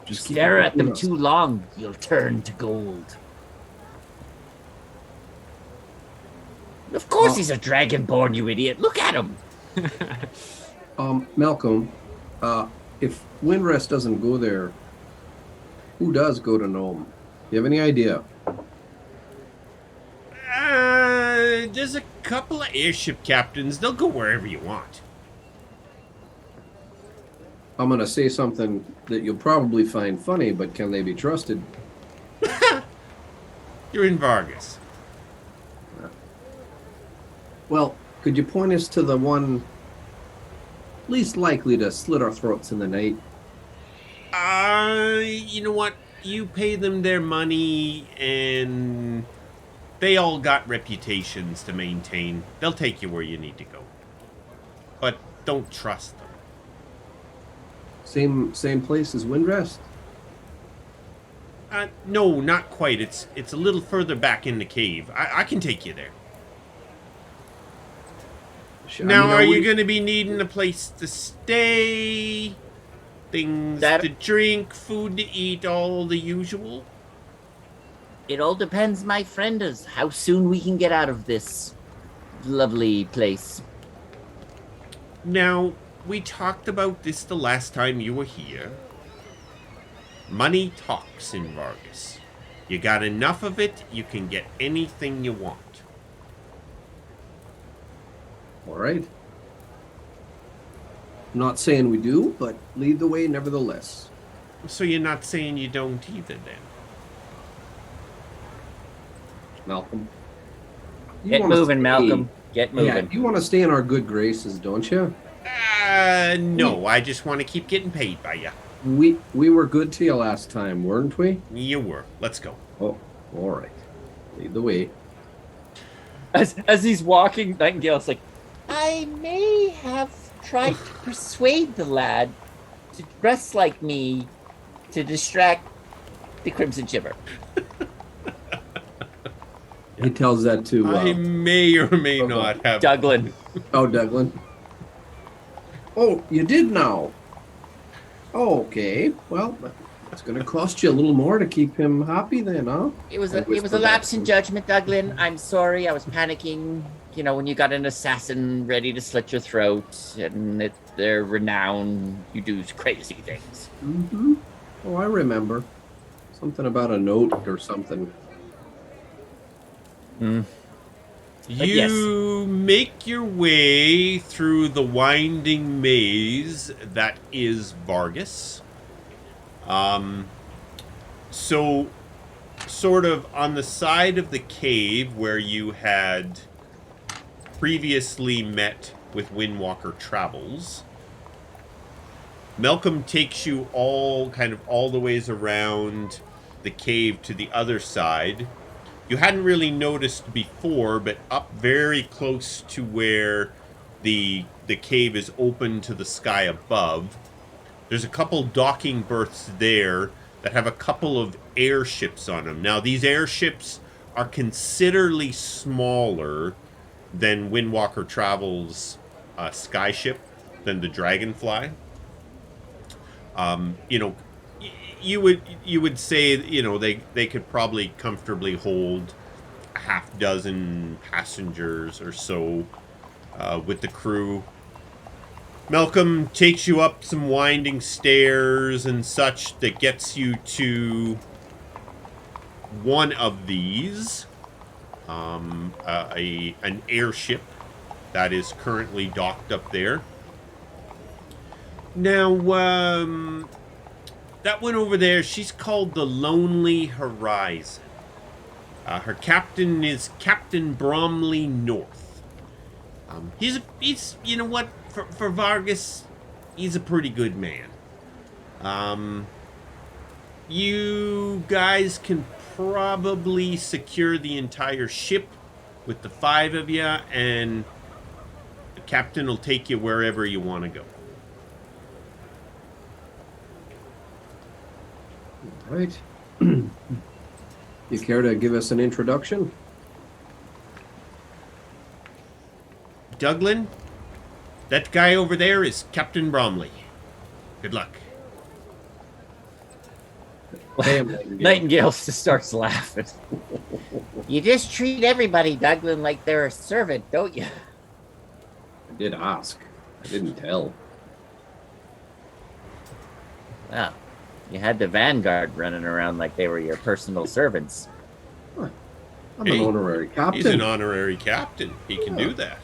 Just keep Stare it at them between too long, you'll turn to gold. Of course he's a dragonborn, you idiot. Look at him. us. Malcolm, if Windrest doesn't go there, who does go to Nome? You have any idea? There's a couple of airship captains. They'll go wherever you want. I'm going to say something that you'll probably find funny, but can they be trusted? You're in Vargas. Well, could you point us to the one least likely to slit our throats in the night? You know what? You pay them their money, and they all got reputations to maintain. They'll take you where you need to go. But don't trust them. Same place as Windrest? No, not quite. It's a little further back in the cave. I can take you there. Now, are you going to be needing a place to stay? Things to drink, food to eat, all the usual? It all depends, my friend, as how soon we can get out of this lovely place. Now, we talked about this the last time you were here. Money talks in Vargas. You got enough of it, you can get anything you want. All right. I'm not saying we do, but lead the way nevertheless. So you're not saying you don't either, then? Malcolm. You Get wanna moving, stay- Malcolm. Get Yeah, moving. you want to stay in our good graces, don't you? No, I just want to keep getting paid by you. We were good to you last time, weren't we? You were. Let's go. Oh, all right. Lead the way. as he's walking, Nightingale's like, I may have tried to persuade the lad to dress like me to distract the Crimson Shiver. He tells that to I may or may okay. not have. Douglan. Douglan. Oh, you did now. Oh, okay. Well, it's going to cost you a little more to keep him happy then, huh? It was a lapse in judgment, Douglan. I'm sorry. I was panicking. You know, when you got an assassin ready to slit your throat, and they're renowned, you do crazy things. Mm-hmm. Oh, I remember. Something about a note or something. You yes. make your way through the winding maze that is Vargas. So, sort of on the side of the cave where you had previously met with Windwalker Travels, Malcolm takes you all the ways around the cave to the other side. You hadn't really noticed before, but up very close to where the cave is open to the sky above, there's a couple docking berths there that have a couple of airships on them. Now, these airships are considerably smaller than Windwalker Travel's skyship, than the Dragonfly. You know, you would say, you know, they could probably comfortably hold a half dozen passengers or so with the crew. Malcolm takes you up some winding stairs and such that gets you to one of these, an airship that is currently docked up there. Now, that one over there, she's called the Lonely Horizon. Her captain is Captain Bromley North. He's you know what, for Vargas, he's a pretty good man. You guys can probably secure the entire ship with the 5 of you, and the captain will take you wherever you want to go. All right. You care to give us an introduction? Douglan, that guy over there is Captain Bromley. Good luck. Nightingale just starts laughing. You just treat everybody, Douglan, like they're a servant, don't you? I did ask. I didn't tell. Well, you had the Vanguard running around like they were your personal servants. I'm an honorary captain. He's an honorary captain. He can do that.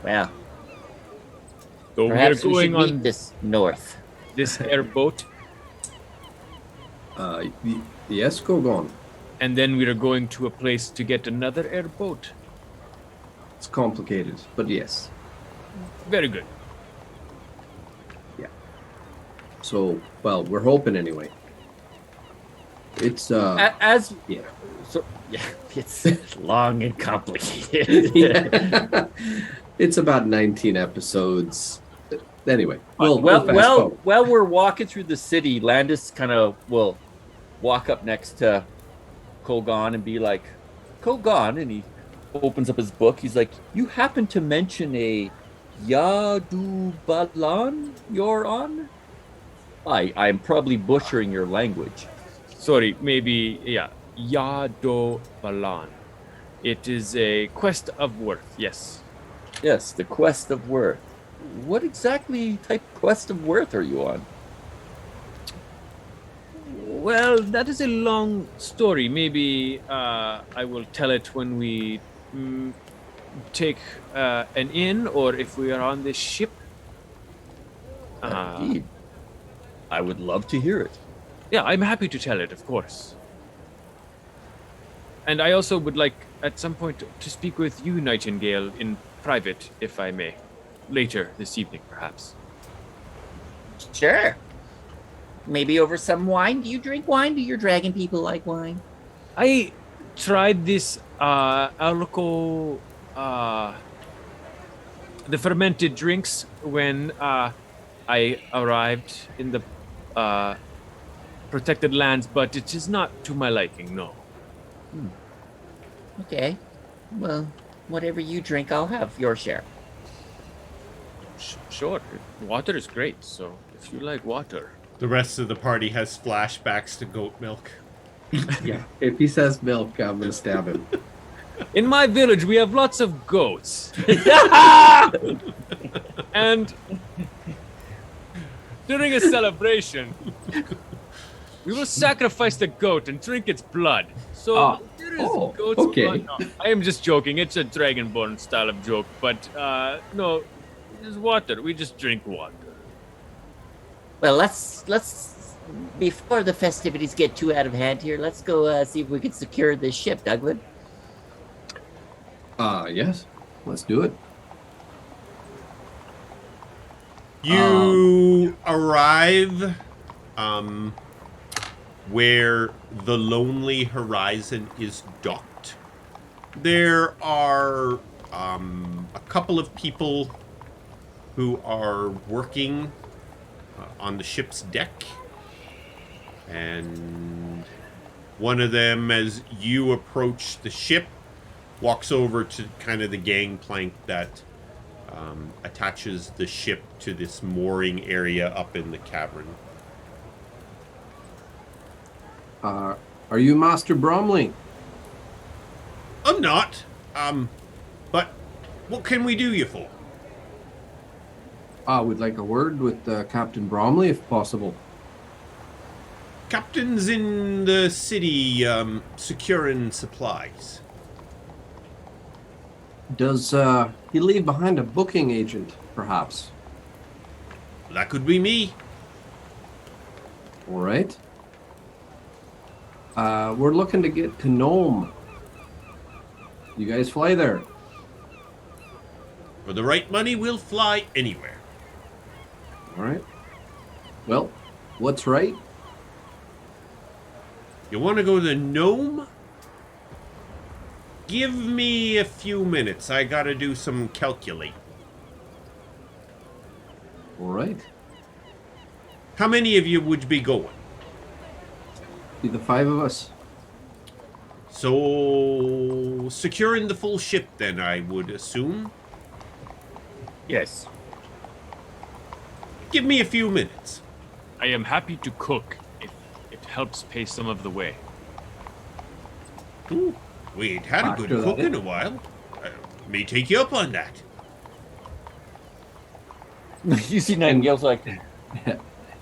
Well, So perhaps we're we should going meet on this north. this airboat, Yes, Kogaan. and then we are going to a place to get another airboat. It's complicated, but yes. Very good. So, well, we're hoping anyway. It's As yeah. so, yeah, it's long and complicated. It's about 19 episodes. Anyway, Well, we'll fast forward. while we're walking through the city, Landis kind of will walk up next to Kogaan and be like, Kogaan, and he opens up his book. He's like, you happen to mention a Yadu Balan you're on? I'm probably butchering your language. Sorry, maybe, yeah. Yado Balan. It is a quest of worth, yes. Yes, the Quest of Worth. What exactly type of Quest of Worth are you on? Well, that is a long story. Maybe I will tell it when we take an inn, or if we are on this ship. Indeed. I would love to hear it. Yeah, I'm happy to tell it, of course. And I also would like, at some point, to speak with you, Nightingale, in private, if I may. Later this evening, perhaps. Sure. Maybe over some wine. Do you drink wine? Do your dragon people like wine? I tried this alcohol, the fermented drinks when I arrived in the protected lands, but it is not to my liking, no. Okay. Well, whatever you drink, I'll have your share. Sure, water is great, so if you like water. The rest of the party has flashbacks to goat milk. Yeah, if he says milk, I'm gonna stab him. In my village, we have lots of goats. And during a celebration, we will sacrifice the goat and drink its blood. So there is goat's okay. blood. No, I am just joking. It's a Dragonborn style of joke, but no, it's water. We just drink water. Well, let's before the festivities get too out of hand here, let's go see if we can secure this ship, Douglan. Yes, let's do it. You arrive where the Lonely Horizon is docked. There are a couple of people who are working on the ship's deck. And one of them, as you approach the ship, walks over to kind of the gangplank that attaches the ship to this mooring area up in the cavern. Are you Master Bromley? I'm not. But what can we do you for? I would like a word with Captain Bromley, if possible. Captain's in the city, securing supplies. Does he leave behind a booking agent, perhaps? That could be me. All right. We're looking to get to Nome. You guys fly there? For the right money, we'll fly anywhere. All right. Well, what's right? You want to go to Nome? Give me a few minutes. I gotta do some calculating. All right. How many of you would be going? Be the 5 of us. So, securing the full ship then, I would assume. Yes. Give me a few minutes. I am happy to cook if it helps pay some of the way. Ooh, we ain't had a good Factor that cook in in. a while. May take you up on that. You see Nightingale's like,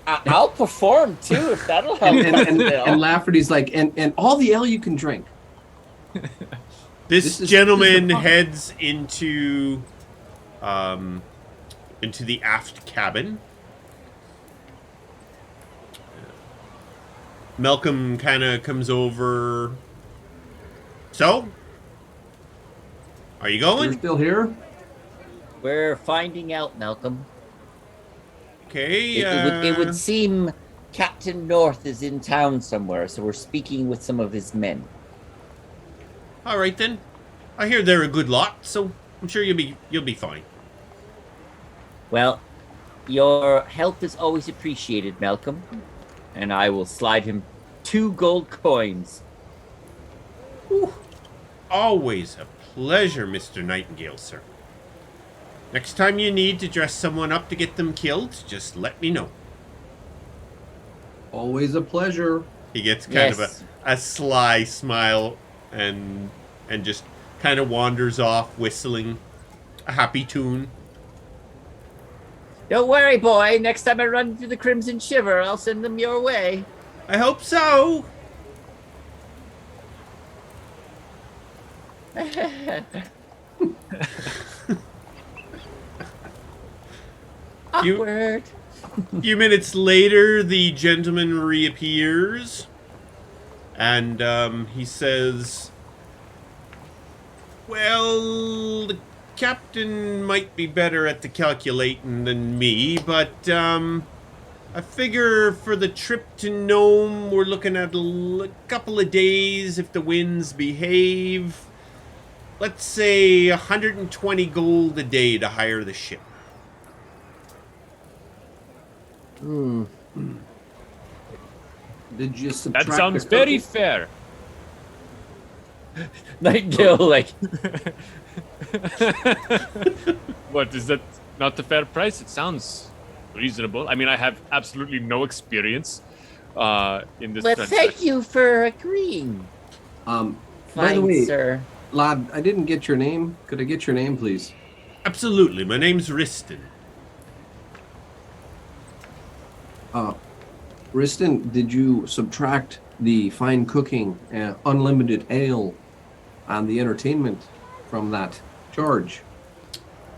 I'll perform too if that'll help. And Lafferty's like, and all the ale you can drink. This is gentleman the fun. heads into the aft cabin. Malcolm kind of comes over. So, are you You're going? still here? We're finding out, Malcolm. Okay. It would seem Captain North is in town somewhere, so we're speaking with some of his men. All right then. I hear they're a good lot, so I'm sure you'll be fine. Well, your help is always appreciated, Malcolm. And I will slide him 2 gold coins. Whew. Always a pleasure, Mr. Nightingale, sir. Next time you need to dress someone up to get them killed, just let me know. Always a pleasure. He gets kind of Yes. a sly smile and just kind of wanders off whistling a happy tune. Don't worry, boy. Next time I run into the Crimson Shiver, I'll send them your way. I hope so. Awkward. A few minutes later, the gentleman reappears, and he says, "Well, the captain might be better at the calculating than me, but I figure for the trip to Nome, we're looking at a couple of days if the winds behave. Let's say 120 gold a day to hire the ship." Did you subtract That sounds the very cooking? fair. Nightingale, like, What, is that not the fair price? It sounds reasonable. I mean, I have absolutely no experience in this well, transaction. thank you for agreeing. By Fine, the way, sir. lad, I didn't get your name. Could I get your name, please? Absolutely. My name's Riston. Riston, did you subtract the fine cooking, unlimited ale, and the entertainment from that charge?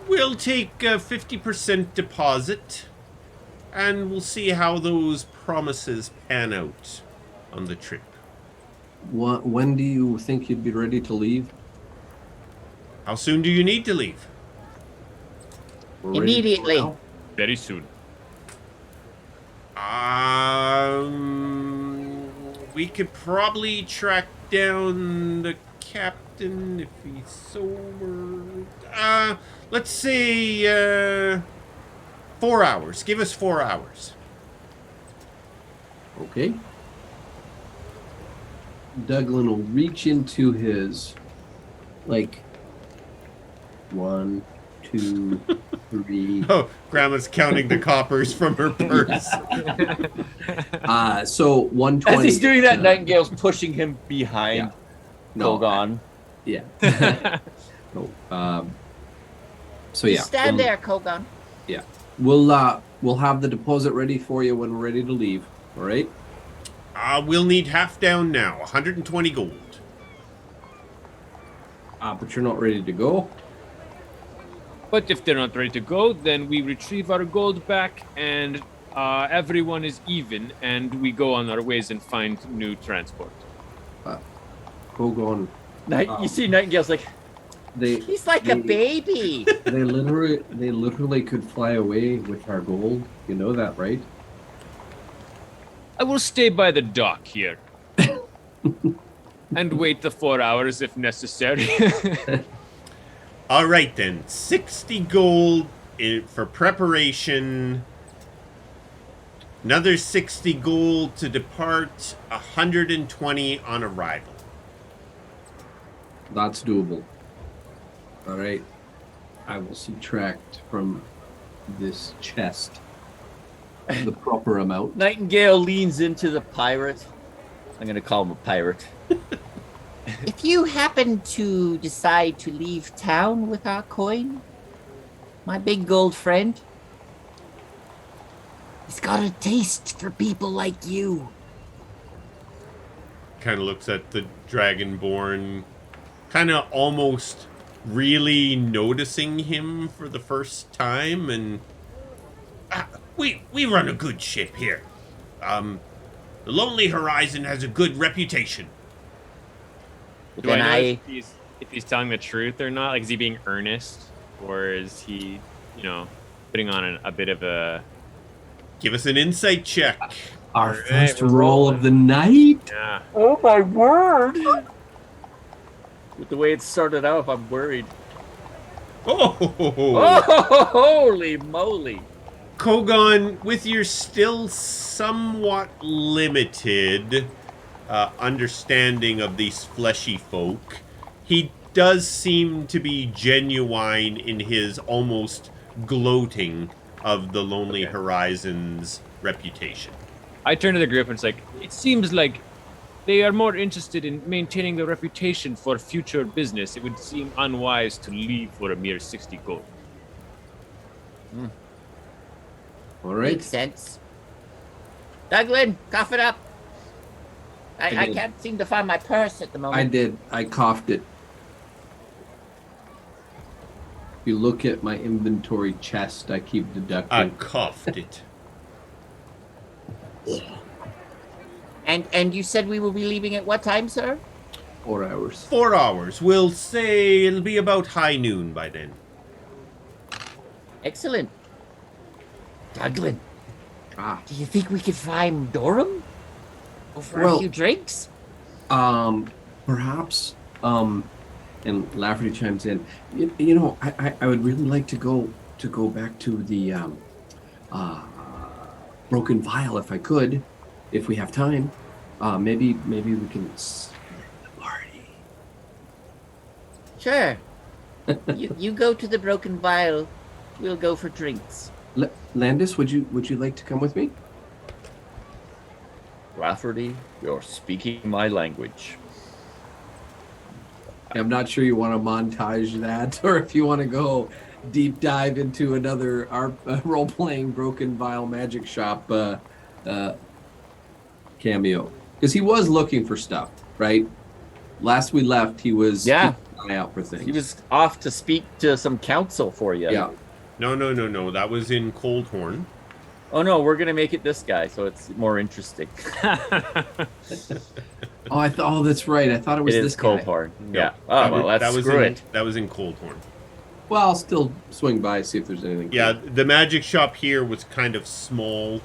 We'll take a 50% deposit, and we'll see how those promises pan out on the trip. When do you think you'd be ready to leave? How soon do you need to leave? We're ready to go Immediately. now. Very soon. We could probably track down the captain if he's sober. Let's say 4 hours. Give us 4 hours. Okay. Douglan will reach into his, like, 1, 2, 3. Oh, Grandma's counting the coppers from her purse. So 120. As he's doing that, Nightingale's pushing him behind No, Kogaan. Yeah. No, so You yeah. stand there, Kogaan. Yeah. We'll have the deposit ready for you when we're ready to leave. All right? We'll need half down now, 120 gold. But you're not ready to go. But if they're not ready to go, then we retrieve our gold back, and everyone is even, and we go on our ways and find new transport. Kogaan. You see Nightingale's like, He's like a baby. They literally could fly away with our gold. You know that, right? I will stay by the dock here. And wait the 4 hours if necessary. All right, then. 60 gold for preparation. Another 60 gold to depart. 120 on arrival. That's doable. All right. I will subtract from this chest the proper amount. Nightingale leans into the pirate. I'm going to call him a pirate. If you happen to decide to leave town with our coin, my big gold friend, he's got a taste for people like you. Kind of looks at the Dragonborn, kind of almost really noticing him for the first time, and we run a good ship here. The Lonely Horizon has a good reputation. Do I know if he's telling the truth or not? Like, is he being earnest, or is he, putting on a bit of a... Give us an insight check. Our Right, first we're roll rolling. of the night. Yeah. Oh my word! With the way it started out, I'm worried. Oh! Oh, holy moly! Kogaan, with your still somewhat limited understanding of these fleshy folk, he does seem to be genuine in his almost gloating of the Lonely Horizon's reputation. I turn to the group and it's like, it seems like they are more interested in maintaining their reputation for future business. It would seem unwise to leave for a mere 60 gold. All right. Makes sense. Douglan, cough it up. I did. can't seem to find my purse at the moment. I did. I coughed it. If you look at my inventory chest, I keep deducting. I coughed it. And you said we will be leaving at what time, sir? 4 hours. 4 hours. We'll say it'll be about high noon by then. Excellent. Douglan, Ah. do you think we could find Durham? Go for a Well- few drinks? Perhaps. And Lafferty chimes in. I would really like to go back to the Broken Vial if I could, if we have time. Maybe we can split the party. Sure. you go to the Broken Vial. We'll go for drinks. Landis, would you like to come with me? Lafferty, you're speaking my language. I'm not sure you want to montage that, or if you want to go deep dive into another role-playing Broken Vial Magic Shop cameo, because he was looking for stuff, right? Last we left, he was keeping an eye out for things. He was off to speak to some council for you. Yeah. No. That was in Coldhorn. Oh no, we're gonna make it this guy, so it's more interesting. Oh, that's right. I thought it was It this is guy. cold hard. Yeah. Oh well, let's screw it. That was in Coldhorn. Well, I'll still swing by, see if there's anything. Yeah, the magic shop here was kind of small.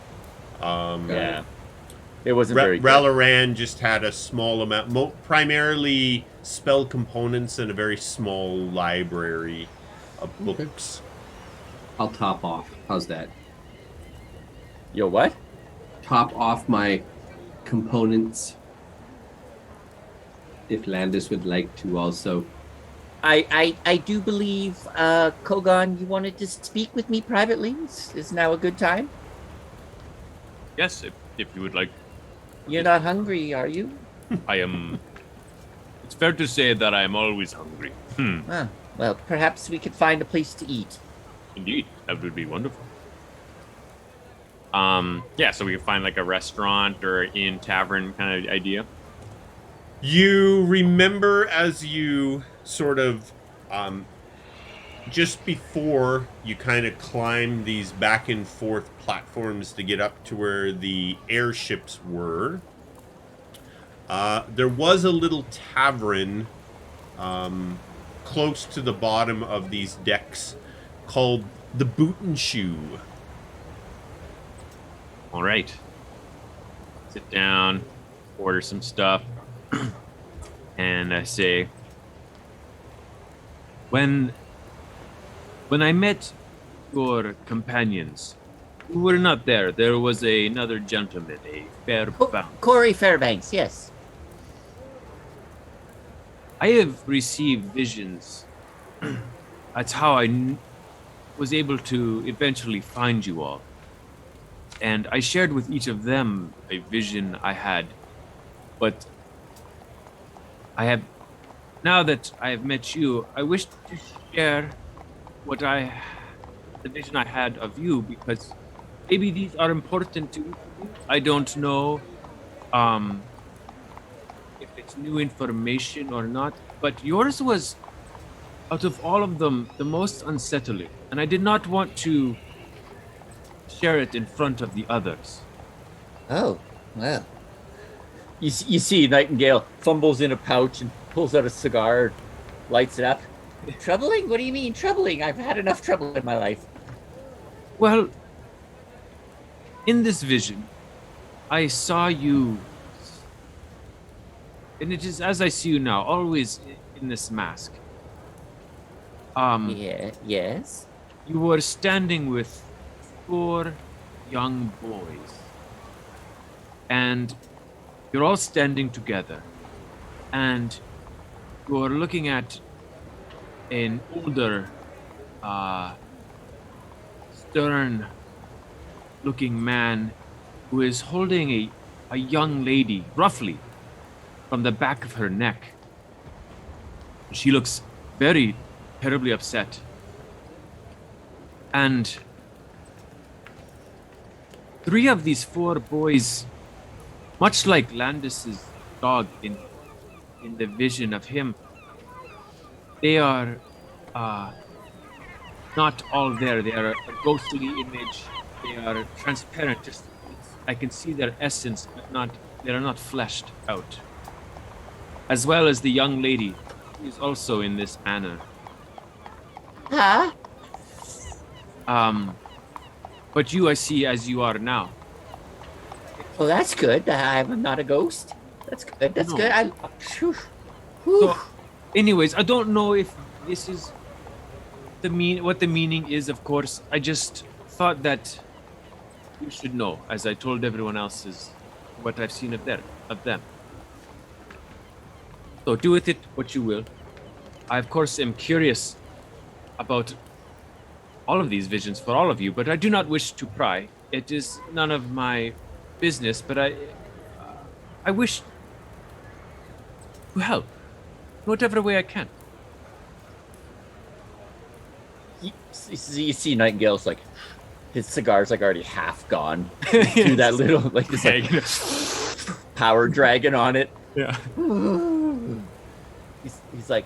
Yeah. It wasn't very good. Ralaran just had a small amount, primarily spell components and a very small library of books. I'll top off. How's that? Yo, what? Top off my components. if Landis would like to also. I do believe, Kogaan, you wanted to speak with me privately. Is now a good time? Yes, if you would like. You're not hungry, are you? I am. It's fair to say that I am always hungry. Ah, well, perhaps we could find a place to eat. Indeed, that would be wonderful. Yeah, so we can find like a restaurant or inn, tavern kind of idea. You remember as you sort of, just before you kind of climb these back and forth platforms to get up to where the airships were, there was a little tavern close to the bottom of these decks called the Boot and Shoe. All right. Sit down, order some stuff, and I say, when I met your companions, you were not there. There was another gentleman, a Fairbound. Corey Fairbanks, yes. I have received visions. That's how I was able to eventually find you all. And I shared with each of them a vision I had. But now that I have met you, I wish to share the vision I had of you, because maybe these are important to you. I don't know if it's new information or not, but yours was, out of all of them, the most unsettling, and I did not want to share it in front of the others. Oh, well. You see Nightingale fumbles in a pouch and pulls out a cigar, lights it up. Troubling? What do you mean troubling? I've had enough trouble in my life. Well, in this vision, I saw you, and it is as I see you now, always in this mask. Yeah, yes? You were standing with 4 young boys, and you're all standing together, and you're looking at an older, stern-looking man who is holding a young lady, roughly, from the back of her neck. She looks very terribly upset. And 3 of these 4 boys, much like Landis's dog in the vision of him, they are not all there. They are a ghostly image. They are transparent. I can see their essence, but they are not fleshed out. As well as the young lady, who is also in this manner. Huh? But you, I see as you are now. Well, that's good. I'm not a ghost. That's good. That's No. good. Whew. So, anyways, I don't know if this is what the meaning is. Of course, I just thought that you should know, as I told everyone else, is what I've seen of them. So do with it what you will. I, of course, am curious about all of these visions for all of you, but I do not wish to pry. It is none of my business, but I wish to help in whatever way I can. You see Nightingale's like, his cigar's like already half gone. Through that little, like this like power dragon on it. Yeah. He's like,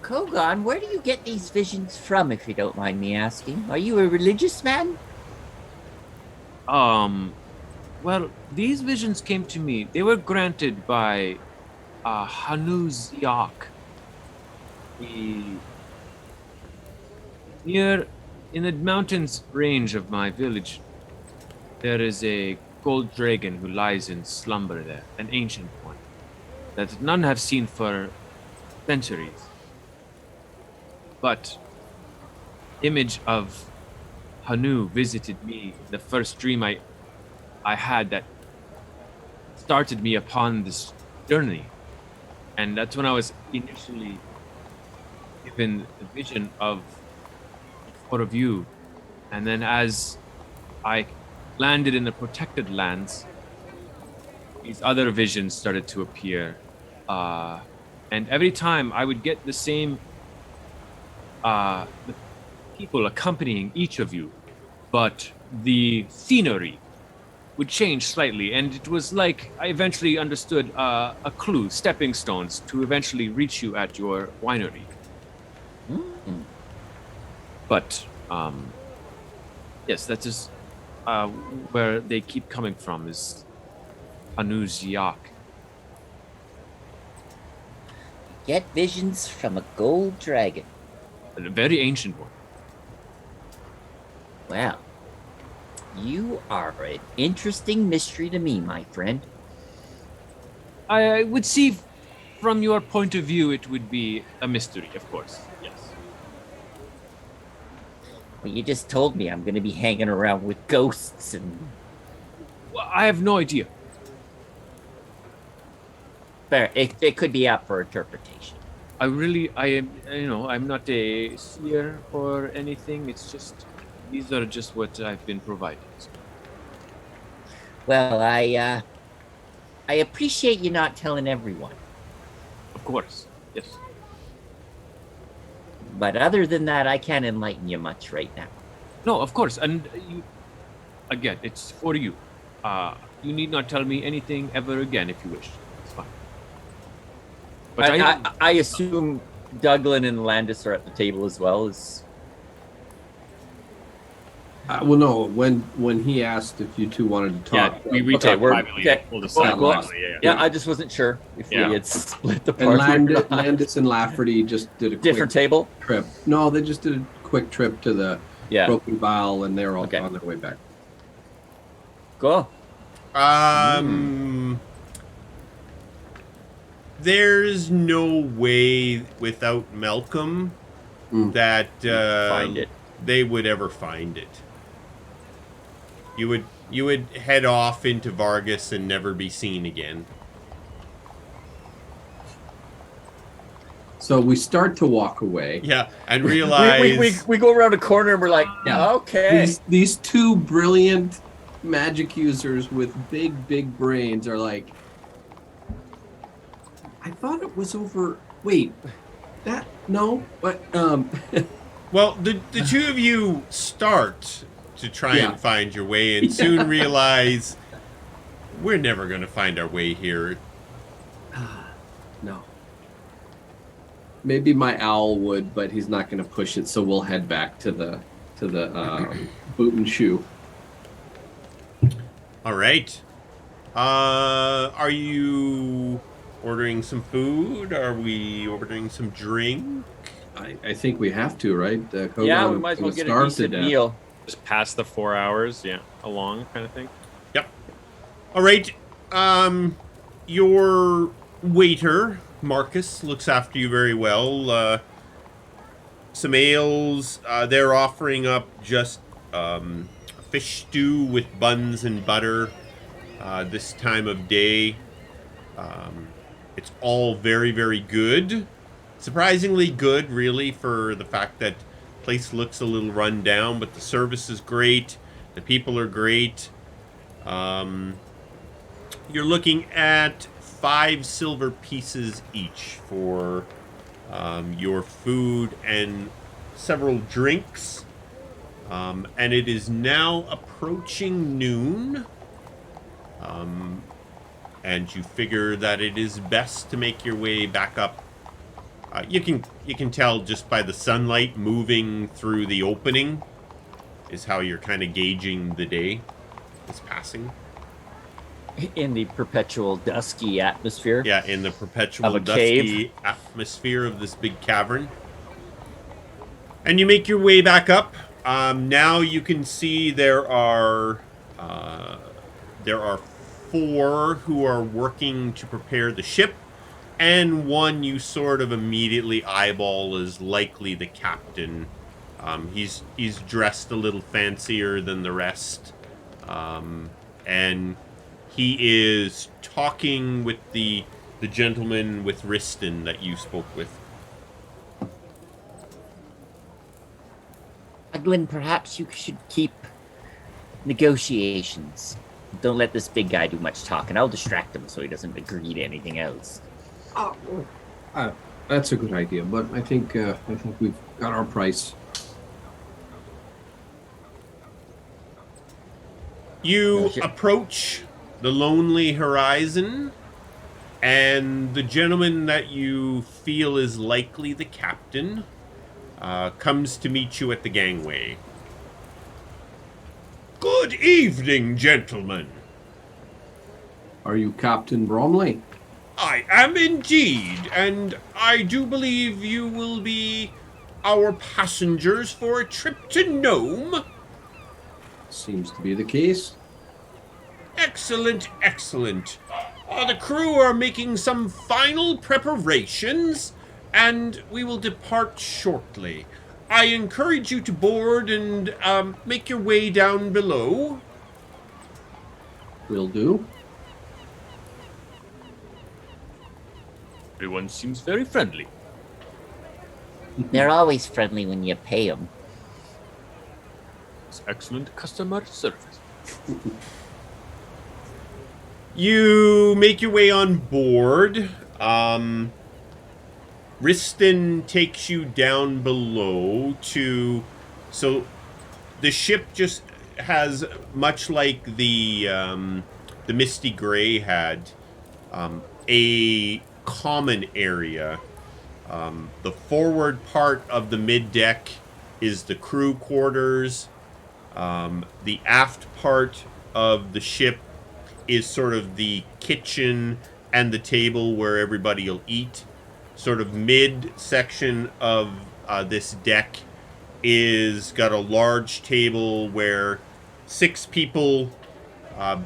Kogaan, where do you get these visions from, if you don't mind me asking? Are you a religious man? Well, these visions came to me. They were granted by Hanu's Yak. Near in the mountains range of my village, there is a gold dragon who lies in slumber there, an ancient one, that none have seen for centuries. But image of Hanu visited me the first dream I had that started me upon this journey. And that's when I was initially given the vision of the four of you. And then as I landed in the protected lands, these other visions started to appear. And every time I would get the same the people accompanying each of you, but the scenery would change slightly. And it was like I eventually understood a clue, stepping stones to eventually reach you at your winery. But yes, that is where they keep coming from, is Anu's Yak. Get visions from a gold dragon. A very ancient one. Well, you are an interesting mystery to me, my friend. I would see from your point of view it would be a mystery, of course. Yes. Well, you just told me I'm going to be hanging around with ghosts and... Well, I have no idea. Fair. It could be up for interpretation. I am, I'm not a seer or anything. It's just, these are just what I've been provided. Well, I appreciate you not telling everyone. Of course, yes. But other than that, I can't enlighten you much right now. No, of course. And again, it's for you. You need not tell me anything ever again if you wish. It's fine. But I assume Douglan and Landis are at the table as well as. Well, no. When he asked if you two wanted to talk, we Okay, talked we're- privately. okay. We'll decide. Well, Yeah. I just wasn't sure if Yeah. we had split the and party. or not. Landis and Lafferty just did a Different quick table. trip. No, they just did a quick trip to the Yeah. Broken Vial, and they're all Okay. on their way back. Cool. There's no way without Malcolm that Find it. they would ever find it. You would head off into Vargas and never be seen again. So we start to walk away. Yeah, and realize We go around a corner and we're like, Yeah. okay. These two brilliant magic users with big brains are like, I thought it was over. Wait, that no, but well, the two of you start to try Yeah. and find your way, and soon realize we're never going to find our way here. no. Maybe my owl would, but he's not going to push it. So we'll head back to the boot and shoe. All right. Are you ordering some food? Are we ordering some drink? I think we have to, right? Kogaan Yeah, we is might as well gonna get a starve to decent death. meal. Just past the 4 hours, along kind of thing. Yep. All right. Your waiter, Marcus, looks after you very well. Some ales. They're offering up just fish stew with buns and butter this time of day. It's all very, very good. Surprisingly good, really, for the fact that the place looks a little run down, but the service is great. The people are great. You're looking at 5 silver pieces each for your food and several drinks. And it is now approaching noon. And you figure that it is best to make your way back up. You can tell just by the sunlight moving through the opening is how you're kind of gauging the day is passing. In the perpetual dusky atmosphere. Yeah, in the perpetual Of a dusky atmosphere of this big cavern. And you make your way back up. Now you can see there are 4 who are working to prepare the ship, and one you sort of immediately eyeball as likely the captain. He's dressed a little fancier than the rest, and he is talking with the the gentleman with Riston that you spoke with. Douglan, perhaps you should keep negotiations. Don't let this big guy do much talking. I'll distract him so he doesn't agree to anything else. That's a good idea, but I think we've got our price. You approach the lonely horizon, and the gentleman that you feel is likely the captain comes to meet you at the gangway. Good evening, gentlemen. Are you Captain Bromley? I am indeed, and I do believe you will be our passengers for a trip to Nome. Seems to be the case. Excellent, excellent. The crew are making some final preparations, and we will depart shortly. I encourage you to board and make your way down below. Will do. Everyone seems very friendly. They're always friendly when you pay them. It's excellent customer service. You make your way on board. Riston takes you down below to... So the ship just has, much like the Misty Grey had, a common area. The forward part of the mid-deck is the crew quarters. The aft part of the ship is sort of the kitchen and the table where everybody will eat. Sort of mid-section of this deck is got a large table where 6 people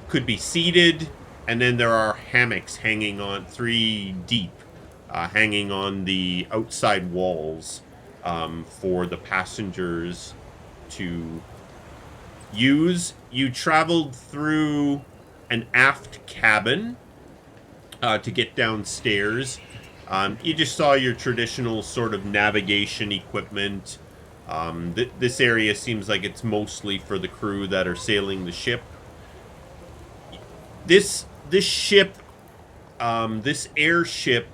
could be seated, and then there are hammocks hanging on 3 deep, hanging on the outside walls for the passengers to use. You traveled through an aft cabin to get downstairs. You just saw your traditional sort of navigation equipment. This area seems like it's mostly for the crew that are sailing the ship. This ship, this airship,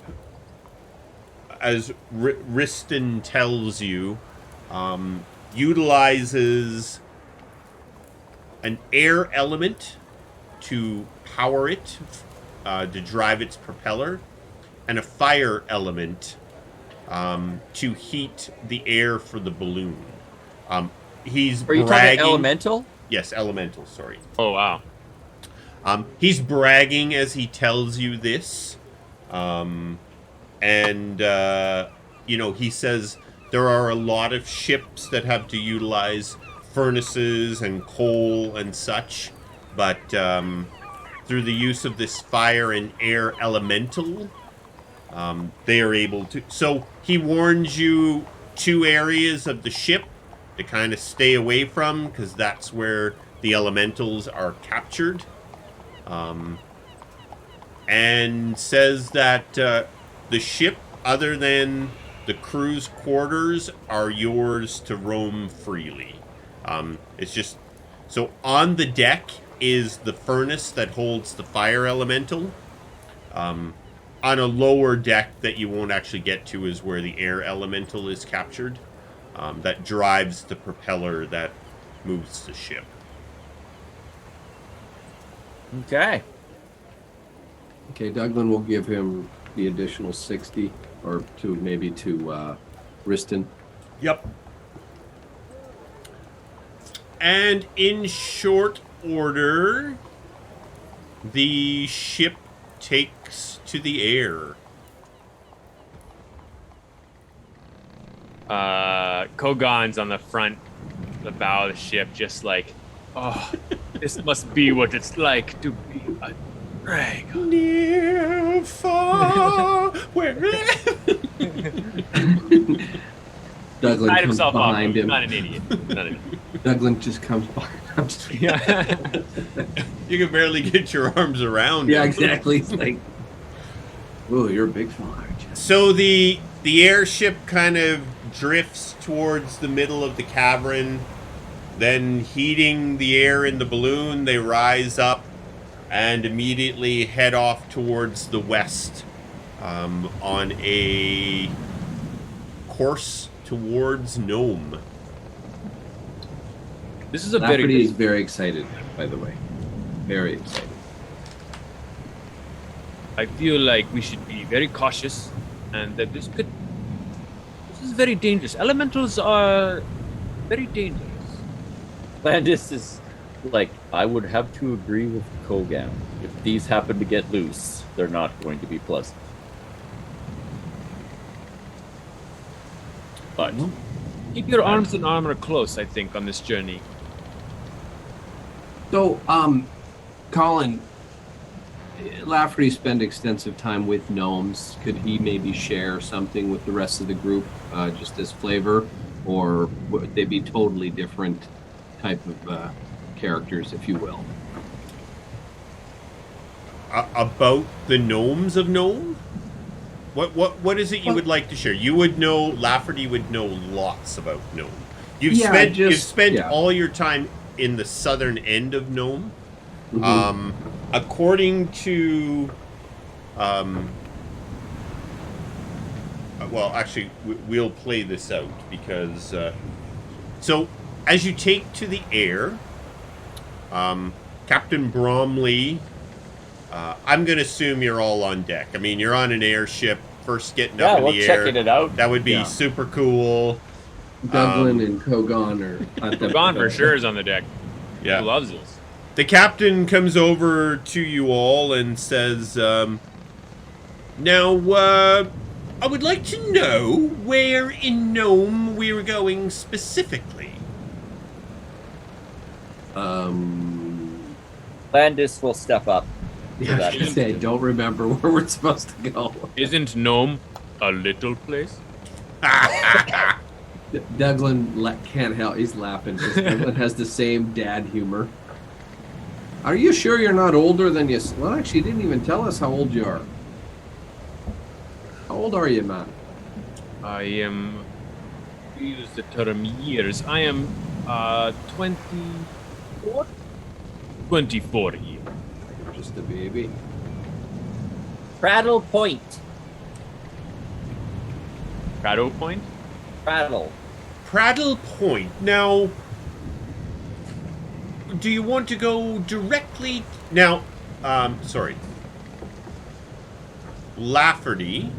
as Riston tells you, utilizes an air element to power it, to drive its propeller, and a fire element to heat the air for the balloon. He's Are you bragging. talking elemental? Yes, elemental, sorry. Oh, wow. He's bragging as he tells you this. He says there are a lot of ships that have to utilize furnaces and coal and such, but through the use of this fire and air elemental, they are able to. So he warns you 2 areas of the ship to kind of stay away from, because that's where the elementals are captured. And says that the ship, other than the crew's quarters, are yours to roam freely. It's just... So on the deck is the furnace that holds the fire elemental. On a lower deck that you won't actually get to is where the air elemental is captured. That drives the propeller that moves the ship. Okay. Okay, Douglan will give him the additional 60, or maybe to Riston. Yep. And in short order, the ship takes to the air. Kogan's on the front, the bow of the ship, just like, oh, this must be what it's like to be a dragon. Near, far, wherever. Douglan Tied comes himself off. behind him. Not an idiot. Douglan just comes behind him. Yeah. You can barely get your arms around Yeah, him. exactly. It's like, Oh, you're a big fella, aren't you? So the airship kind of drifts towards the middle of the cavern, then heating the air in the balloon, they rise up and immediately head off towards the west on a course towards Nome. This is a Lafferty is very very excited, by the way. Very excited. I feel like we should be very cautious, and that this is very dangerous. Elementals are very dangerous. Landis is like, I would have to agree with Kogaan. If these happen to get loose, they're not going to be pleasant. But Keep your arms and armor close, I think, on this journey. So, Colin, Lafferty spent extensive time with gnomes. Could he maybe share something with the rest of the group, just as flavor, or would they be totally different type of characters, if you will? About the gnomes of Nome? What is it you would like to share? You would know, Lafferty would know lots about Nome. You've spent all your time in the southern end of Nome. Mm-hmm. According to, well, actually, we'll play this out because, so as you take to the air, Captain Bromley, I'm going to assume you're all on deck. I mean, you're on an airship, first getting up in the air. checking it out. That would be super cool. Douglan and Kogaan are at the Kogaan for sure is on the deck. Yeah. He loves this. The captain comes over to you all and says, now, I would like to know where in Nome we're going specifically. Landis will step up. Yeah, I was gonna say, I don't remember where we're supposed to go. Isn't Nome a little place? Douglan can't help. He's laughing because Douglan has the same dad humor. Are you sure you're not older than you? Well, actually, you didn't even tell us how old you are. How old are you, man? I am. Use the term years. I am 24. 24 years. You're just a baby. Prattle Point. Prattle Point? Prattle. Prattle Point. Now, do you want to go directly... Now, sorry. Lafferty,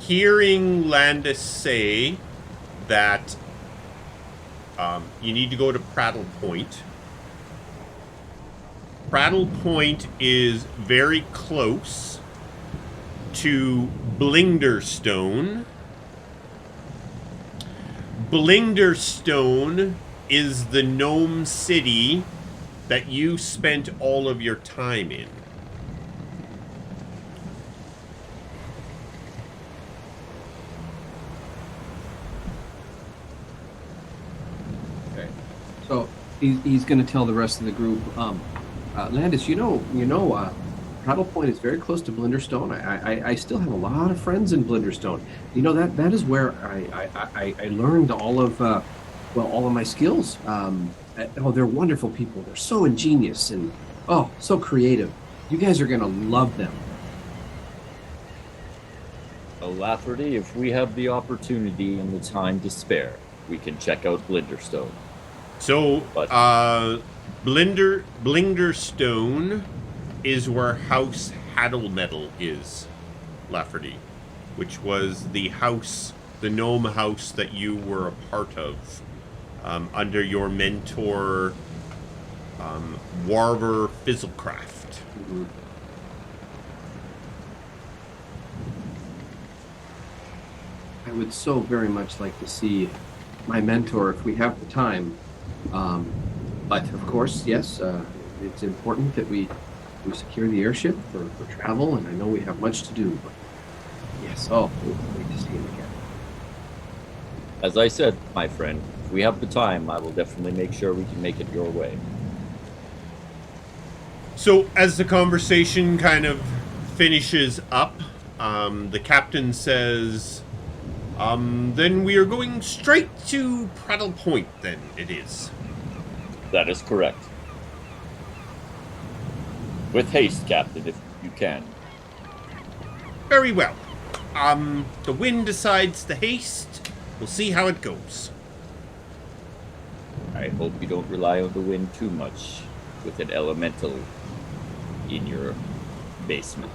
hearing Landis say that you need to go to Prattle Point. Prattle Point is very close to Blinderstone. Blinderstone is the gnome city that you spent all of your time in. Okay. So he's going to tell the rest of the group, Landis, you know, Prattle Point is very close to Blinderstone. I still have a lot of friends in Blinderstone. You know, that is where I learned all of my skills. They're wonderful people. They're so ingenious and so creative. You guys are gonna love them. Lafferty, if we have the opportunity and the time to spare, we can check out Blinderstone. So, Blinderstone is where House Haddlemetal is, Lafferty, which was the house, the gnome house that you were a part of, under your mentor, Warver Fizzlecraft. Mm-hmm. I would so very much like to see my mentor if we have the time. But of course, yes, it's important that we secure the airship for travel, and I know we have much to do. But yes, we'll wait to see him again. As I said, my friend, if we have the time, I will definitely make sure we can make it your way. So, as the conversation kind of finishes up, the captain says, then we are going straight to Prattle Point, then it is. That is correct. With haste, Captain, if you can. Very well. The wind decides the haste. We'll see how it goes. I hope you don't rely on the wind too much with an elemental in your basement.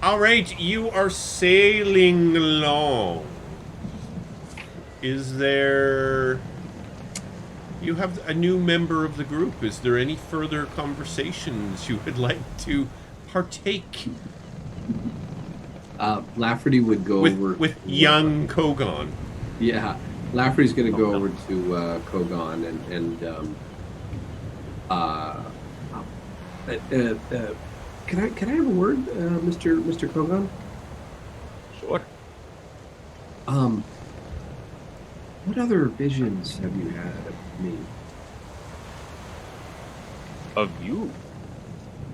All right, you are sailing along. Is there... You have a new member of the group. Is there any further conversations you would like to partake? Lafferty would go over... With young Kogaan. Yeah, Lafferty's going to go over to Kogaan and can I have a word, Mr. Kogaan? Sure. What other visions have you had of me? Of you?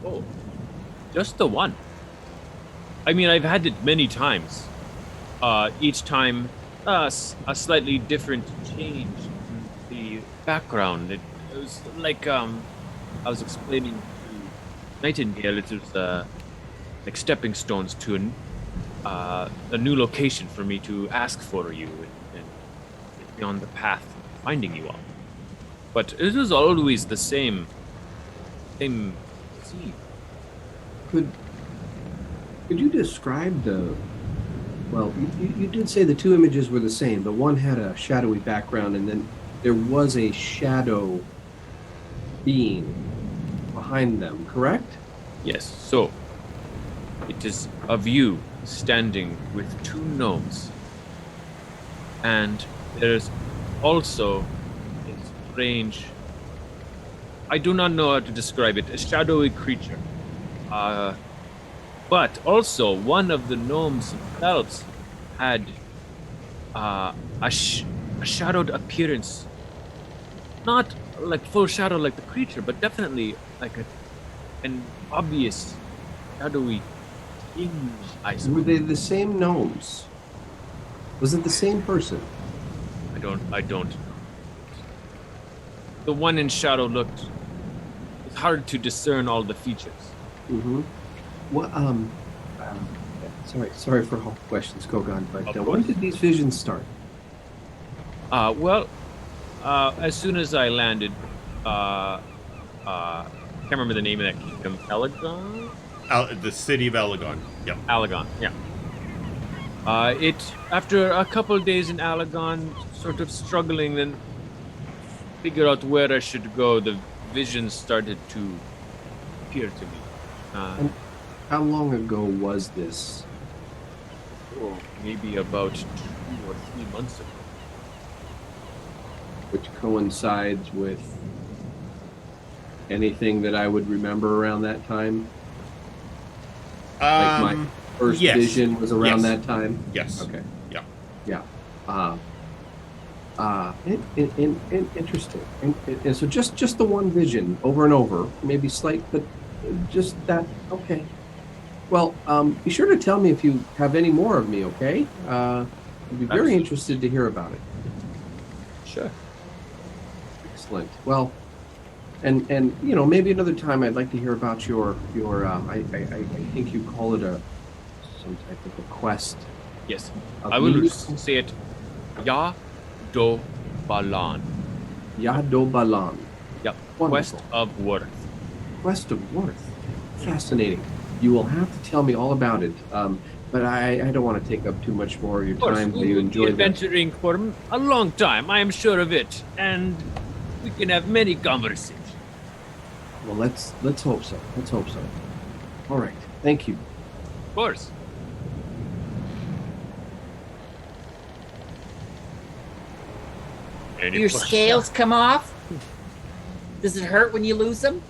Oh, just the one. I mean, I've had it many times. Each time, a slightly different change in the background. It was like, I was explaining to Nightingale, it was like stepping stones to a new location for me to ask for you and be on the path of finding you all. But it was always the same scene. Could you describe the... Well, you did say the two images were the same, but one had a shadowy background, and then there was a shadow being behind them, correct? Yes, so it is of you standing with two gnomes. And there's also a strange, I do not know how to describe it, a shadowy creature. But also one of the gnomes themselves had a shadowed appearance. Not like full shadow like the creature, but definitely like an obvious shadowy tinge, I suppose. Were they the same gnomes? Was it the same person? I don't. The one in shadow looked... It's hard to discern all the features. Mm-hmm. Well, sorry for all the questions, Kogaan, but when did these visions start? As soon as I landed, can't remember the name of that kingdom. Elegon? The city of Elegon. Yep. Elegon, yeah. After a couple of days in Elegon, sort of struggling, then figure out where I should go, the visions started to appear to me. And how long ago was this? Maybe about 2 or 3 months ago. Which coincides with anything that I would remember around that time? Like my first vision was around that time? Yes. Okay. Yeah. Yeah. Interesting. And so just the one vision over and over, maybe slight, but just that. Okay. Well, be sure to tell me if you have any more of me, okay? I'd be very interested to hear about it. Sure. Excellent. Well, and maybe another time I'd like to hear about your I think you call it some type of a quest. Yes. I will say it. Ya-do Balan. Ya-do Balan. Yep. Wonderful. Quest of Worth. Quest of Worth. Fascinating. You will have to tell me all about it. But I don't want to take up too much more of your time. We will be adventuring for a long time, I am sure of it. And we can have many conversations. Well, let's hope so. Let's hope so. All right. Thank you. Of course. Do your scales come off? Does it hurt when you lose them?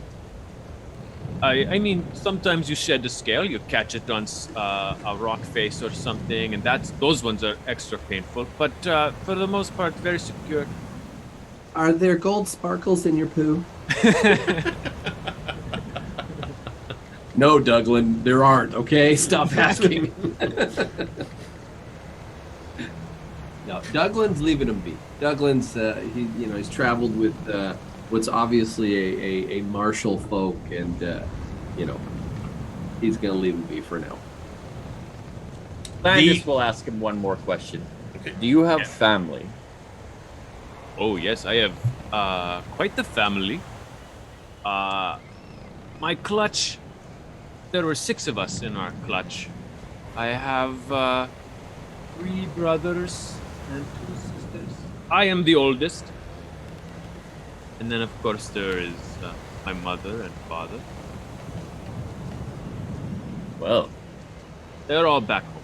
I mean, sometimes you shed the scale, you catch it on a rock face or something, and those ones are extra painful. But for the most part, very secure. Are there gold sparkles in your poo? No, Douglan, there aren't. Okay, stop asking. No, Douglan's leaving him be. Douglan's he's traveled with what's obviously a martial folk, and he's gonna leave him be for now. Landis will ask him one more question. Okay. Do you have family? Oh yes, I have quite the family. My clutch. There were 6 of us in our clutch. I have 3 brothers and 2 sisters. I am the oldest. And then, of course, there is my mother and father. Well, They're all back home.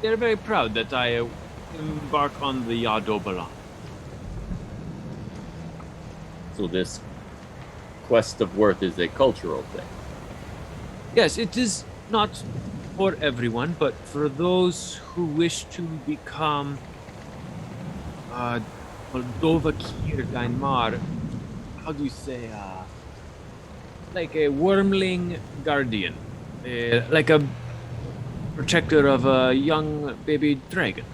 They're very proud that I embark on the Yadobalan. so this quest of worth is a cultural thing. Yes, it is not for everyone, but for those who wish to become Moldovakir Dainmar, how do you say, like a wormling guardian, like a protector of a young baby dragon.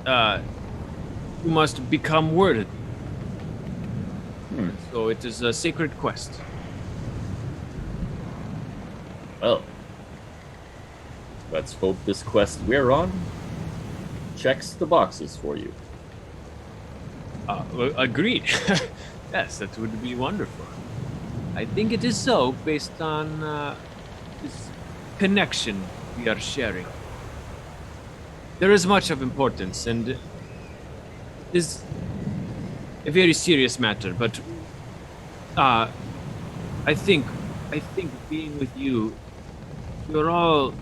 You must become worthy. So it is a sacred quest. Well, let's hope this quest we're on checks the boxes for you. Well, agreed. Yes, that would be wonderful. I think it is so, based on this connection we are sharing. There is much of importance, and it is a very serious matter. But I think being with you, you're all.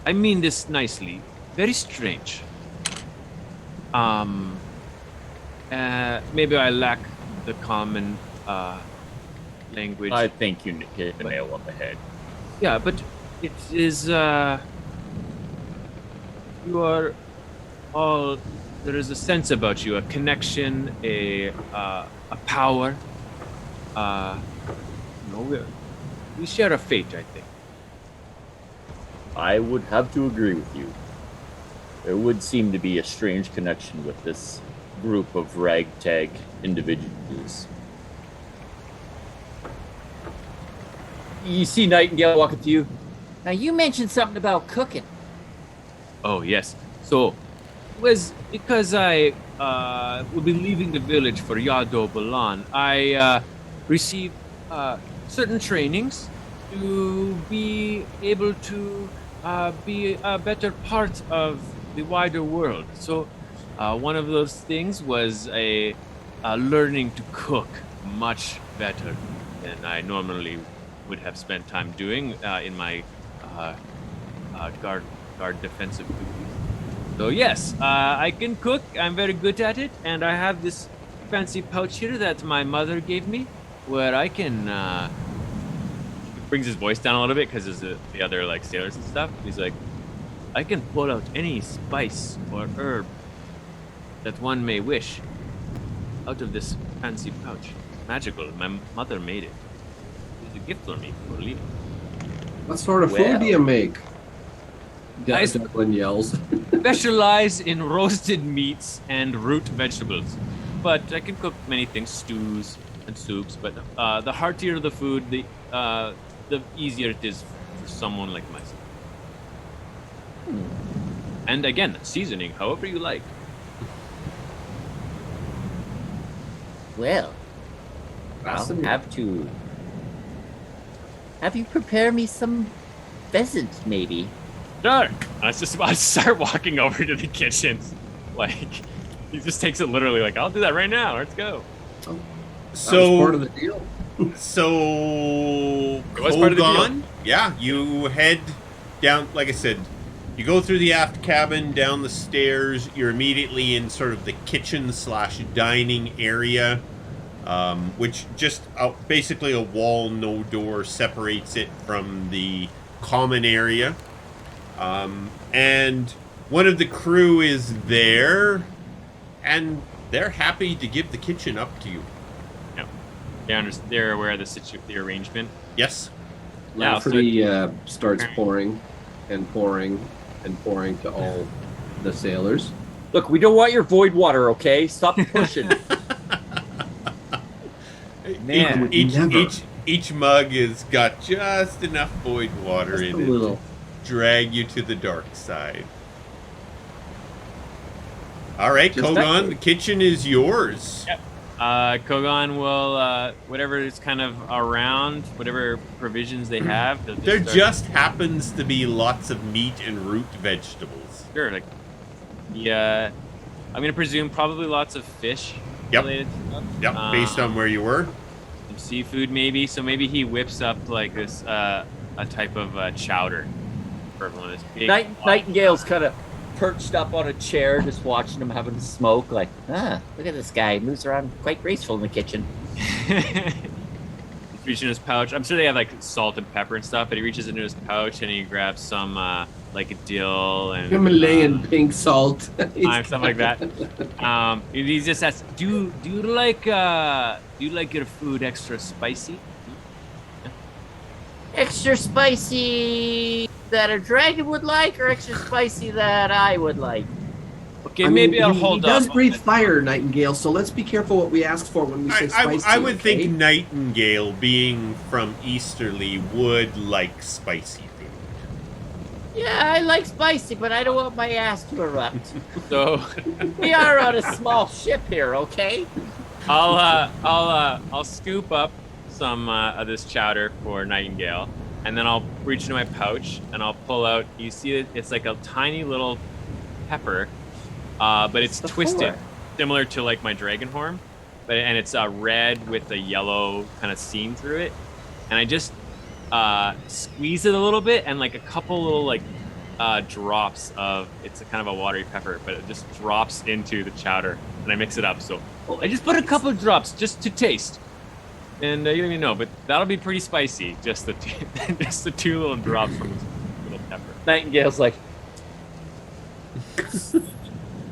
I mean this nicely. Very strange. Maybe I lack the common language. I think you hit the nail on the head. Yeah, but it is. You are all. There is a sense about you, a connection, a power. We share a fate, I think. I would have to agree with you. There would seem to be a strange connection with this group of ragtag individuals. You see Nightingale walking to you. Now, you mentioned something about cooking. Oh yes. So, it was because I will be leaving the village for Yado Balan. I received certain trainings to be able to be a better part of the wider world. So, one of those things was a learning to cook much better than I normally would have spent time doing in my guard defensive duties. So yes, I can cook. I'm very good at it, and I have this fancy pouch here that my mother gave me, where I can. He brings his voice down a little bit because there's the other like sailors and stuff. He's like, I can pull out any spice or herb that one may wish out of this fancy pouch. It's magical. My mother made it. It's a gift for me for leaving. What sort of food do you make? Douglan yells. Specialize in roasted meats and root vegetables, but I can cook many things, stews and soups. But the heartier the food, the easier it is for someone like myself. And again, seasoning however you like. Well, I'll have you prepare me some pheasant, maybe. Sure. I was just about to start walking over to the kitchen. Like, he just takes it literally like, I'll do that right now. Let's go. So that was part of the deal. So was part of the deal. Kogaan, yeah, you head down. Like I said, you go through the aft cabin, down the stairs. You're immediately in sort of the kitchen/dining area, which just basically a wall, no door, separates it from the common area. And one of the crew is there, and they're happy to give the kitchen up to you. Yeah. They're aware of the arrangement. Yes. Yeah, Lafferty starts pouring and pouring and pouring to all the sailors. Look, we don't want your void water, okay? Stop pushing. Man, each mug has got just enough void water Just in a it little. to drag you to the dark side. All right, Just Kogaan, the kitchen is yours. Yep. Kogaan will whatever is kind of around, whatever provisions they have. There just happens to be lots of meat and root vegetables. Sure, like I'm gonna presume probably lots of fish Yep. related stuff. Yep, based on where you were. Some seafood maybe. So maybe he whips up like this a type of chowder for one of this big Nightingale's kind of perched up on a chair, just watching him having a smoke. Like, look at this guy. He moves around quite graceful in the kitchen. He's reaching his pouch. I'm sure they have like salt and pepper and stuff, but he reaches into his pouch and he grabs some like a dill and Himalayan pink salt. stuff like that. He just asks, "Do you like your food extra spicy?" Extra spicy that a dragon would like, or extra spicy that I would like? Okay, maybe I'll hold He does up. breathe fire, Nightingale, so let's be careful what we ask for when we say spicy. I would okay? think Nightingale, being from Easterly, would like spicy food. Yeah, I like spicy, but I don't want my ass to erupt. So We are on a small ship here, okay? I'll scoop up some of this chowder for Nightingale, and then I'll reach into my pouch and I'll pull out. You see it? It's like a tiny little pepper, but it's twisted, similar to like my dragon horn, and it's red with a yellow kind of seam through it. And I just squeeze it a little bit, and like a couple little like drops of it's a kind of a watery pepper, but it just drops into the chowder, and I mix it up. So I just put a couple of drops just to taste. And you don't even know, but that'll be pretty spicy. Just the just the two little drops from this little pepper. Nightingale's like,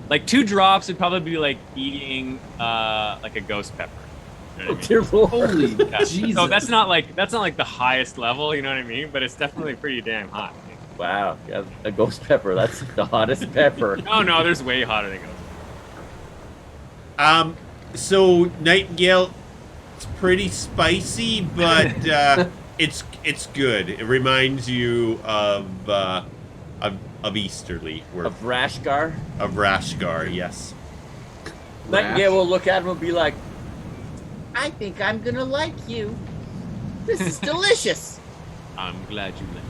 Like 2 drops would probably be like eating like a ghost pepper. You know what I mean? dear Lord. Holy Yeah. Jesus. So that's not like the highest level, you know what I mean? But it's definitely pretty damn hot. Wow, yeah, a ghost pepper. That's the hottest pepper. No, there's way hotter than ghost. So Nightingale, it's pretty spicy, but it's good. It reminds you of Easterly, Of Rashgar. of Rashgar. Yes. Nightingale will look at him and be like, I think I'm gonna like you. This is delicious. I'm glad you left.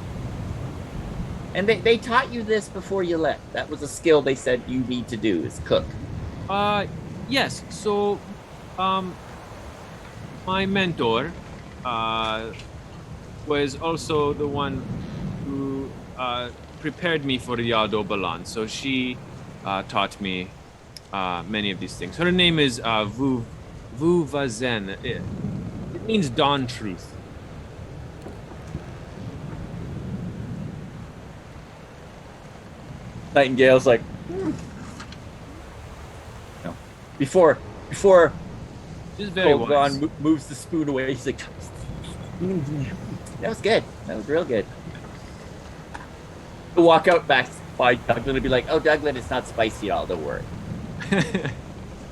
And they taught you this before you left. That was a skill they said you need to do, is cook. Yes. So, my mentor, was also the one who prepared me for the Yado Balan. So she taught me many of these things. Her name is Vu Vazen. It means dawn truth. Nightingale's like, no. Before Just very wise. Kogaan moves the spoon away, he's like, that was good. That was real good. He'll walk out back by Douglan and be like, oh, Douglan, it's not spicy at all. Don't worry.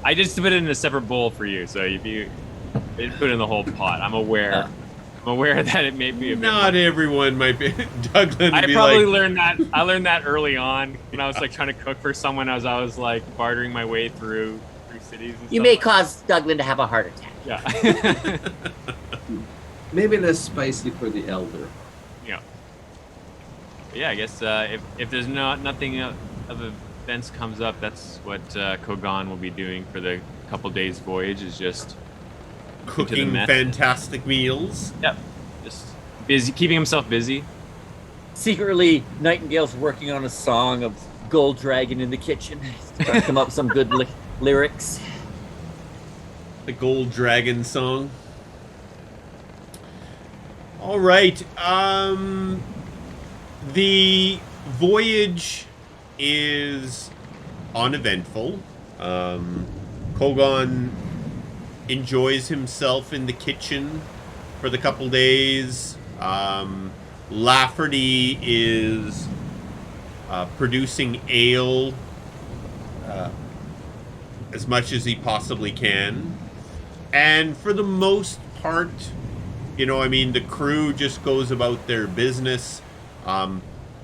I just put it in a separate bowl for you, so if you didn't put it in the whole pot, I'm aware. I'm aware that it may be a bit. Not everyone might be. Douglan I be probably like, learned that. I learned that early on when I was like trying to cook for someone as I was like bartering my way through cities. And You stuff may like cause Douglan to have a heart attack. that. Yeah. Maybe less spicy for the elder. Yeah. But yeah, I guess if there's nothing of events comes up, that's what Kogaan will be doing for the couple days voyage. Is just cooking fantastic meals. Yep. Just busy, keeping himself busy. Secretly, Nightingale's working on a song of Gold Dragon in the kitchen. He's trying to come up with some good lyrics. The Gold Dragon song. All right. The voyage is uneventful. Kogaan enjoys himself in the kitchen for the couple days. Lafferty is producing ale as much as he possibly can. And for the most part, the crew just goes about their business.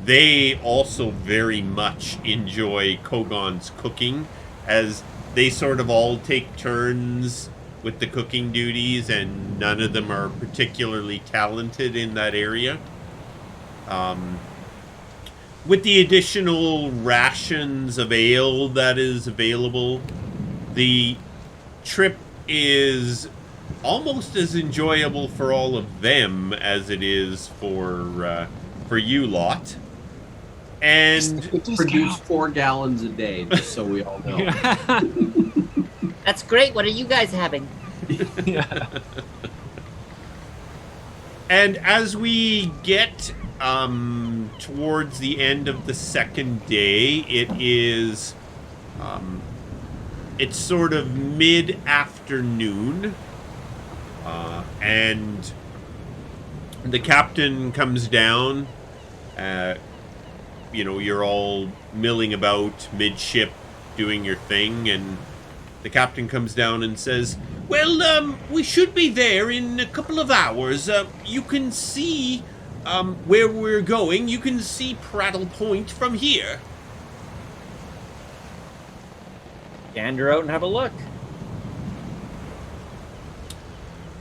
They also very much enjoy Kogaan's cooking, as they sort of all take turns with the cooking duties, and none of them are particularly talented in that area. With the additional rations of ale that is available, the trip is almost as enjoyable for all of them as it is for you lot. And produce 4 gallons a day, just so we all know. That's great. What are you guys having? Yeah. And as we get towards the end of the second day, it's sort of mid-afternoon, and the captain comes down. You're all milling about midship doing your thing, and the captain comes down and says, well, we should be there in a couple of hours. You can see where we're going. You can see Prattle Point from here. Gander out and have a look.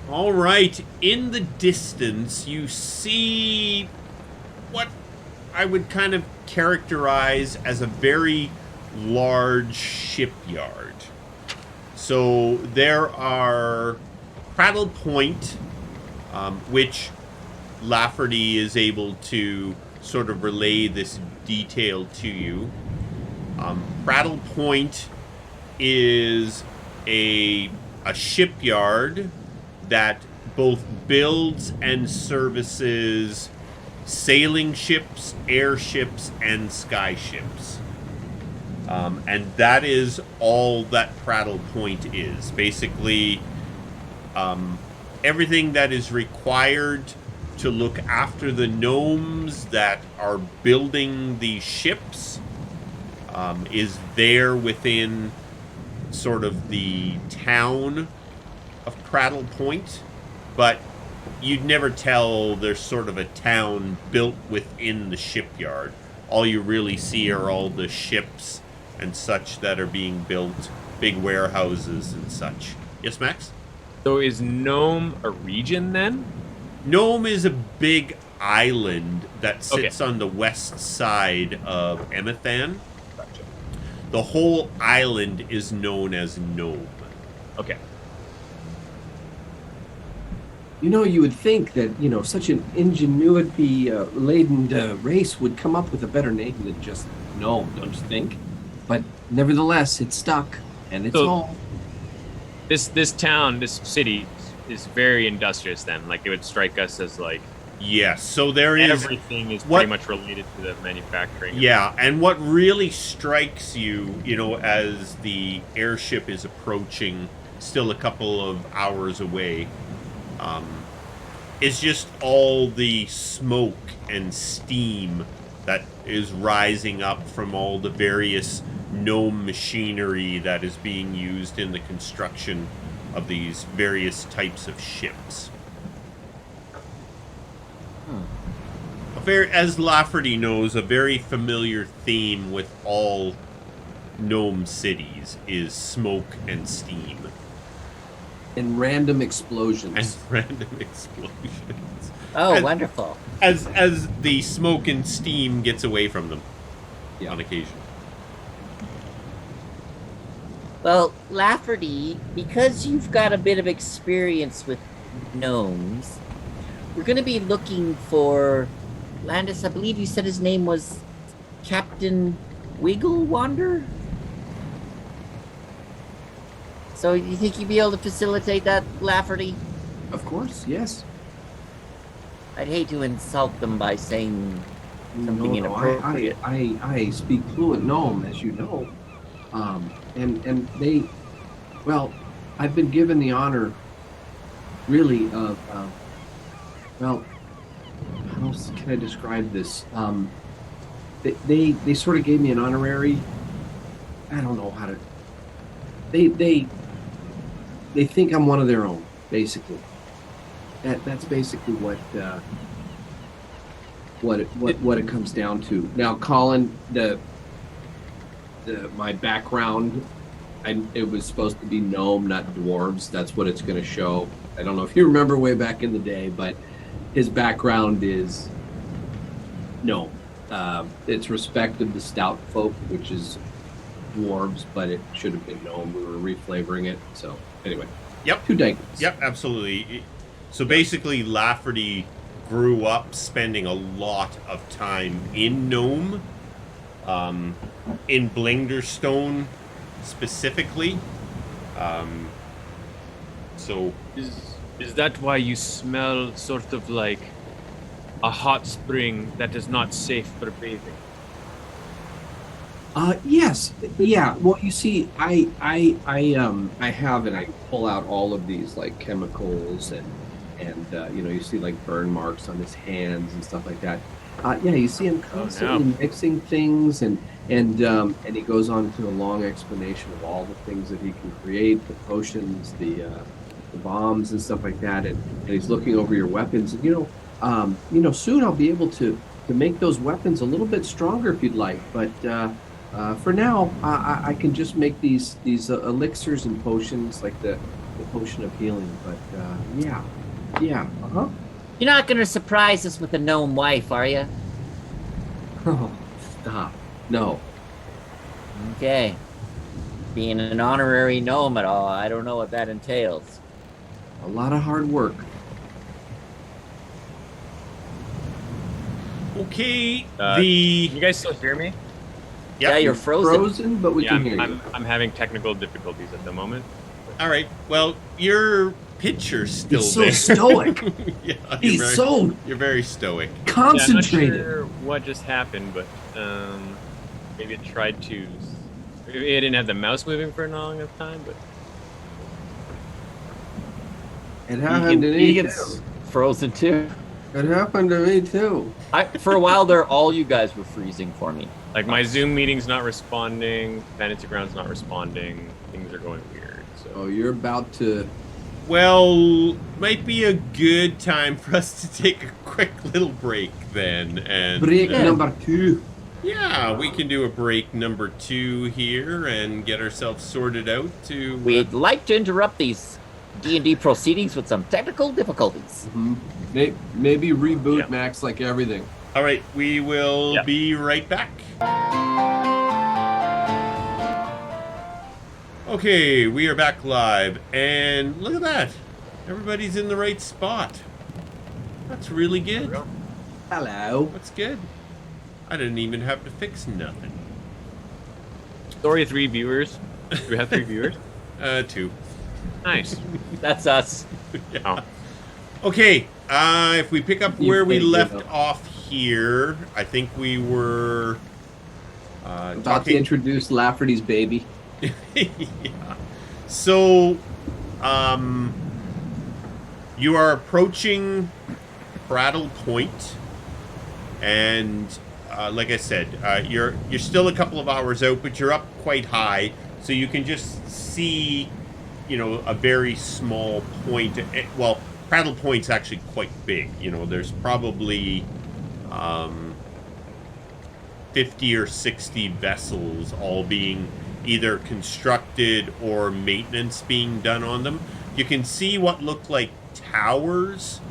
All right. In the distance, you see what I would kind of characterize as a very large shipyard. So there are Prattle Point, which Lafferty is able to sort of relay this detail to you. Prattle Point is a shipyard that both builds and services sailing ships, airships, and skyships. And that is all that Prattle Point is. Basically, everything that is required to look after the gnomes that are building these ships is there within sort of the town of Prattle Point. But you'd never tell there's sort of a town built within the shipyard. All you really see are all the ships and such that are being built, big warehouses and such. Yes, Max? So is Nome a region then? Nome is a big island that sits on the west side of Emathan. Gotcha. The whole island is known as Nome. Okay. You would think that, such an ingenuity-laden race would come up with a better name than just Gnome, don't you think? But nevertheless, it's stuck, and it's all. This town, this city, is very industrious then. Like, it would strike us as, like... Yes, so there is... Everything is pretty much related to the manufacturing. Yeah, and what really strikes you, as the airship is approaching, still a couple of hours away... it's just all the smoke and steam that is rising up from all the various gnome machinery that is being used in the construction of these various types of ships. As Lafferty knows, a very familiar theme with all gnome cities is smoke and steam. And random explosions. Oh, wonderful. As the smoke and steam gets away from them on occasion. Well, Lafferty, because you've got a bit of experience with gnomes, we're going to be looking for Landis. I believe you said his name was Captain Wigglewander? So you think you'd be able to facilitate that, Lafferty? Of course, yes. I'd hate to insult them by saying something inappropriate. I speak fluent gnome, as you know. And they, well, I've been given the honor, really, of well, how else can I describe this? They sort of gave me an honorary. I don't know how to. They think I'm one of their own, basically. That's basically what it comes down to. Now, Colin, my background, it was supposed to be gnome, not dwarves. That's what it's going to show. I don't know if you remember way back in the day, but his background is gnome. It's respect of the stout folk, which is dwarves, but it should have been gnome. We were reflavoring it. So anyway, Yep. 2 decades. Yep, absolutely. So basically, Lafferty grew up spending a lot of time in Nome, in Blinderstone specifically. So Is that why you smell sort of like a hot spring that is not safe for bathing? Yes, yeah. Well, you see, I have, and I pull out all of these like chemicals and you see like burn marks on his hands and stuff like that. Yeah, you see him constantly mixing things, and he goes on to a long explanation of all the things that he can create, the potions, the bombs and stuff like that, and he's looking over your weapons, and soon I'll be able to make those weapons a little bit stronger if you'd like, but for now I can just make these elixirs and potions, like the potion of healing. But yeah. You're not going to surprise us with a gnome wife, are you? Oh, stop. No. Okay. Being an honorary gnome at all, I don't know what that entails. A lot of hard work. okay, Can you guys still hear me? Yep. Yeah, you're frozen. But we Yeah, can hear you. I'm having technical difficulties at the moment. All right. Well, your picture's still He's so there. stoic. Yeah, you're very stoic. Concentrated. Yeah, I'm not sure what just happened, but maybe it tried to. Maybe it didn't have the mouse moving for a long enough time, but It happened to me Egan's too. frozen too. It happened to me too. For a while there, all you guys were freezing for me. like my Zoom meeting's not responding, Fantasy Ground's not responding. Things are going weird. So Oh, you're about to. Well, might be a good time for us to take a quick little break then, and Break number 2. yeah, we can do a break number 2 here and get ourselves sorted out to. We'd like to interrupt these D&D proceedings with some technical difficulties. Maybe reboot Yeah. Max, like everything. All right, we will be right back. Okay, we are back live, and look at that. Everybody's in the right spot. That's really good. Hello. That's good. I didn't even have to fix nothing. sorry, 3 viewers. Do we have 3 viewers? 2. Nice. That's us. Yeah. Okay, if we pick up where we left off here, I think we were About to introduce Lafferty's baby. yeah. So, you are approaching Prattle Point, and like I said, you're still a couple of hours out, but you're up quite high, so you can just see, a very small point. Well, Prattle Point's actually quite big. There's probably 50 or 60 vessels all being either constructed or maintenance being done on them. You can see what look like towers,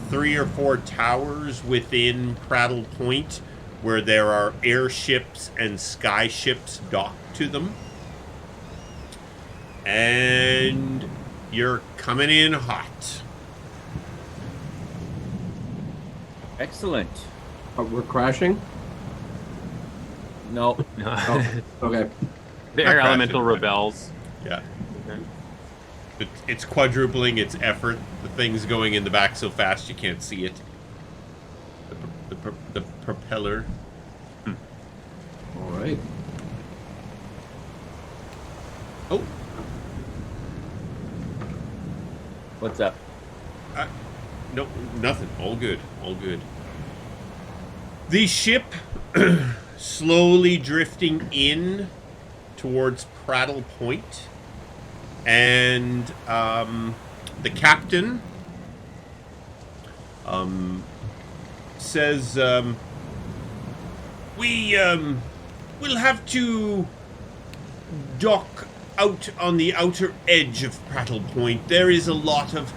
3 or 4 towers within Prattle Point, where there are airships and skyships docked to them. And you're coming in hot. Excellent. We're crashing? No. Oh, okay. The air elemental rebels. Yeah. It's quadrupling its effort. The thing's going in the back so fast you can't see it. The propeller. All right. Oh. What's up? No, nothing. All good. All good. The ship slowly drifting in towards Prattle Point, and the captain says, we'll have to dock out on the outer edge of Prattle Point. There is a lot of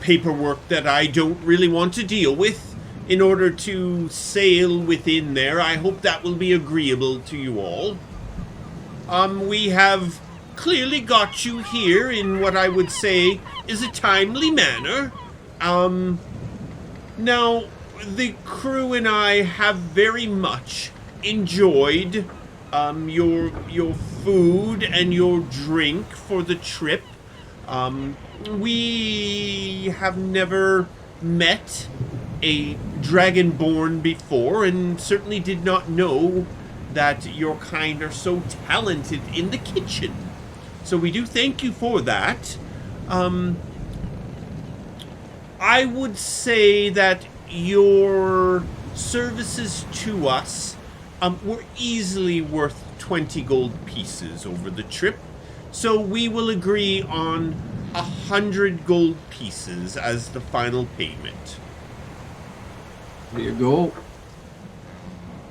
paperwork that I don't really want to deal with in order to sail within there. I hope that will be agreeable to you all. We have clearly got you here in what I would say is a timely manner. Now, the crew and I have very much enjoyed your food and your drink for the trip. We have never met a Dragonborn before, and certainly did not know that your kind are so talented in the kitchen. So we do thank you for that. I would say that your services to us were easily worth 20 gold pieces over the trip. So we will agree on 100 gold pieces as the final payment. There you go.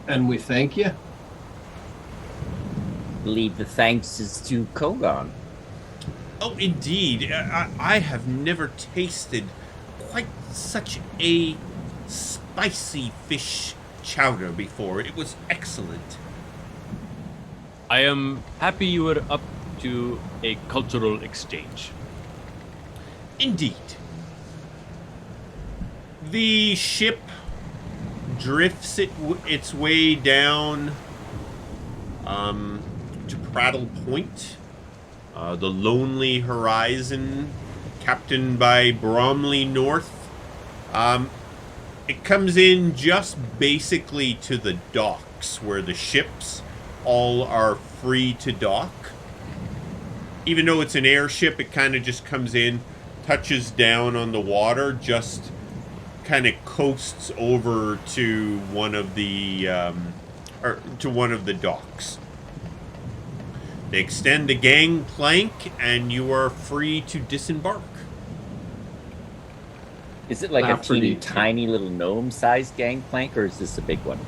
And we thank you. I believe the thanks is to Kogaan. Oh, indeed. I have never tasted quite such a spicy fish chowder before. It was excellent. I am happy you were up to a cultural exchange. Indeed. The ship drifts its way down to Prattle Point, the lonely horizon, captained by Bromley North. It comes in just basically to the docks where the ships all are free to dock. Even though it's an airship, it kind of just comes in, touches down on the water, just kind of coasts over to one of the docks. They extend the gangplank, and you are free to disembark. Is it like Lafferty. a teeny tiny little gnome-sized gangplank, or is this a big one?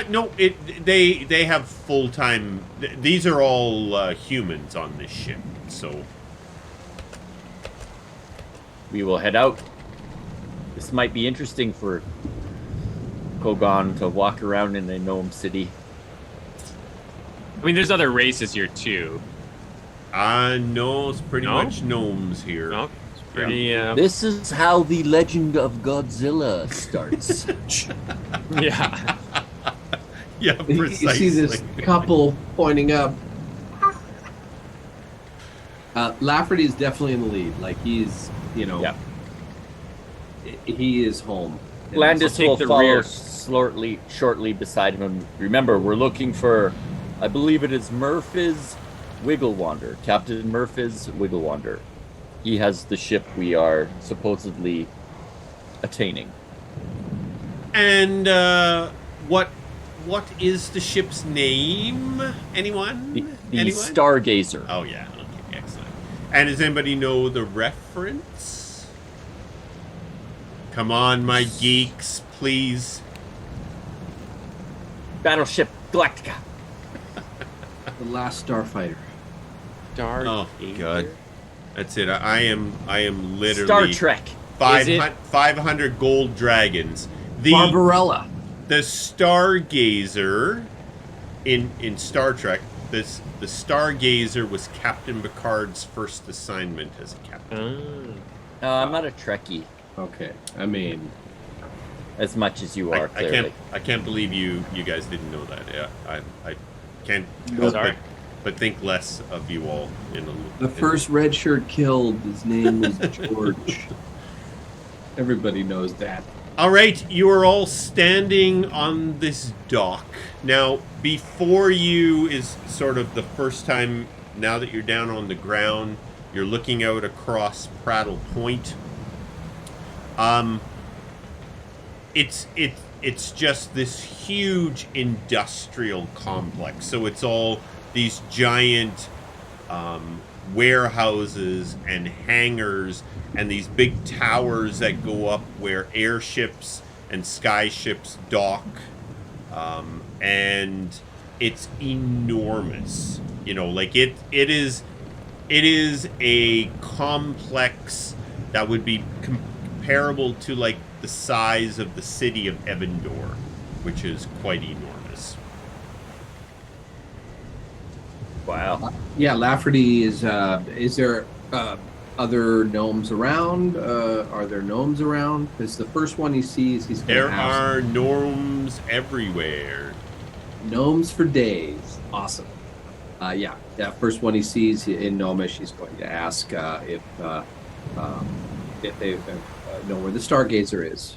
No, they have full-time. These are all humans on this ship, so We will head out. This might be interesting for Kogaan to walk around in a gnome city. I mean, there's other races here too. No, it's pretty No? much gnomes here. No, it's pretty. This is how the legend of Godzilla starts. Yeah. Yeah, You precisely. see this couple pointing up. Lafferty is definitely in the lead. Like he's, Yeah. he is home. Landis take will the follow rear. shortly beside him. Remember, we're looking for, I believe it is Murphy's Wigglewander. Captain Murphy's Wigglewander. He has the ship we are supposedly attaining. And what is the ship's name? Anyone? The Anyone? Stargazer. Oh yeah. Okay, excellent. And does anybody know the reference? Come on, my geeks, please. Battleship Galactica. The last Starfighter. Dark. Oh god, that's it. I am literally Star Trek. Is it? 500 gold dragons. Barbarella. The Stargazer in Star Trek. The Stargazer was Captain Picard's first assignment as a captain. No, I'm not a Trekkie Okay. I mean, as much as you are, clearly. I can't believe you guys didn't know that. Yeah, I can't help Sorry. but think less of you all the first red shirt killed, his name was George. Everybody knows that. All right, you are all standing on this dock. Now, before you is sort of the first time, now that you're down on the ground, You're looking out across Prattle Point. It's just this huge industrial complex. So it's all these giant warehouses and hangars and these big towers that go up where airships and skyships dock. And it's enormous. You know, like it is a complex that would be comparable to like the size of the city of Evandor, which is quite enormous. Wow. Yeah, Lafferty is there other gnomes around? Are there gnomes around? Because the first one he sees, he's going to There are gnomes everywhere. Gnomes for days. Awesome. Yeah. First one he sees in Gnomish, he's going to ask if they know where the Stargazer is.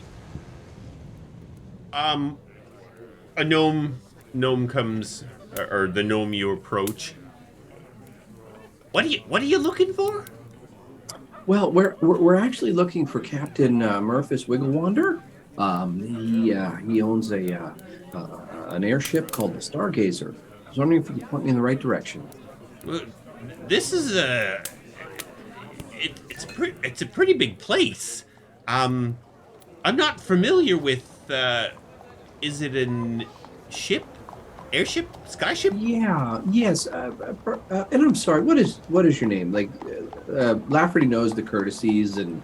A gnome comes, or the gnome you approach. What are you looking for? Well, we're actually looking for Captain Murphys Wigglewander. He owns an airship called the Stargazer. I was wondering if you could point me in the right direction. This is it's a pretty big place. I'm not familiar with. Is it an ship, airship, skyship? Yeah. Yes. And I'm sorry. What is your name? Like, Lafferty knows the courtesies and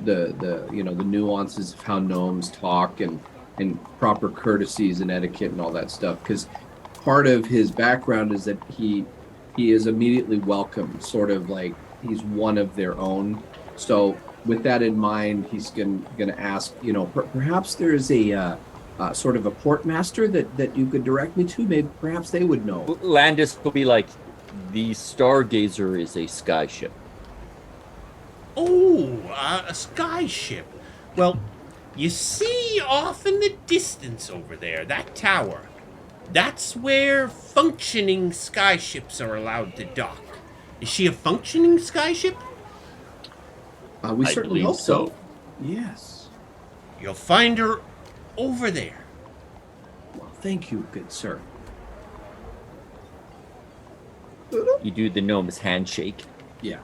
the nuances of how gnomes talk and proper courtesies and etiquette and all that stuff. Because part of his background is that he is immediately welcomed, sort of like he's one of their own. So with that in mind, he's going to ask, perhaps there's a sort of a port master that you could direct me to. Maybe perhaps they would know. Landis will be like, the Stargazer is a skyship. Oh, a skyship. Well, you see off in the distance over there, that tower. That's where functioning skyships are allowed to dock. Is she a functioning skyship? We certainly hope so. Yes. You'll find her over there. Well, thank you, good sir. You do the gnome's handshake. Yeah.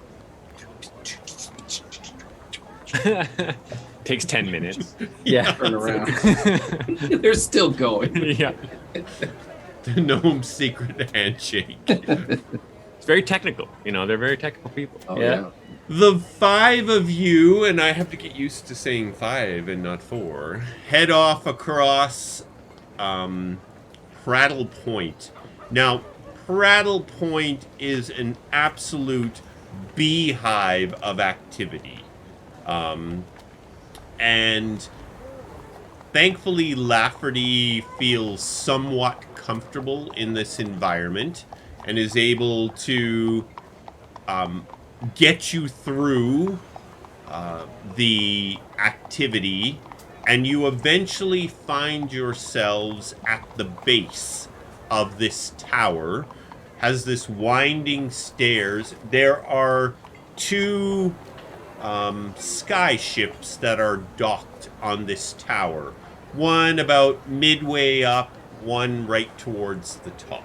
Takes 10 minutes. Yeah. Turn around. They're still going. Yeah. The gnome's secret handshake. It's very technical. They're very technical people. Oh, yeah. The five of you, and I have to get used to saying five and not four, head off across Prattle Point. Now, Prattle Point is an absolute beehive of activity. And thankfully, Lafferty feels somewhat comfortable in this environment and is able to get you through the activity, and you eventually find yourselves at the base of this tower. Has this winding stairs. There are two skyships that are docked on this tower. One about midway up, one right towards the top.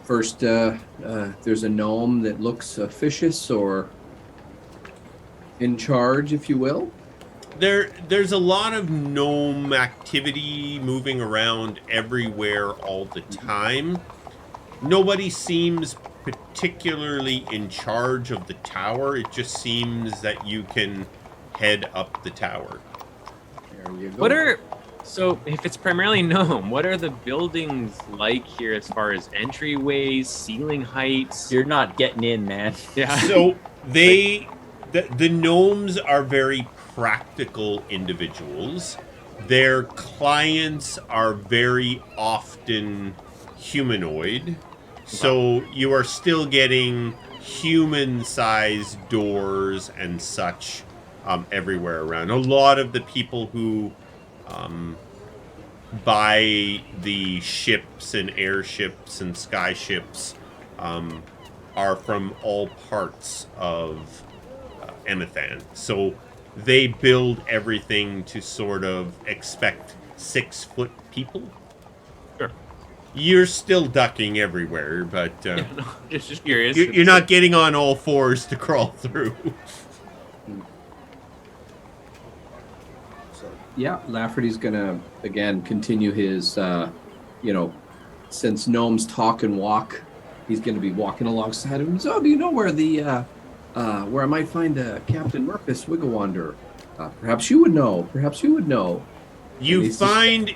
First, there's a gnome that looks officious or in charge, if you will. There's a lot of gnome activity moving around everywhere all the time. Nobody seems particularly in charge of the tower. It just seems that you can head up the tower. There you go. So if it's primarily gnome, what are the buildings like here as far as entryways, ceiling heights? You're not getting in, man. Yeah. So the gnomes are very practical individuals. Their clients are very often humanoid. So you are still getting human-sized doors and such everywhere around. A lot of the people who by the ships and airships and skyships are from all parts of Emathan. So they build everything to sort of expect 6-foot people. Sure. You're still ducking everywhere, but Yeah, no, just curious. you're not getting on all fours to crawl through. Yeah, Lafferty's gonna again continue his, since gnomes talk and walk, he's gonna be walking alongside him. So, do you know where where I might find Captain Murphys Wiggle-Wander? Perhaps you would know. Perhaps you would know. You find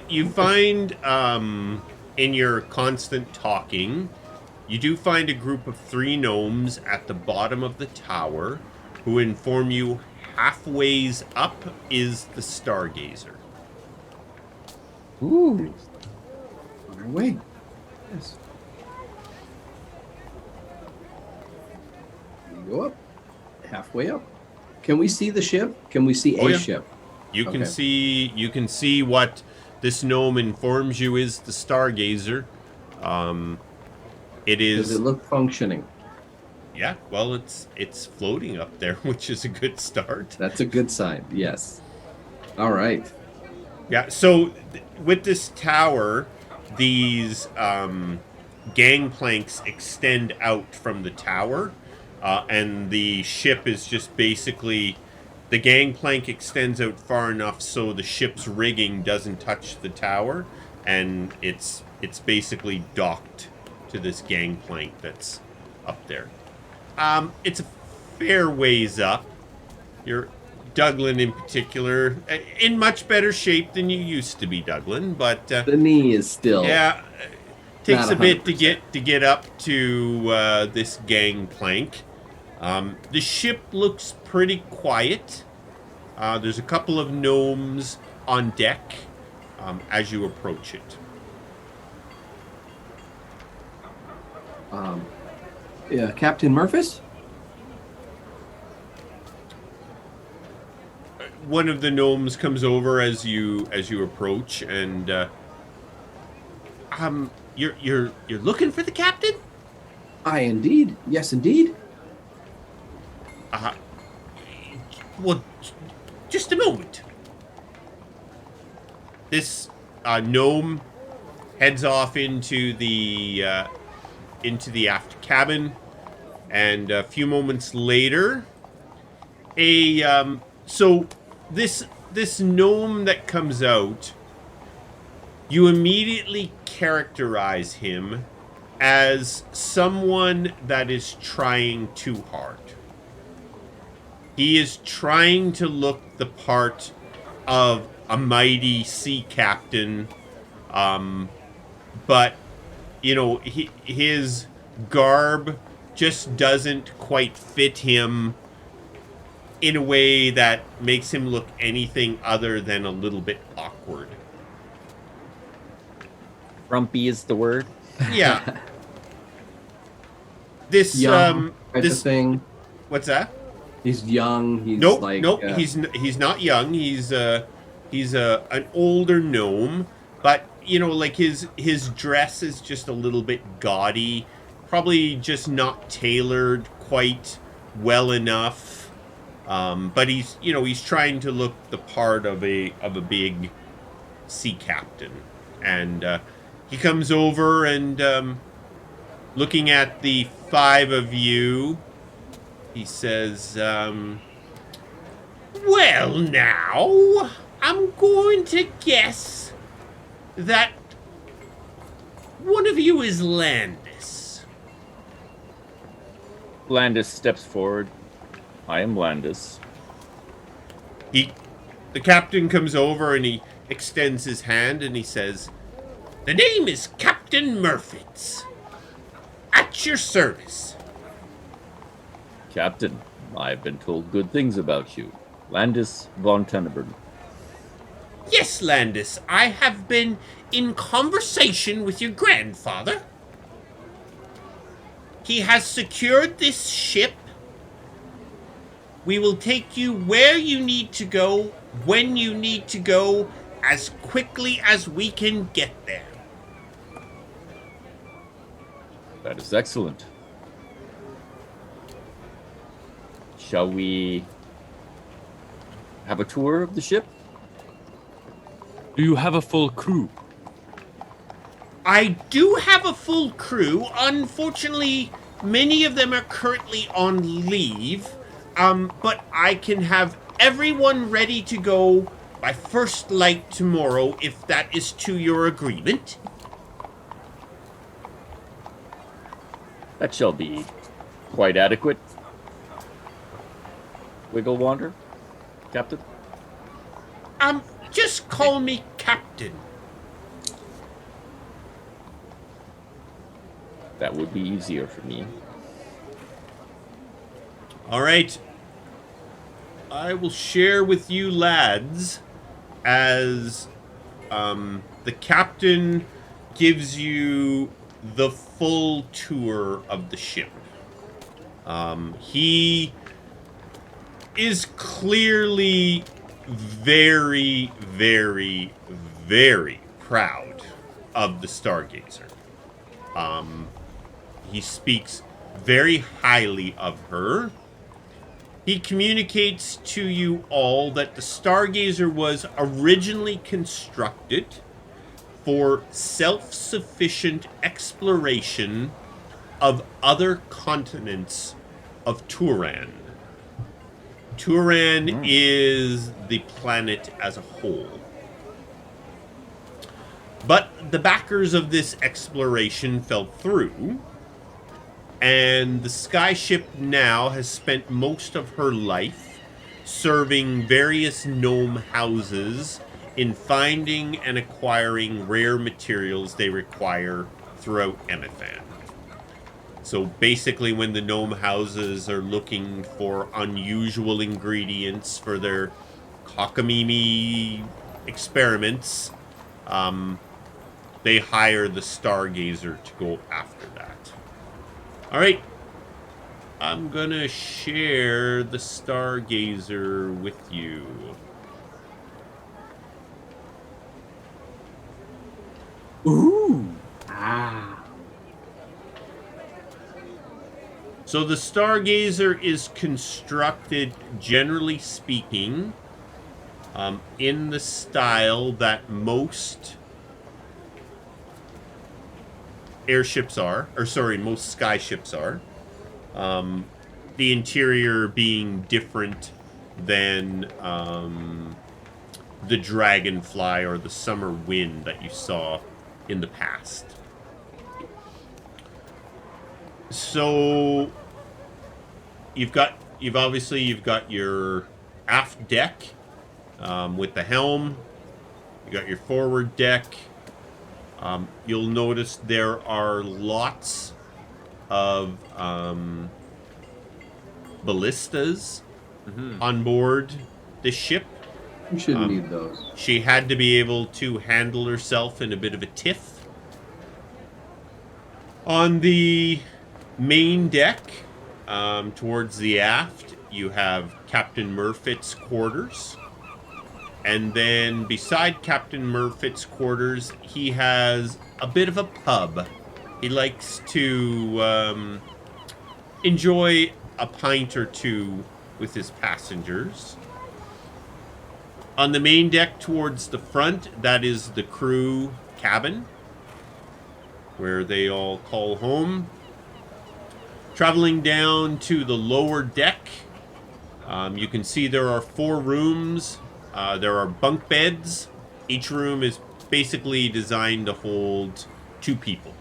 in your constant talking, you do find a group of 3 gnomes at the bottom of the tower who inform you halfways up is the Stargazer. Ooh. On our way. Yes. We go up. Halfway up. Can we see the ship? Can we see a ship? You can see what this gnome informs you is the Stargazer. It is. Does it look functioning? Yeah, well, it's floating up there, which is a good start. That's a good sign. Yes. All right. Yeah. So with this tower, these gangplanks extend out from the tower, and the ship is just basically. The gangplank extends out far enough so the ship's rigging doesn't touch the tower, and it's basically docked to this gangplank that's up there. It's a fair ways up. You're Douglan in particular, in much better shape than you used to be, Douglan, but the knee is still takes a bit to get up to this gangplank. The ship looks pretty quiet. There's a couple of gnomes on deck as you approach it. Yeah, Captain Murphys? One of the gnomes comes over as you approach, and you're looking for the captain? Aye, indeed. Yes, indeed. Well, just a moment. This gnome heads off into the aft cabin, and a few moments later, so this gnome that comes out, you immediately characterize him as someone that is trying too hard. He is trying to look the part of a mighty sea captain, but, his garb just doesn't quite fit him in a way that makes him look anything other than a little bit awkward. Grumpy is the word. Yeah. This Young this thing. What's that? He's young. He's Nope. He's not young. He's an older gnome, but his dress is just a little bit gaudy, probably just not tailored quite well enough. But he's trying to look the part of a big sea captain, and he comes over and looking at the 5 of you. He says, well, now, I'm going to guess that one of you is Landis. Landis steps forward. I am Landis. The captain comes over and he extends his hand and he says, the name is Captain Murphys. At your service. Captain, I've been told good things about you. Landis von Tenebrin. Yes, Landis, I have been in conversation with your grandfather. He has secured this ship. We will take you where you need to go, when you need to go, as quickly as we can get there. That is excellent. Shall we have a tour of the ship? Do you have a full crew? I do have a full crew. Unfortunately, many of them are currently on leave. But I can have everyone ready to go by first light tomorrow, if that is to your agreement. That shall be quite adequate. Wiggle Wander, Captain? Just call me Captain. That would be easier for me. All right. I will share with you lads as the captain gives you the full tour of the ship. He is clearly very, very, very proud of the Stargazer. He speaks very highly of her. He communicates to you all that the Stargazer was originally constructed for self-sufficient exploration of other continents of Turan. Turan is the planet as a whole. But the backers of this exploration fell through, and the skyship now has spent most of her life serving various gnome houses in finding and acquiring rare materials they require throughout Emathan. So basically, when the gnome houses are looking for unusual ingredients for their cockamamie experiments, they hire the Stargazer to go after that. All right, I'm gonna share the Stargazer with you. Ooh. Ah. So the Stargazer is constructed, generally speaking, in the style that most airships are, or sorry, most skyships are. The interior being different than the Dragonfly or the Summer Wind that you saw in the past. So you've got your aft deck with the helm. You got your forward deck. You'll notice there are lots of ballistas on board the ship. You shouldn't need those. She had to be able to handle herself in a bit of a tiff. On the main deck, towards the aft, you have Captain Murfitt's quarters. And then beside Captain Murfitt's quarters, he has a bit of a pub. He likes to enjoy a pint or two with his passengers. On the main deck towards the front, that is the crew cabin, where they all call home. Traveling down to the lower deck, you can see there are 4 rooms. There are bunk beds. Each room is basically designed to hold 2 people.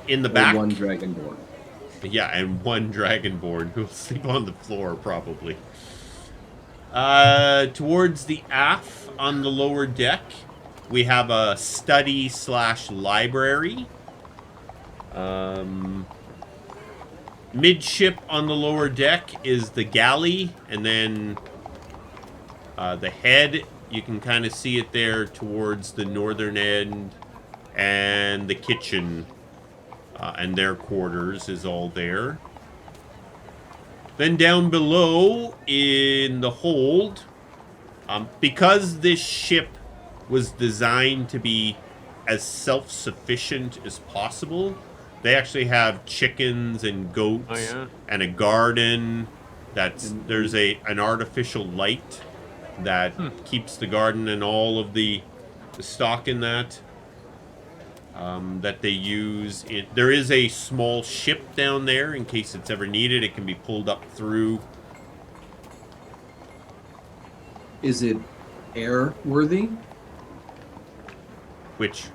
In the back, one Dragonborn. Yeah, and 1 Dragonborn who'll sleep on the floor probably. Towards the aft on the lower deck, we have a study/library. Midship on the lower deck is the galley, and then the head, you can kind of see it there towards the northern end, and the kitchen and their quarters is all there. Then down below in the hold, because this ship was designed to be as self-sufficient as possible. They actually have chickens and goats and a garden. There's an artificial light that keeps the garden and all of the stock in that that they use. There is a small ship down there in case it's ever needed. It can be pulled up through. Is it airworthy? Which?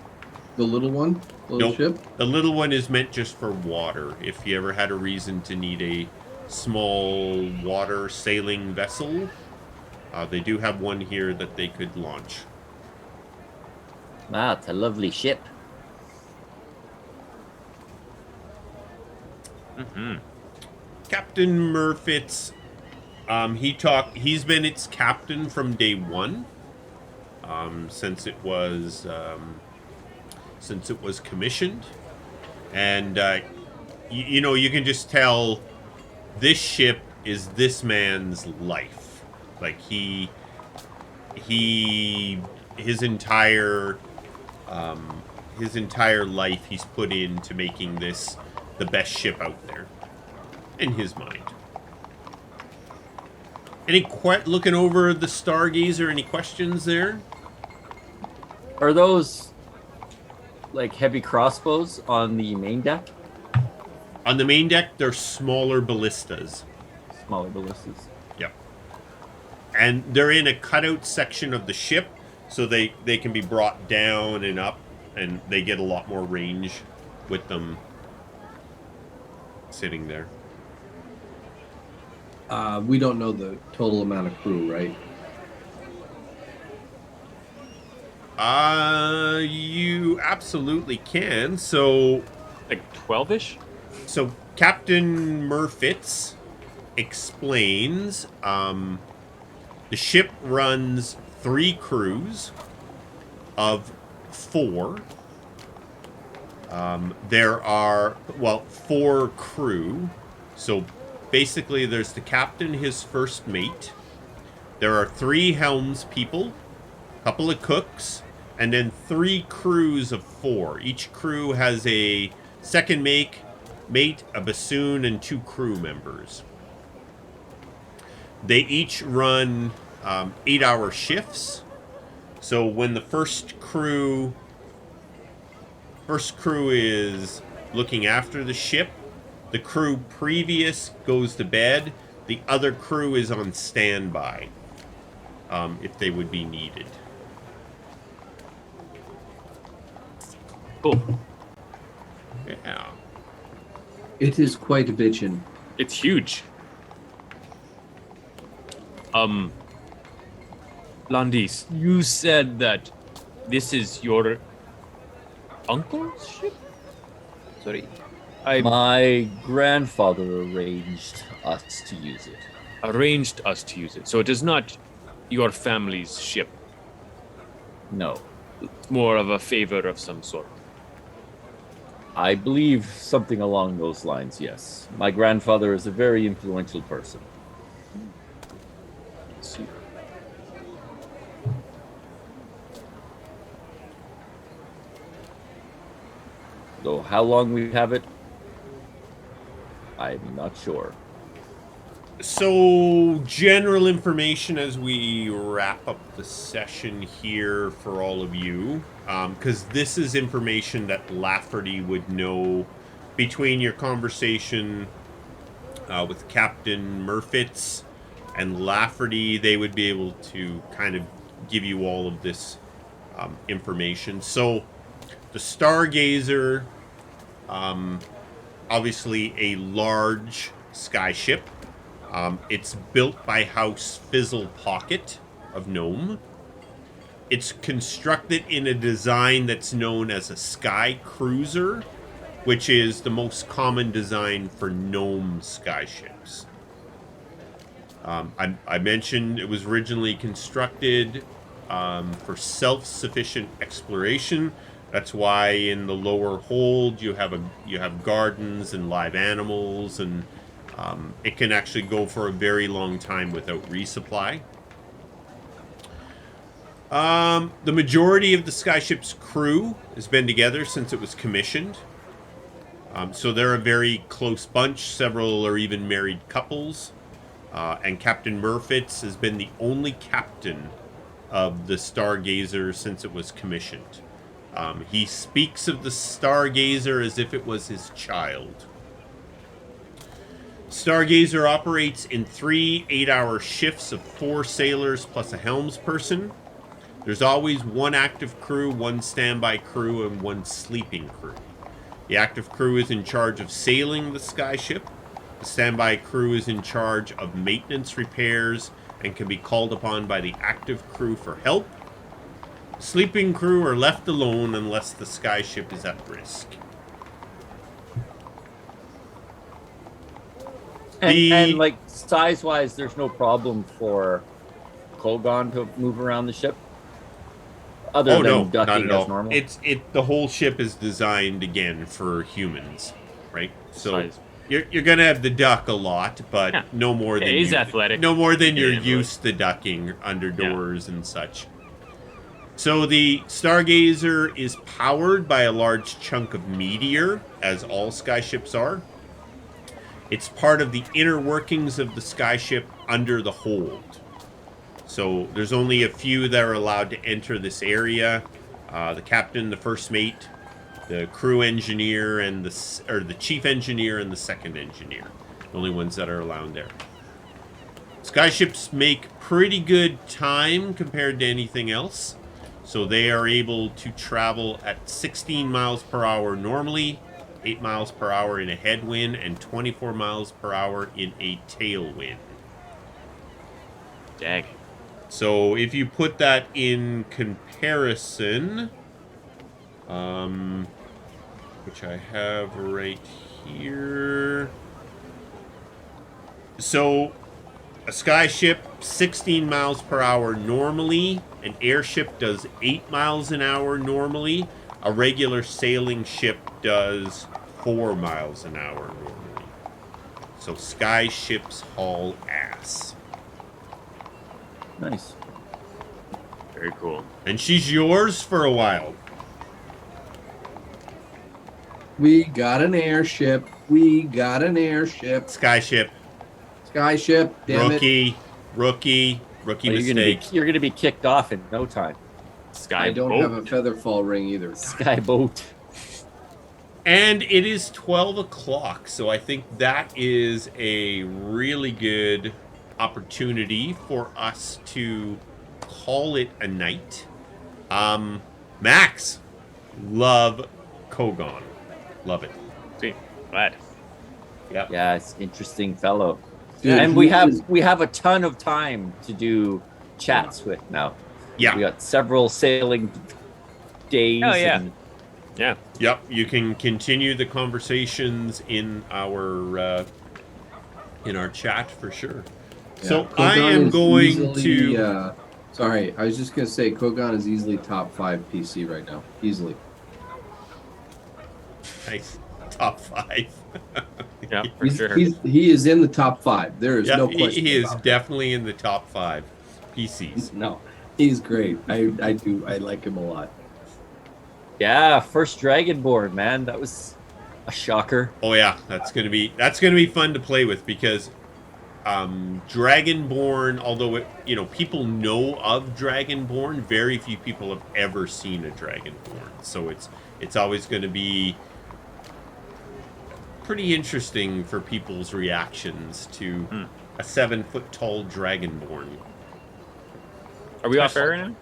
The little one? The little ship? The little one is meant just for water. If you ever had a reason to need a small water sailing vessel, they do have one here that they could launch. Wow, it's a lovely ship. Captain Murfitz, he's been its captain from day one, since it was commissioned, and you can just tell this ship is this man's life. Like his entire life he's put into making this the best ship out there, in his mind. Looking over the Stargazer, any questions there? Are those like heavy crossbows on the main deck? On the main deck, they're smaller ballistas. Smaller ballistas. Yep. And they're in a cutout section of the ship, so they can be brought down and up, and they get a lot more range with them sitting there. We don't know the total amount of crew, right? You absolutely can. So, like 12-ish? So Captain Murfitz explains the ship runs 3 crews of 4. There are, 4 crew. So basically there's the captain, his first mate. There are 3 helms people, a couple of cooks, and then 3 crews of 4. Each crew has a second mate, a bassoon, and 2 crew members. They each run 8-hour shifts. So when the first crew is looking after the ship, the crew previous goes to bed. The other crew is on standby if they would be needed. Cool. Yeah. It is quite a bitchin'. It's huge. Landis, you said that this is your uncle's ship? Sorry. My grandfather arranged us to use it. Arranged us to use it. So it is not your family's ship. No. It's more of a favor of some sort. I believe something along those lines, yes. My grandfather is a very influential person. Let's see. Though how long we have it, I'm not sure. So, general information as we wrap up the session here for all of you, because this is information that Lafferty would know between your conversation with Captain Murfitz and Lafferty. They would be able to kind of give you all of this information. So, the Stargazer, obviously a large sky ship. It's built by House Fizzle Pocket of Gnome. It's constructed in a design that's known as a Sky Cruiser, which is the most common design for Gnome skyships. I mentioned it was originally constructed for self-sufficient exploration. That's why in the lower hold you have gardens and live animals, and it can actually go for a very long time without resupply. The majority of the skyship's crew has been together since it was commissioned. So they're a very close bunch. Several are even married couples. And Captain Murfitz has been the only captain of the Stargazer since it was commissioned. He speaks of the Stargazer as if it was his child. Stargazer operates in 3 8-hour shifts of 4 sailors plus a helmsperson. There's always 1 active crew, 1 standby crew, and 1 sleeping crew. The active crew is in charge of sailing the skyship. The standby crew is in charge of maintenance repairs and can be called upon by the active crew for help. Sleeping crew are left alone unless the skyship is at risk. And like size-wise, there's no problem for Kogaan to move around the ship. Other than ducking as normal. The whole ship is designed again for humans, right? So Size. you're gonna have the duck a lot, but no more than he's athletic. No more than you're Yeah, used to ducking under doors and such. So the Stargazer is powered by a large chunk of meteor, as all skyships are. It's part of the inner workings of the skyship under the hold. So there's only a few that are allowed to enter this area. The captain, the first mate, the crew engineer, and the chief engineer and the second engineer. The only ones that are allowed there. Skyships make pretty good time compared to anything else. So they are able to travel at 16 miles per hour normally, 8 miles per hour in a headwind, and 24 miles per hour in a tailwind. Dag. So if you put that in comparison, which I have right here. So a skyship, 16 miles per hour normally. An airship does 8 miles an hour normally. A regular sailing ship does 4 miles an hour normally. So skyships haul ass. Nice. Very cool. And she's yours for a while. We got an airship. We got an airship. Skyship. Skyship. Damn it. Rookie Well, mistake. you're gonna be kicked off in no time. Sky I don't boat. have a featherfall ring either. Skyboat. And it is 12 o'clock, so I think that is a really good opportunity for us to call it a night. Max, love Kogaan. Love it. Sweet. Glad. Yep. Yeah, it's an interesting fellow. Dude, and he is- we have a ton of time to do chats with now. Yeah. We got several sailing days. Oh, yeah. and Yeah. Yep. You can continue the conversations in our chat for sure. So Yeah, I Kogaan am is going easily, to. Sorry, I was just gonna say Kogaan is easily top 5 PC right now. Easily. Nice. Top 5. Yeah, for sure. He is in the top 5. There is Yeah, no question. he is about definitely in the top 5 PCs. it. No, he's great. I like him a lot. yeah, first Dragonborn, man. That was a shocker. Oh yeah, that's gonna be fun to play with because Dragonborn, although people know of Dragonborn, very few people have ever seen a Dragonborn. So it's always going to be pretty interesting for people's reactions to a 7-foot-tall Dragonborn. Are we off air now?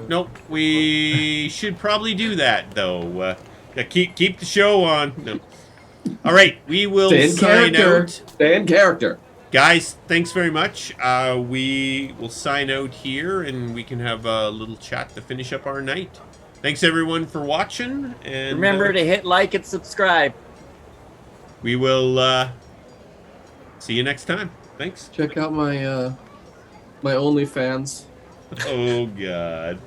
Nope. We should probably do that though. Keep the show on. No. All right, we will sign out. Stay in character. Guys, thanks very much. We will sign out here, and we can have a little chat to finish up our night. Thanks, everyone, for watching. And Remember to hit like and subscribe. we will see you next time. Thanks. Check out my my OnlyFans. Oh, God.